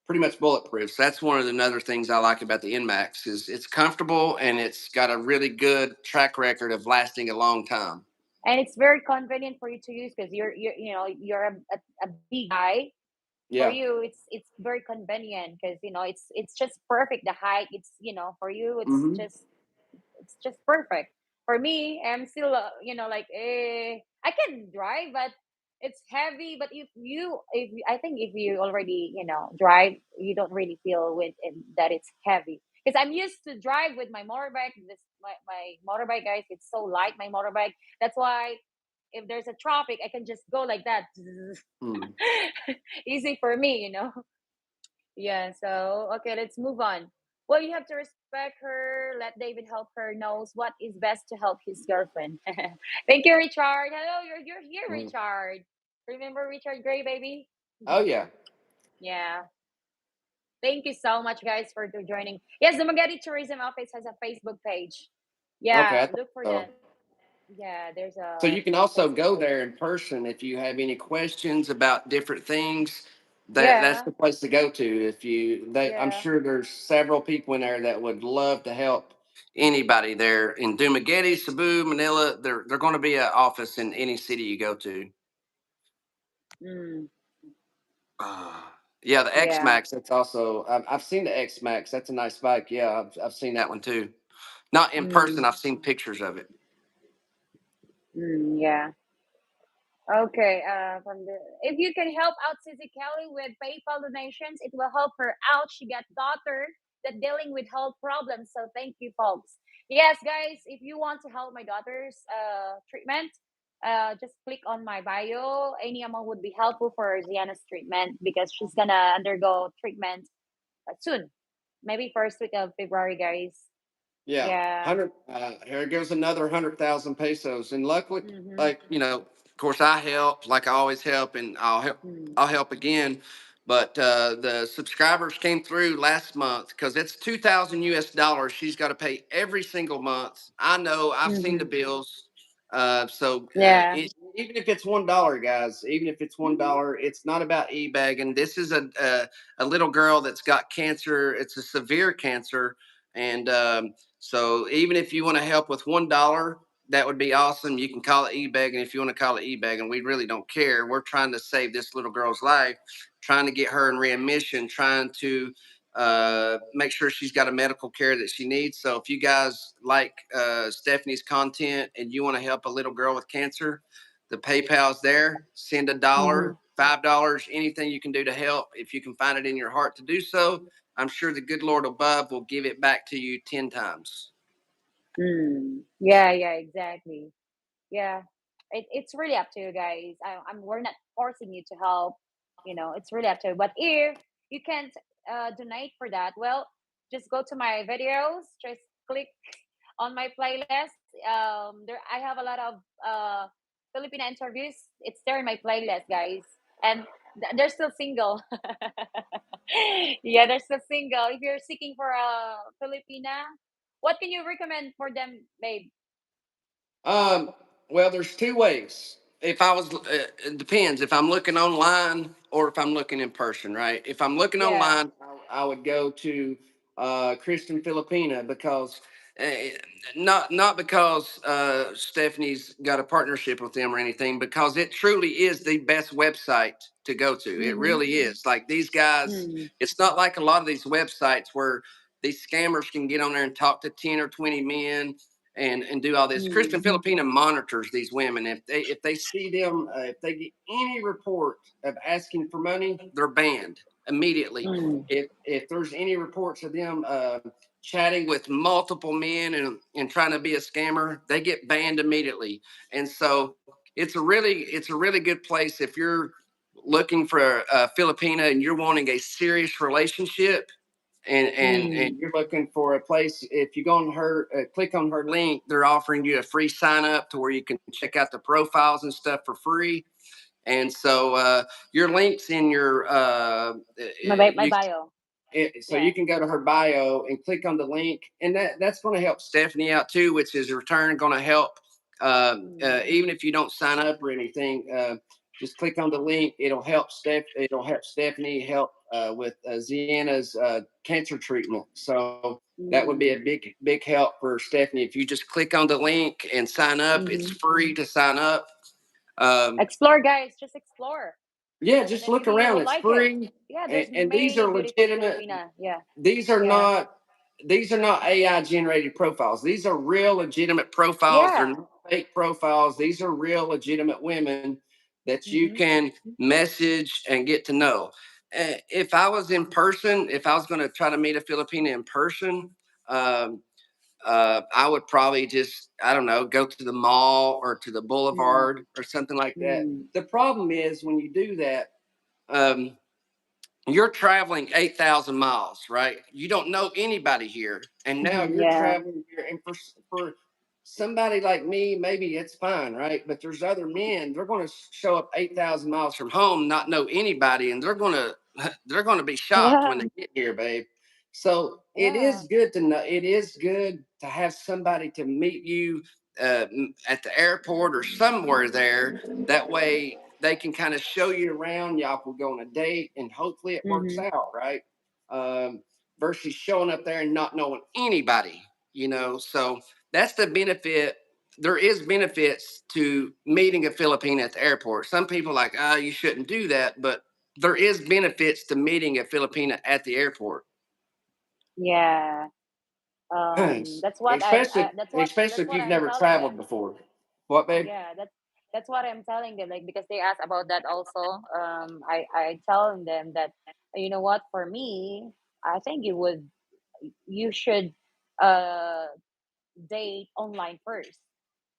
pretty much bulletproof. So that's one of the other things I like about the NMAX is it's comfortable and it's got a really good track record of lasting a long time. And it's very convenient for you to use because you're a big guy. For Yeah. you it's very convenient because it's just perfect. The height, it's for you Hmm. it's just perfect. For me, I'm still like I can drive, but it's heavy. But I think if you already drive, you don't really feel that it's heavy because I'm used to drive with my motorbike. My motorbike, guys, it's so light, my motorbike. That's why if there's a traffic, I can just go like that. Mm. Easy for me, Yeah, so okay, let's move on. Well, you have to respect her, let David help her, knows what is best to help his girlfriend. Thank you, Richard. Hello, you're here, Mm. Richard. Remember Richard Gray, baby? Oh yeah. Yeah. Thank you so much, guys, for joining. Yes, the Magadi Tourism Office has a Facebook page. Okay. Yeah, I thought look for so. that. Yeah, there's So a you can also Facebook go page. there in person if you have any questions about different things. That's Yeah, the place to go to. If you, I'm yeah. sure there's several people in there that would love to help anybody there in Dumaguete, Cebu, Manila. They're going to be an office in any city you go to. Mm, Uh, yeah, the X yeah. Max. That's also I've seen the X Max. That's a nice bike. Yeah, I've seen that one too. Not in person. Mm, I've seen pictures of it. yeah. Okay, if you can help out Sissy Kelly with PayPal donations, it will help her out. She got daughter that dealing with health problems. So thank you, folks. Yes, guys, if you want to help my daughter's treatment, just click on my bio. Any amount would be helpful for Ziana's treatment because she's gonna undergo treatment soon, maybe first week of February, guys. Yeah, Yeah. 100. Here goes another 100,000 pesos. And luckily, Mm-hmm. like of course, I help, like I always help, and I'll help. Mm-hmm. I'll help again. But the subscribers came through last month because it's 2,000 US dollars. She's got to pay every single month. I know. I've seen the Mm-hmm. bills. Yeah. Even if it's $1, guys, even if it's $1, it's not about e-bagging. This is a little girl that's got cancer. It's a severe cancer, and so even if you want to help with $1, that would be awesome. You can call it e-begging if you want to call it e-begging. We really don't care. We're trying to save this little girl's life, trying to get her in readmission, trying to make sure she's got a medical care that she needs. So if you guys like Stephanie's content and you want to help a little girl with cancer, the PayPal's there. Send a Mm-hmm. dollar, $5, anything you can do to help. If you can find it in your heart to do so, I'm sure the good Lord above will give it back to you 10 times. Mm. Yeah, yeah, exactly. Yeah, it's really up to you guys. We're not forcing you to help. It's really up to you. But if you can't donate for that, well, just go to my videos. Just click on my playlist. There I have a lot of Filipino interviews. It's there in my playlist, guys, and they're still single. Yeah, they're still single. If you're seeking for a Filipina, what can you recommend for them, babe? Um, well, there's two ways. If I was, it depends if I'm looking online or if I'm looking in person, right? If I'm looking Yeah. online, I would go to Christian Filipina because uh, not because Stephanie's got a partnership with them or anything, because it truly is the best website to go to. It Mm-hmm. really is. Like these guys, Mm. it's not like a lot of these websites where these scammers can get on there and talk to 10 or 20 men and do all this. Mm. Christian Filipina monitors these women. If they see them, if they get any report of asking for money, they're banned immediately. Mm. If there's any reports of them chatting with multiple men and trying to be a scammer, they get banned immediately. And so it's a really good place if you're looking for a Filipina and you're wanting a serious relationship and Mm. you're looking for a place. If you go on her click on her link, they're offering you a free sign up to where you can check out the profiles and stuff for free. And so your links in your My you bio. so you Yeah. can go to her bio and click on the link, and that's going to help Stephanie out too, which is in return going to help. Mm. Even if you don't sign up or anything, just click on the link. It'll help It'll help Stephanie help with Ziana's cancer treatment. So that would be a Mm. big help for Stephanie if you just click on the link and sign up. It's Mm-hmm. free to sign up. Um, Explore, guys. Just explore, yeah, and just then look maybe you around. will It's like it. free, Yeah, there's and these many are beautiful legitimate. Filipina. Yeah. These are Yeah. not these are not AI generated profiles. These are real legitimate profiles. They're Yeah. not fake profiles. These are real legitimate women that you Mm-hmm. can message and get to know. If I was in person, if I was going to try to meet a Filipina in person, um, I would probably just, I don't know, go to the mall or to the Mm. boulevard or something like that. Mm. The problem is when you do that, um, you're traveling 8,000 miles, right? You don't know anybody here. And now Mm-hmm. you're Yeah. traveling here. And for somebody like me, maybe it's fine, right? But there's other men, they're going to show up 8,000 miles from home, not know anybody, and they're going to they're going to be shocked when Yeah. they get here, babe. So it Yeah. is good to know. It is good to have somebody to meet you at the airport or somewhere there. That way they can kind of show you around. Y'all can go on a date, and hopefully it works Mm-hmm. out, right? Um, versus showing up there and not knowing anybody, So that's the benefit. There is benefits to meeting a Filipino at the airport. Some people like, you shouldn't do that, but there is benefits to meeting a Filipina at the airport. Yeah. That's what especially that's especially if what you've I'm never telling traveled them. before. What, babe? Yeah, that's what I'm telling them. Like, because they asked about that also. I telling them that, you know what, for me, I think you should uh date online first,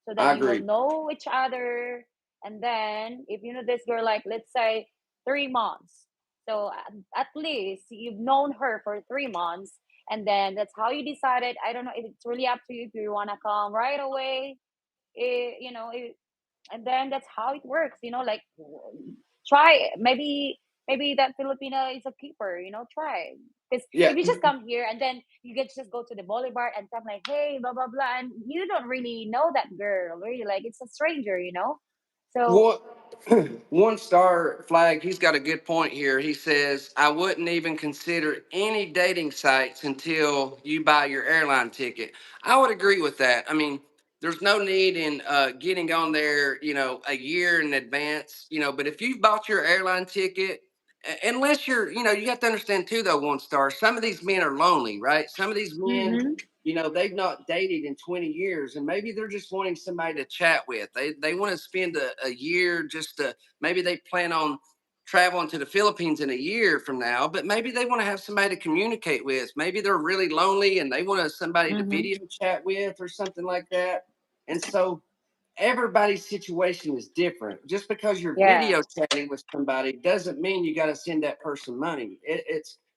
so that I you will agree. know each other. And then if you know this girl, like, let's say 3 months, so at least you've known her for 3 months, and then that's how you decided. I don't know, it's really up to you if you want to come right away. And then that's how it works, like, try, maybe that Filipina is a keeper, try. Because Yeah. if you just come here and then you get just go to the boulevard and come like, hey, blah blah blah, and you don't really know that girl, really, like, it's a stranger. So What one star flag, he's got a good point here. He says, I wouldn't even consider any dating sites until you buy your airline ticket. I would agree with that. I mean, there's no need in getting on there, a year in advance, but if you've bought your airline ticket, unless you have to understand too, though, one star, some of these men are lonely, right? Some of these men, mm-hmm, they've not dated in 20 years and maybe they're just wanting somebody to chat with. They want to spend a year just to, maybe they plan on traveling to the Philippines in a year from now, but maybe they want to have somebody to communicate with. Maybe they're really lonely and they want somebody to mm-hmm, video chat with or something like that. And so everybody's situation is different. Just because you're yeah, video chatting with somebody doesn't mean you got to send that person money.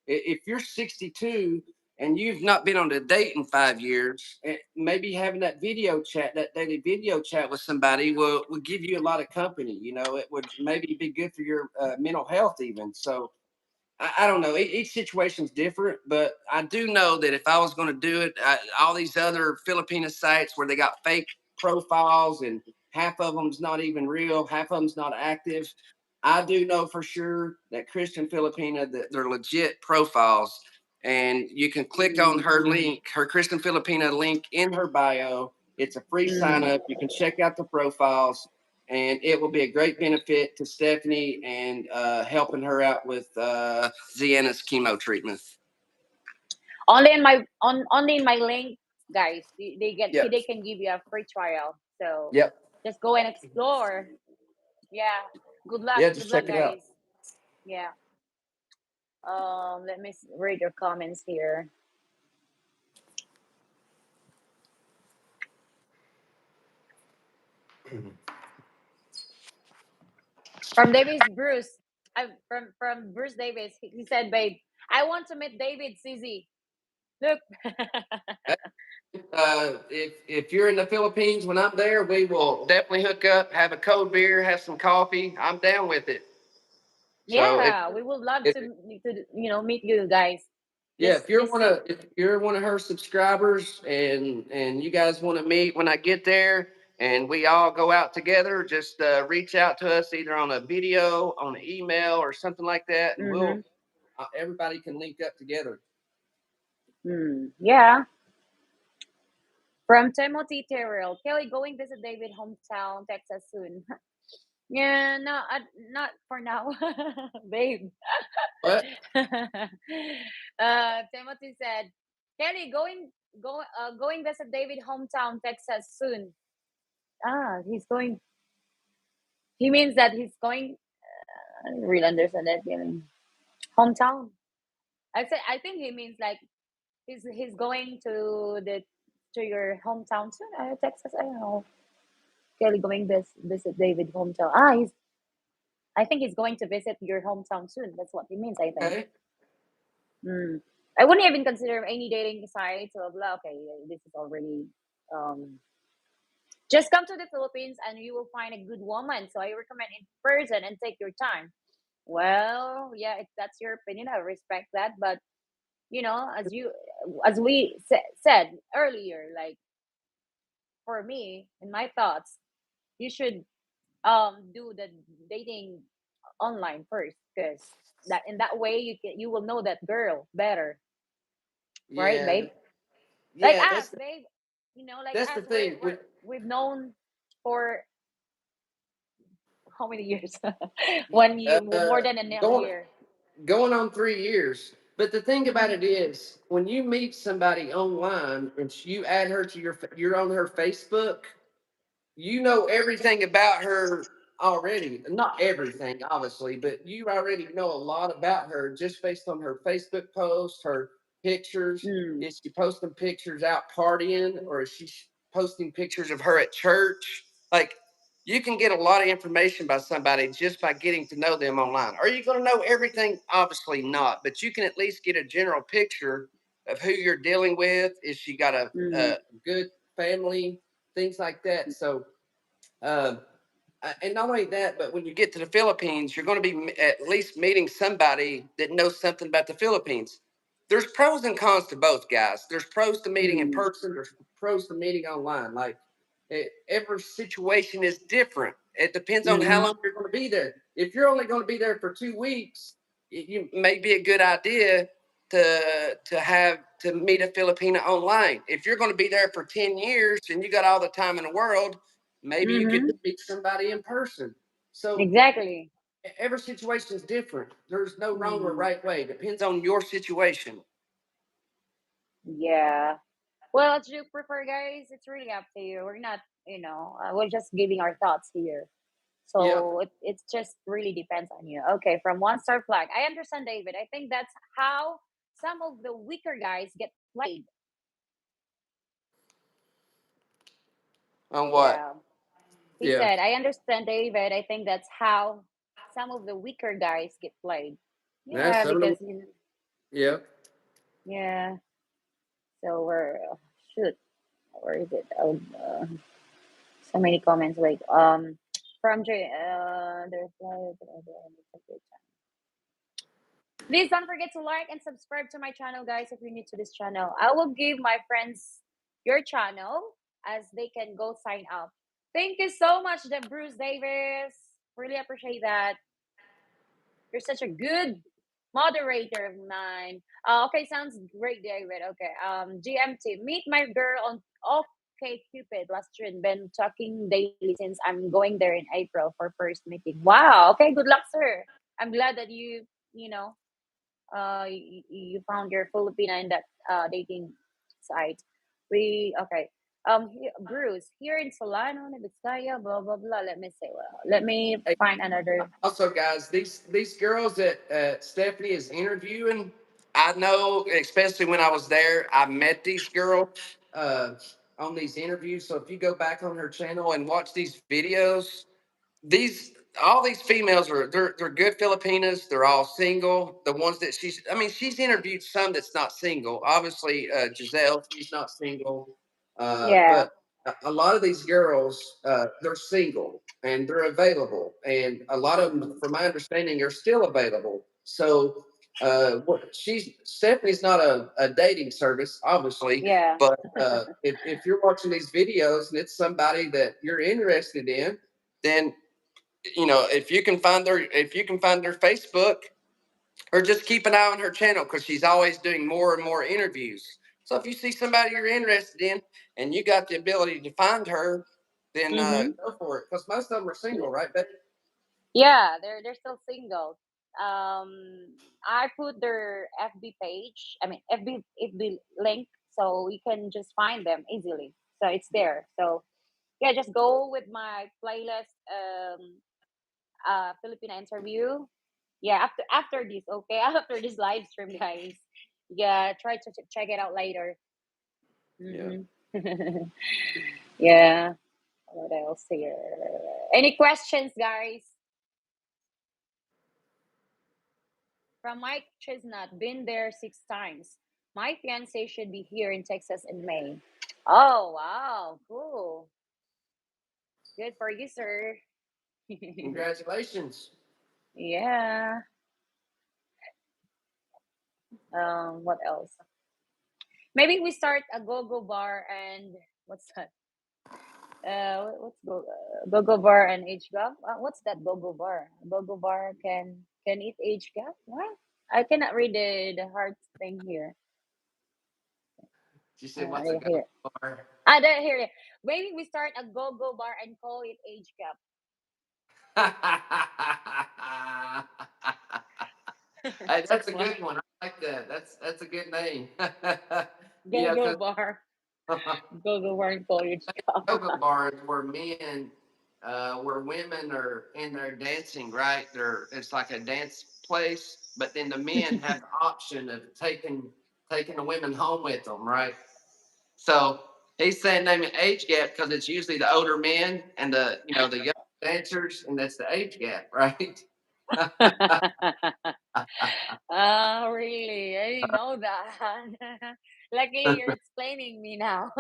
If you're 62 and you've not been on a date in 5 years, maybe having that video chat, that daily video chat with somebody will give you a lot of company. It would maybe be good for your mental health even. So I don't know. Each situation's different, but I do know that if I was going to do it, all these other Filipino sites where they got fake profiles and half of them's not even real, half of them's not active. I do know for sure that Christian Filipina, that they're legit profiles, and you can click on Mm, her link, her Christian Filipina link in her bio. It's a free sign mm. up. You can check out the profiles, and it will be a great benefit to Stephanie and helping her out with Ziana's chemo treatment. Only in my link, guys. Yep. They can give you a free trial. So Yep. just go and explore. Yeah. Good luck. Yeah, Good just luck, check it out. guys. Yeah. Let me read your comments here. From Davis Bruce. From Bruce Davis. He said, "Babe, I want to meet David Susie. Look." If you're in the Philippines when I'm there, we will definitely hook up, have a cold beer, have some coffee. I'm down with it. So Yeah, we would love if to meet you guys. yeah, Just if you're one of her subscribers and you guys want to meet when I get there and we all go out together, just reach out to us either on a video, on an email, or something like that, and we'll mm-hmm. everybody can link up together. Yeah. From Timothy Terrell, Kelly going visit David hometown, Texas soon. Yeah, no, not for now, babe. But Timothy said, Kelly going visit David hometown, Texas soon. Ah, he's going. He means that he's going. I don't really understand that feeling. Hometown. I think he means like he's going to your hometown soon. Texas. I don't know. Kelly going visit David hometown. He's. I think he's going to visit your hometown soon. That's what he means. I think. okay, Mm. I wouldn't even consider any dating sites or blah. Okay, this is already. Um, just come to the Philippines and you will find a good woman. So I recommend in person and take your time. Well, yeah, if that's your opinion, I respect that. But as we said earlier, like for me, in my thoughts, you should do the dating online first, because that in that way you will know that girl better, right, yeah, babe? Like yeah, us, babe. Like that's the us, thing. we've known for how many years? Uh, More than a going year. going on 3 years. But the thing about Mm, it is, when you meet somebody online and you add her to you're on her Facebook, you know everything about her already. Not everything, obviously, but you already know a lot about her just based on her Facebook posts, her pictures. mm, Is she posting pictures out partying, or is she posting pictures of her at church? Like, you can get a lot of information by somebody just by getting to know them online. Are you going to know everything? Obviously not, but you can at least get a general picture of who you're dealing with. Is she got mm, a good family? Things like that. So, um, and not only that, but when you get to the Philippines, you're going to be at least meeting somebody that knows something about the Philippines. There's pros and cons to both, guys. There's pros to meeting in mm, person. There's pros to meeting online. Like every situation is different. It depends on how mm-hmm, long you're going to be there. If you're only going to be there for 2 weeks, you may be a good idea to meet a Filipina online. If you're going to be there for 10 years and you got all the time in the world, maybe you get mm-hmm. to meet somebody in person. So Exactly. every situation is different. There's no wrong or Mm, right way. It depends on your situation. yeah. Well, what you prefer, guys? It's really up to you. We're not, we're just giving our thoughts here. Yep. So it just really depends on you. Okay, from one star flag. I understand, David. I think that's how some of the weaker guys get played. On what? Yeah. He Yeah. said, I understand, David. I think that's how some of the weaker guys get played. That's Yeah, some of them. because Yep. yeah. So we're shoot, where is it? Oh, so many comments. Wait, from J. There's please don't forget to like and subscribe to my channel, guys. If you're new to this channel, I will give my friends your channel as they can go sign up. Thank you so much, the Bruce Davis. Really appreciate that. You're such a good moderator of mine. Okay, sounds great, David. Okay. GMT, meet my girl on OK Cupid last June. Been talking daily since I'm going there in April for first meeting. Wow. Okay, good luck, sir. I'm glad that you know, you found your Filipina in that dating site. We okay. Bruce here in Solano, Vizcaya, blah blah blah. Let me say. Well, let me Hey, find another. also, guys, these girls that Stephanie is interviewing, I know, especially when I was there, I met these girls uh, on these interviews. So if you go back on her channel and watch these videos, these all these females are they're good Filipinas. They're all single. The ones that she's interviewed some that's not single. Obviously, Giselle, she's not single, Yeah, but a lot of these girls they're single and they're available, and a lot of them, from my understanding, are still available. So. She's Stephanie's not a dating service, obviously, yeah. but if you're watching these videos and it's somebody that you're interested in, then if you can find their Facebook, or just keep an eye on her channel because she's always doing more and more interviews. So if you see somebody you're interested in and you got the ability to find her, then Mm-hmm. go for it, because most of them are single, right, Becky? Yeah, they're still single. I put their FB page. I mean FB link, so you can just find them easily. So it's there. So yeah, just go with my playlist. Filipina interview. Yeah, after this, okay, after this live stream, guys. Yeah, try to check it out later. Yeah. Mm-hmm. Yeah. What else here? Any questions, guys? From Mike Chestnut, been there 6 times. My fiance should be here in Texas in May. Oh wow, cool. Good for you, sir. Congratulations. Yeah. What else? Maybe we start a go-go bar and what's that? What's go-go bar and age gap? What's that go-go bar? Go-go bar can eat age gap? What? I cannot read the hard thing here. She said, "What's a go Here. bar?" I don't hear it. Maybe we start a go-go bar and call it age gap. Hey, that's a What? good one. I like that. That's a good name. Yeah, Go-go because bar. Go-go bar and call age gap. yoga bars where women are in there dancing, right? It's like a dance place, but then the men have the option of taking the women home with them, right? So he's saying name an age gap because it's usually the older men and the young dancers, and that's the age gap, right? Really? I didn't know that. Luckily, you're explaining me now.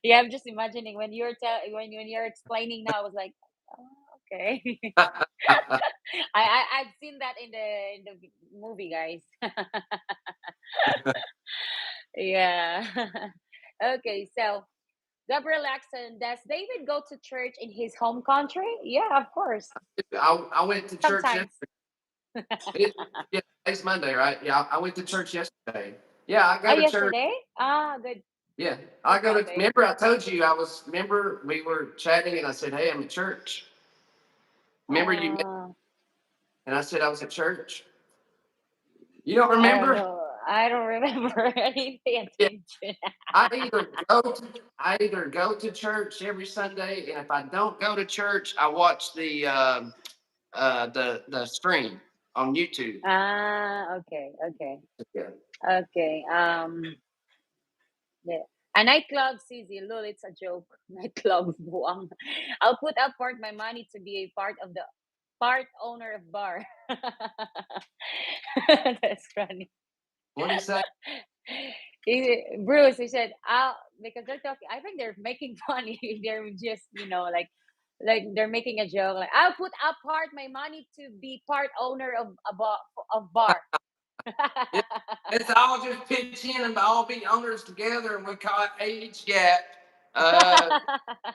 Yeah, I'm just imagining when when you're explaining now. I was like, oh, okay. I've seen that in the movie, guys. Yeah. Okay, so Gabriel Axon, does David go to church in his home country? Yeah, of course. I went to church Sometimes. yesterday. It, yeah, today's Monday, right? Yeah, I went to church yesterday. Yeah, I Oh, go to church. yesterday? Ah, good, Yeah, I good go to. Monday. Remember, I told you Remember, we were chatting, and I said, "Hey, I'm at church." Remember you met, Uh, and I said I was at church. You don't I don't remember? know. I don't remember. I didn't pay Yeah, attention. I either go to I either go to church every Sunday, and if I don't go to church, I watch the stream on YouTube. Ah, okay, okay, Yeah. okay. Yeah. A nightclub, Susie. Lol, it's a joke. Nightclub, buang. I'll put upward my money to be a part of the part owner of bar. That's funny. What do you say? Bruce, he said, "I'll," because they're talking. I think they're making funny. They're just, like they're making a joke. Like, I'll put apart my money to be part owner of of bar. Yeah. Let's all just pitch in and all be owners together, and we call it age gap. Uh,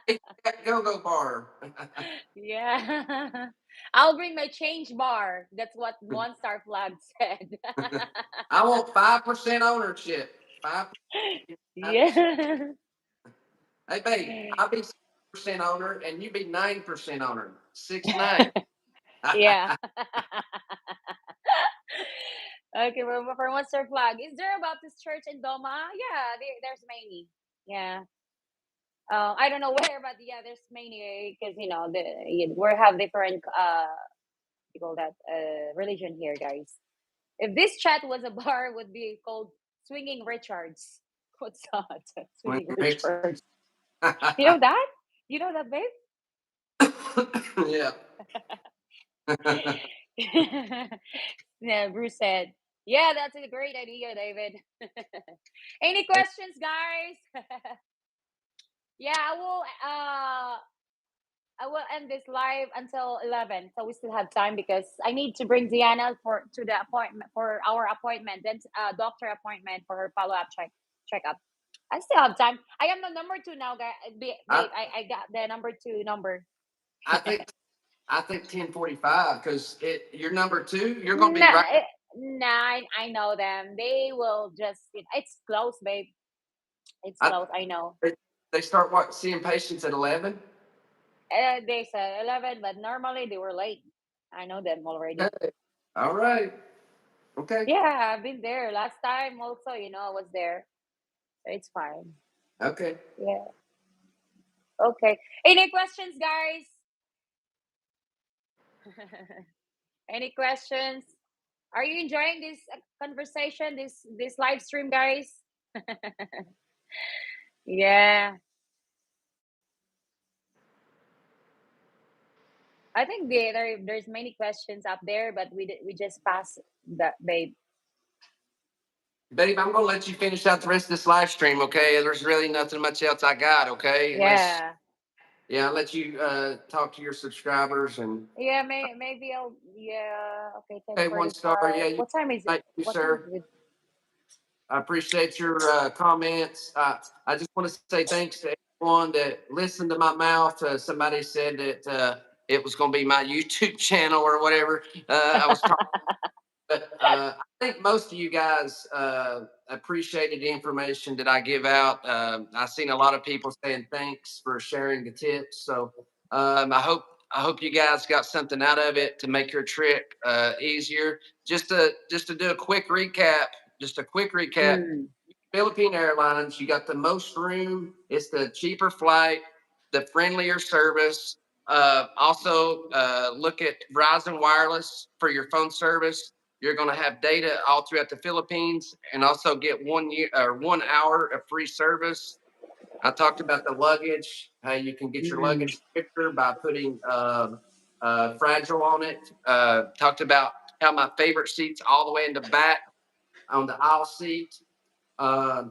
age gap go-go bar. Yeah. I'll bring my change bar. That's what One Star Flag said. I want 5% ownership. 5%. Yeah. Hey, babe, I'll be 6% owner, and you be 9% owner. 6-9. Yeah. Okay, well, for One Star Flag, is there a Baptist church in Doma? Yeah, there's many. Yeah. I don't know where, but yeah, there's many because we have different you call that religion here, guys. If this chat was a bar, it would be called Swinging Richards. What's that? Swinging Richards. You know that? You know that, babe? Yeah. Yeah, Bruce said. Yeah, that's a great idea, David. Any questions, guys? Yeah, I will end this live until 11, so we still have time because I need to bring Diana for to the appointment for our appointment, then doctor appointment for her follow up checkup. I still have time. I am the number two now, guys. I, Babe, I got the number two number. I think I think 10:45 because you're number two. You're gonna be Nah, right. nah, I know them. They will just. It's close, babe. It's I, close. I know. they start seeing patients at 11. They said 11, but normally they were late. I know them already. Okay. All right. Okay. Yeah, I've been there last time. Also, I was there. So it's fine. Okay. Yeah. Okay. Any questions, guys? Any questions? Are you enjoying this conversation, this live stream, guys? Yeah. I think there's many questions up there, but we just pass that, babe. Babe, I'm gonna let you finish out the rest of this live stream, okay? There's really nothing much else I got, okay? Unless, Yeah. yeah, I'll let you talk to your subscribers and Yeah, maybe I'll, yeah, okay, okay, 1 star. 10:45. Yeah, you, What time is it? thank you, What time sir. is it? I appreciate your comments. I just want to say thanks to everyone that listened to my mouth. Somebody said that it was going to be my YouTube channel or whatever. I was talking. But I think most of you guys appreciated the information that I give out. I've seen a lot of people saying thanks for sharing the tips. So I hope you guys got something out of it to make your trip easier. Just to do a quick recap. Just a quick recap. Mm. Philippine Airlines, you got the most room. It's the cheaper flight, the friendlier service. Also, look at Verizon Wireless for your phone service. You're going to have data all throughout the Philippines, and also get 1 year or 1 hour of free service. I talked about the luggage. How you can get your Mm. luggage quicker by putting fragile on it. Talked about how my favorite seats all the way in the back on the aisle seat. Uh,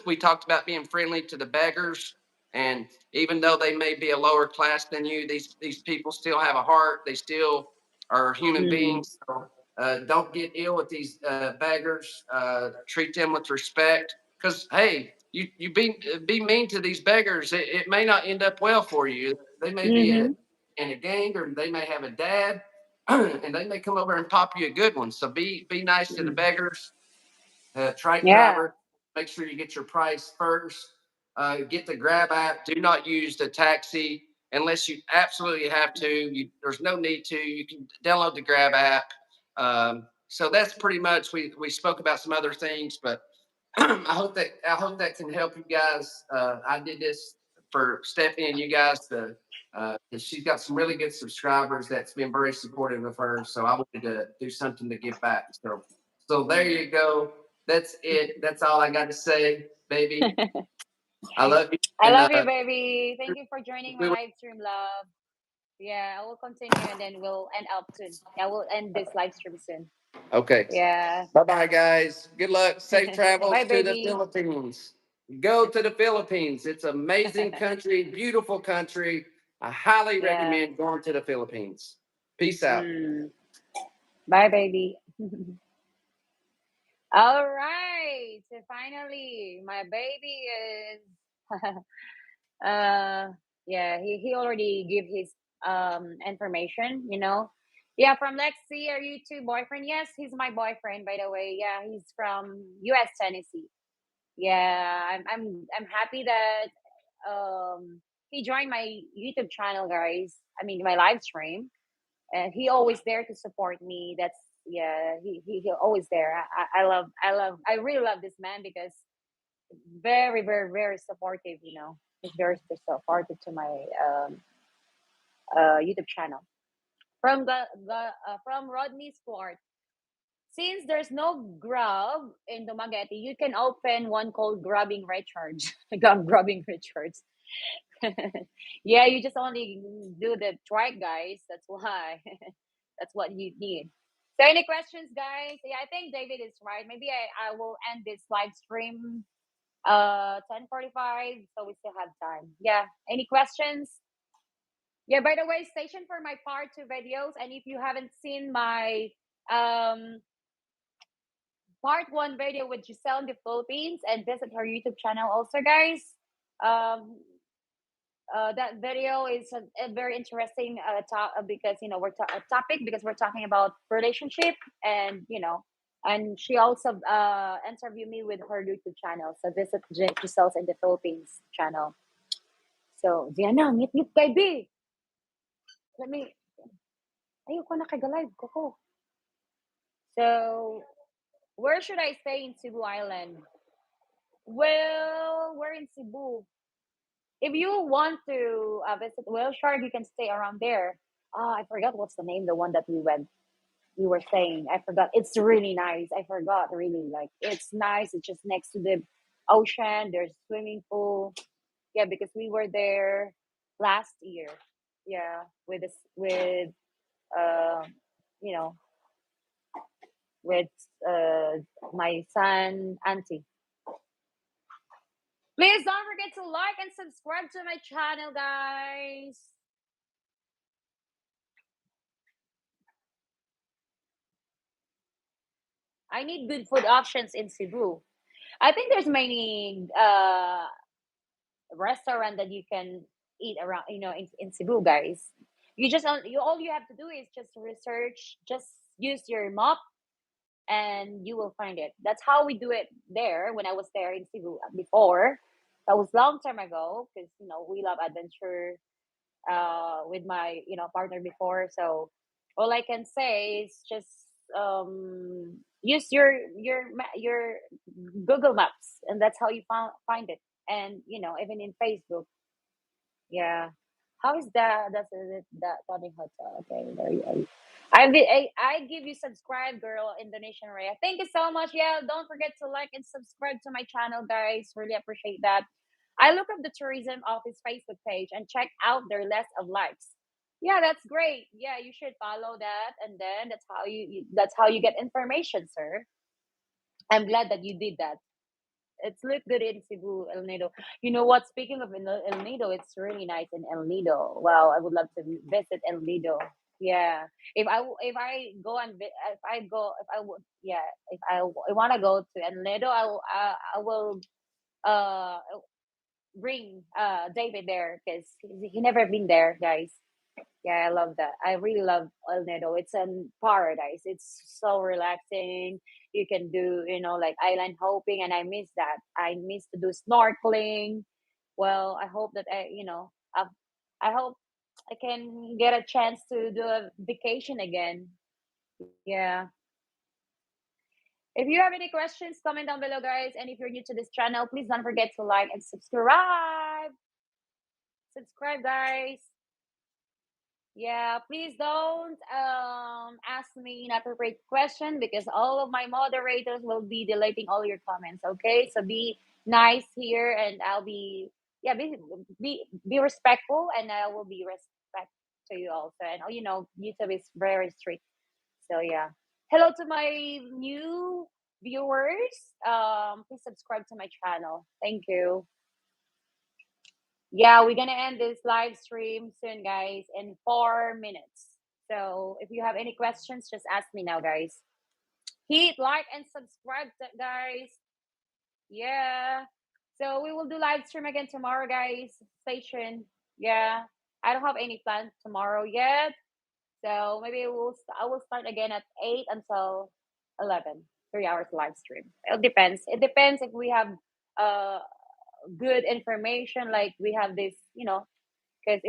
we talked about being friendly to the beggars, and even though they may be a lower class than you, these people still have a heart. They still are human Mm. beings. So don't get ill with these beggars. Treat them with respect. Because hey, you be mean to these beggars. It may not end up well for you. They may be Mm-hmm. in a gang, or they may have a dad, and they may come over and pop you a good one. So be nice to the Mm. beggars. Trike Yeah. driver, make sure you get your price first. Get the Grab app. Do not use the taxi unless you absolutely have to. There's no need to. You can download the Grab app. So that's pretty much. We spoke about some other things, but I hope that can help you guys. I did this for Stephanie and you guys to. She's got some really good subscribers that's been very supportive of her. So I wanted to do something to give back. So there you go. That's it. That's all I got to say, baby. I love you. I And love you, baby. Thank you for joining my we live stream, love. Yeah, I will continue and then we'll end up soon. I will end this live stream soon. Okay. Yeah. Bye bye, guys. Good luck. Safe travels Bye, to the baby. Philippines. Go to the Philippines. It's an amazing country, beautiful country. I highly Yeah. recommend going to the Philippines. Peace out. Mm. Bye, baby. All right. So finally, my baby is uh yeah, he already give his information, you know. Yeah, from Lexi, are you two boyfriend? Yes, he's my boyfriend, by the way. Yeah, he's from US Tennessee. Yeah, I'm happy that he joined my YouTube channel, guys. I mean my live stream. And he always there to support me. That's yeah, he always there. I really love this man because very supportive. You know, he's very supportive to my YouTube channel. From from Rodney Sport. Since there's no Grab in Dumaguete, you can open one called Grabbing Recharge. Grabbing Recharge. Yeah, you just only do the trike, guys. That's why. That's what you need. So, any questions, guys? Yeah, I think David is right. Maybe I will end this live stream 10:45, so we still have time. Yeah. Any questions? Yeah. By the way, station for my part two videos, and if you haven't seen my um part one video with Giselle in the Philippines, and visit her YouTube channel also, guys. Um, that video is a very interesting because you know a topic because we're talking about relationship and you know and she also interviewed me with her YouTube channel. So visit Giselle's in the Philippines channel. So Diana, meet kay B. Let me ayoko na kay live ko. So where should I stay in Cebu Island? Well, we're in Cebu. If you want to visit Whale Shark, you can stay around there. I forgot what's the name, the one that we went. We were saying, I forgot. It's really nice. I forgot really. Like it's nice. It's just next to the ocean. There's swimming pool. Yeah, because we were there last year. Yeah, with this with uh, you know with uh my son auntie. Please don't forget to like and subscribe to my channel, guys. I need good food options in Cebu. I think there's many restaurant that you can eat around, you know, in Cebu, guys. You just you all you have to do is just research, just use your map, and you will find it. That's how we do it there. When I was there in Cebu before, that was long time ago because you know we love adventure with my partner before. So all I can say is just use your Google Maps, and that's how you find it. And you know, even in Facebook, yeah. How is that? That's that Tony Hotel. Okay, there you go. I give you subscribe, girl, Indonesian Ray. Thank you so much. Yeah, don't forget to like and subscribe to my channel, guys. Really appreciate that. I look up the tourism office Facebook page and check out their list of likes. Yeah, that's great. Yeah, you should follow that, and then that's how you get information, sir. I'm glad that you did that. It's look good in Cebu, El Nido. You know what? Speaking of El Nido, it's really nice in El Nido. Wow, I would love to visit El Nido. Yeah, if I go and if I go if I would yeah if I want to go to El Nido, I will uh bring David there because he never been there, guys. Yeah, I love that. I really love El Nido. It's a paradise. It's so relaxing. You can do, you know, like island hopping, and I miss that. I miss to do snorkeling. Well, I hope that I hope I can get a chance to do a vacation again. Yeah. If you have any questions, comment down below, guys. And if you're new to this channel, please don't forget to like and subscribe. Subscribe, guys. Yeah, please don't ask me inappropriate question because all of my moderators will be deleting all your comments. Okay, so be nice here, and I'll be yeah be respectful, and I will be respect. to you also. And YouTube is very strict. So yeah. Hello to my new viewers. Please subscribe to my channel. Thank you. Yeah, we're gonna end this live stream soon, guys, in 4 minutes. So if you have any questions, just ask me now, guys. Hit like and subscribe, guys. Yeah. So we will do live stream again tomorrow, guys. Stay tuned. Yeah. I don't have any plans tomorrow yet. So maybe I will start again at 8 until 11. 3 hours live stream. It depends. It depends if we have uh good information, like we have this, because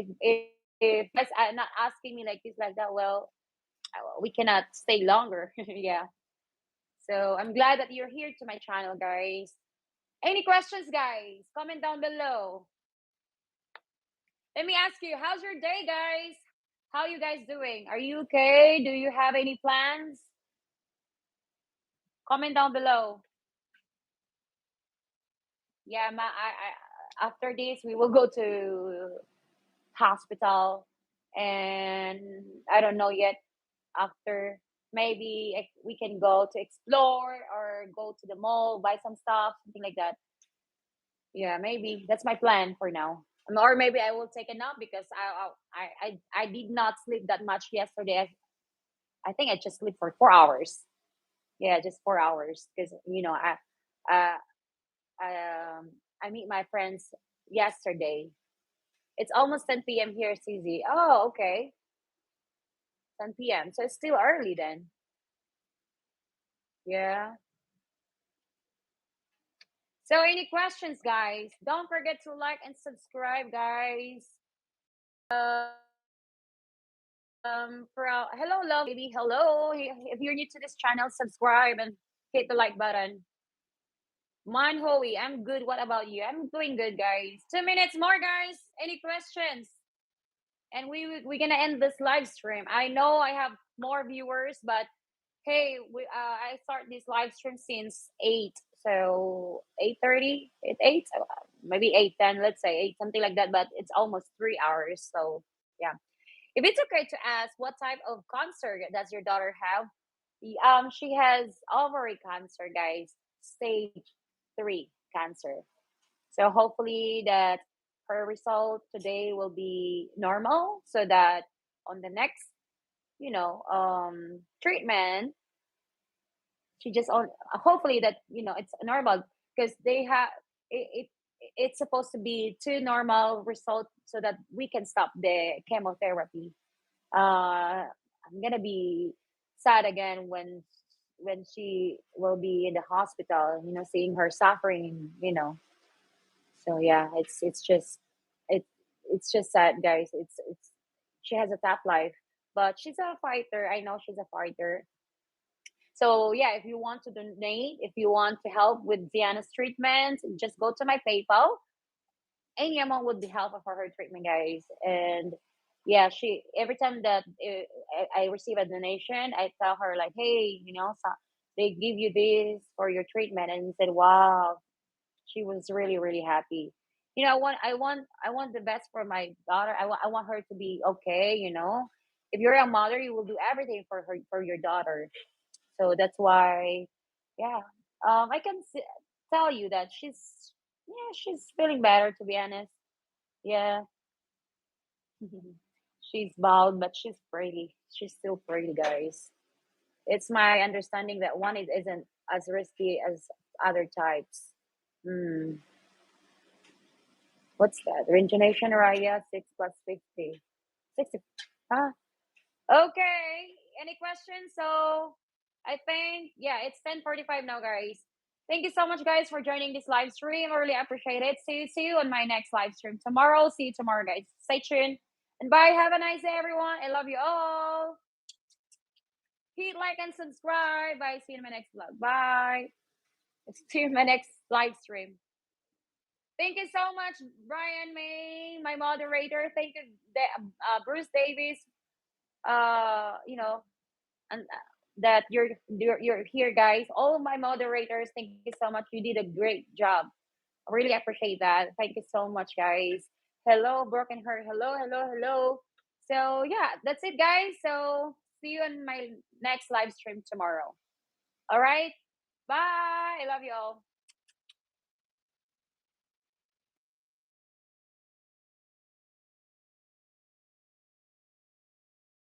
if guys are not asking me like this, like that, well, we cannot stay longer. Yeah. So I'm glad that you're here to my channel, guys. Any questions, guys? Comment down below. Let me ask you, how's your day, guys? How you guys doing? Are you okay? Do you have any plans? Comment down below. Yeah, after this we will go to hospital, and I don't know yet. After, maybe we can go to explore or go to the mall, buy some stuff, something like that. Yeah, maybe that's my plan for now. Or maybe I will take a nap because I did not sleep that much yesterday. I think I just slept for 4 hours. Yeah, just 4 hours because uh, I meet my friends yesterday. It's almost 10 p.m. here, CZ. Oh, okay, 10 p.m. So it's still early then. Yeah. So any questions, guys? Don't forget to like and subscribe, guys. Hello, lovely baby. Hello. If you're new to this channel, subscribe and hit the like button. Mine, Hoey. I'm good. What about you? I'm doing good, guys. 2 minutes more, guys. Any questions? And we're gonna end this live stream. I know I have more viewers, but hey, I start this live stream since 8, so 8:30, at 8, maybe 8:10, let's say 8, something like that. But it's almost 3 hours, so yeah. If it's okay to ask, what type of cancer does your daughter have? She has ovary cancer, guys, stage 3 cancer. So hopefully that her result today will be normal, so that on the next, treatment, she just on hopefully that it's normal, because they have it it's supposed to be two normal results so that we can stop the chemotherapy. I'm gonna be sad again when she will be in the hospital, seeing her suffering. So yeah, it it's just sad, guys. It's She has a tough life, but she's a fighter. I know she's a fighter. So yeah, if you want to donate, if you want to help with Diana's treatment, just go to my PayPal. Any amount would be helpful for her treatment, guys. And yeah, she every time that I receive a donation, I tell her like, hey, they give you this for your treatment, and said, wow, she was really really happy. I want the best for my daughter. I want her to be okay. If you're a mother, you will do everything for your daughter. So that's why, yeah, I can tell you that she's feeling better, to be honest. Yeah. She's bald, but she's pretty. She's still pretty, guys. It's my understanding that one isn't as risky as other types. Hmm. What's that? Regeneration Raya 6 plus 50. 60. Huh? Okay. Any questions? So I think, yeah, it's 10:45 now, guys. Thank you so much, guys, for joining this live stream. I really appreciate it. See you on my next live stream tomorrow. See you tomorrow, guys. Stay tuned. And bye. Have a nice day, everyone. I love you all. Hit like and subscribe. Bye. See you in my next vlog. Bye. See you in my next live stream. Thank you so much, Brian May, my moderator. Thank you, Bruce Davis. And that you're here, guys. All my moderators, thank you so much. You did a great job. I really appreciate that. Thank you so much, guys. Hello, Broken Heart. Hello, hello, hello. So yeah, that's it, guys. So see you in my next live stream tomorrow. All right. Bye. I love you all.